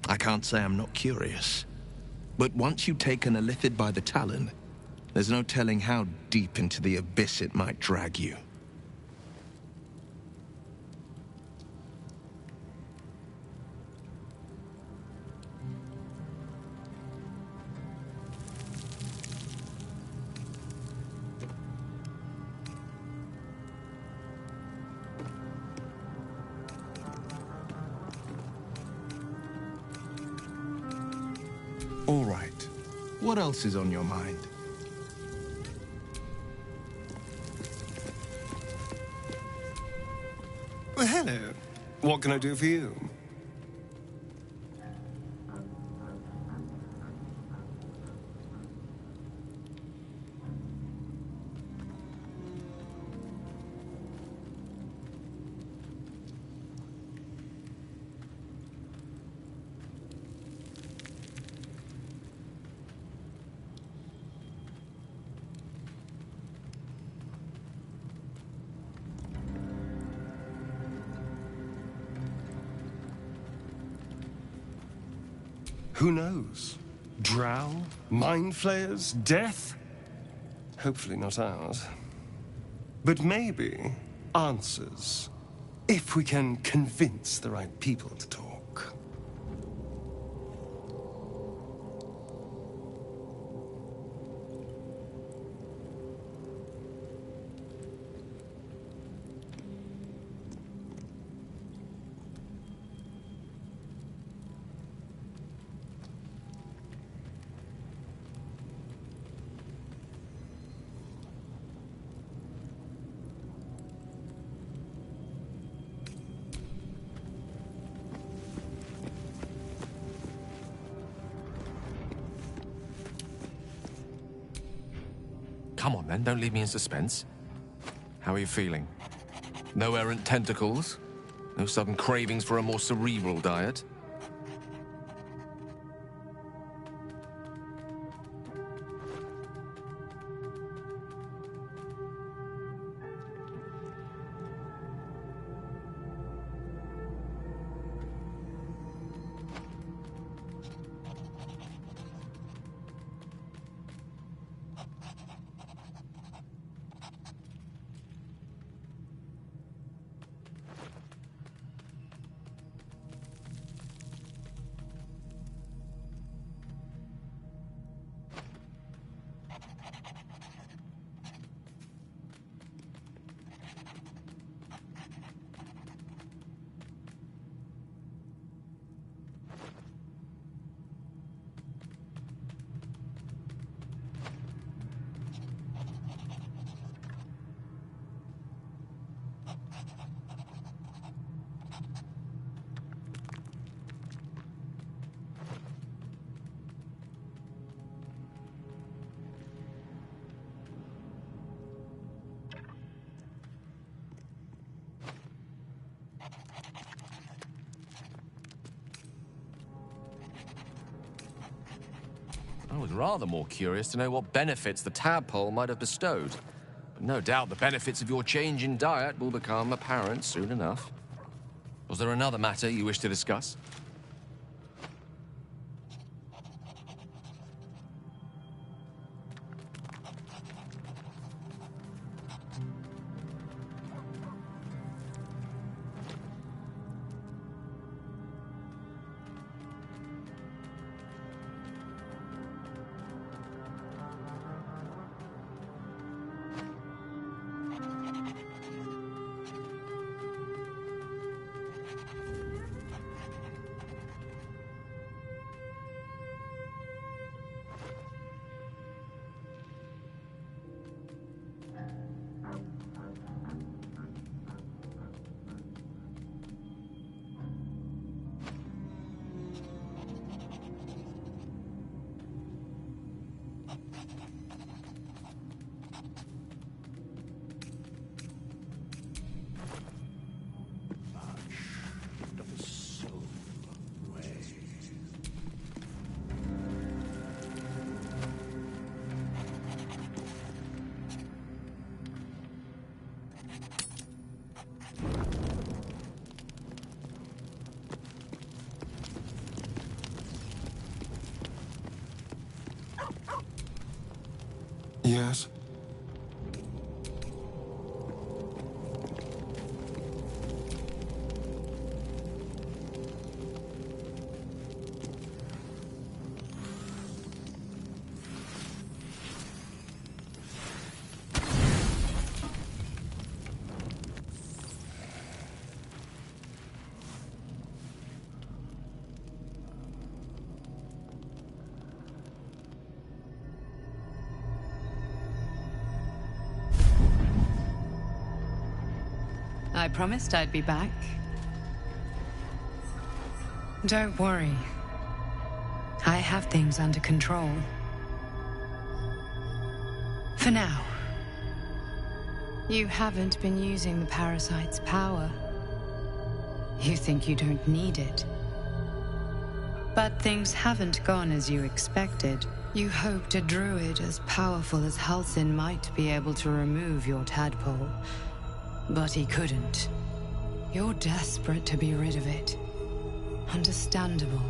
I can't say I'm not curious, but once you've taken a lithid by the talon, there's no telling how deep into the abyss it might drag you. All right. What else is on your mind? Well, hello. What can I do for you? Who knows? Drow? Mind flayers? Death? Hopefully not ours. But maybe answers. If we can convince the right people to talk. Come on, then. Don't leave me in suspense. How are you feeling? No errant tentacles? No sudden cravings for a more cerebral diet? I was rather more curious to know what benefits the tadpole might have bestowed. But no doubt the benefits of your change in diet will become apparent soon enough. Was there another matter you wish to discuss? Yes? I promised I'd be back. Don't worry. I have things under control. For now. You haven't been using the parasite's power. You think you don't need it. But things haven't gone as you expected. You hoped a druid as powerful as Halsin might be able to remove your tadpole. But he couldn't. You're desperate to be rid of it. Understandable.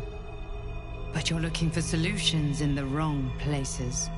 But you're looking for solutions in the wrong places.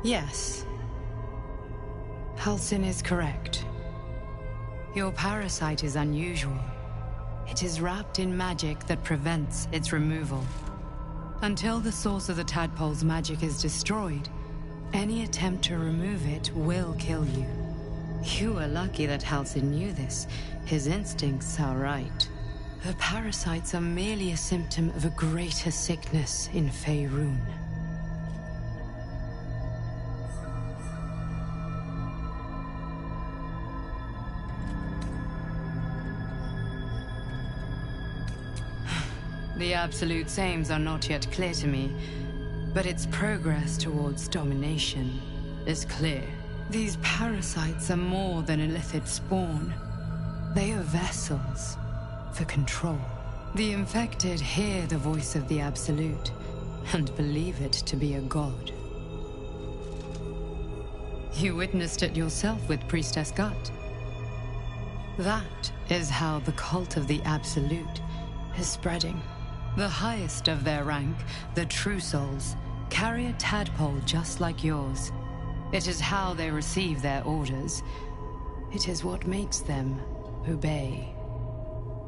Yes. Halsin is correct. Your parasite is unusual. It is wrapped in magic that prevents its removal. Until the source of the tadpole's magic is destroyed, any attempt to remove it will kill you. You are lucky that Halsin knew this. His instincts are right. The parasites are merely a symptom of a greater sickness in Faerun. The absolute sames are not yet clear to me, but its progress towards domination is clear. These parasites are more than illithid spawn. They are vessels for control. The infected hear the voice of the Absolute and believe it to be a god. You witnessed it yourself with Priestess Gut. That is how the cult of the Absolute is spreading. The highest of their rank, the True Souls, carry a tadpole just like yours. It is how they receive their orders. It is what makes them obey.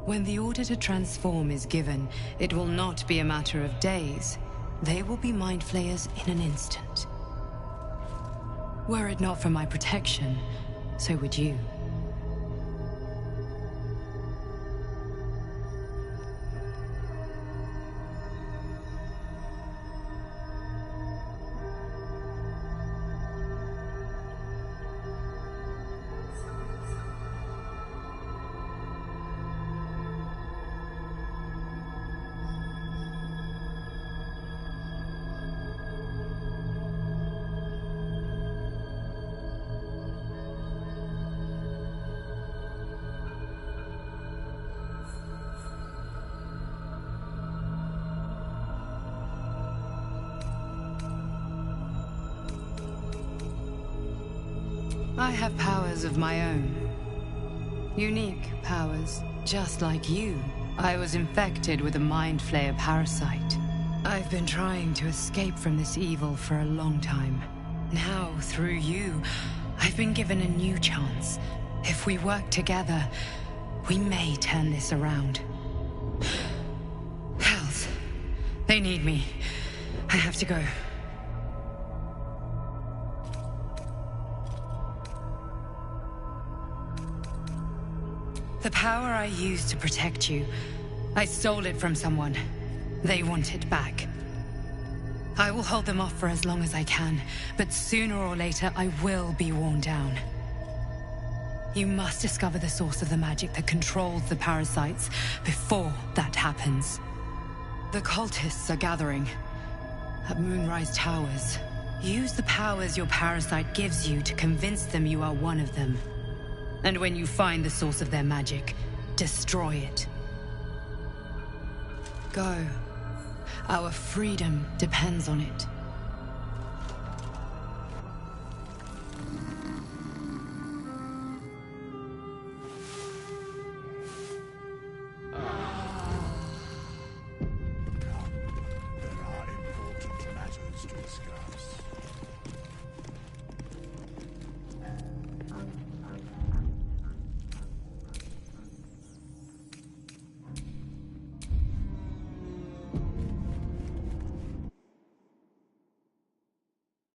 When the order to transform is given, it will not be a matter of days. They will be mind flayers in an instant. Were it not for my protection, so would you. I have powers of my own. Unique powers. Just like you, I was infected with a Mind Flayer parasite. I've been trying to escape from this evil for a long time. Now, through you, I've been given a new chance. If we work together, we may turn this around. Hells. They need me. I have to go. The power I used to protect you, I stole it from someone. They want it back. I will hold them off for as long as I can, but sooner or later I will be worn down. You must discover the source of the magic that controls the parasites before that happens. The cultists are gathering at Moonrise Towers. Use the powers your parasite gives you to convince them you are one of them. And when you find the source of their magic, destroy it. Go. Our freedom depends on it.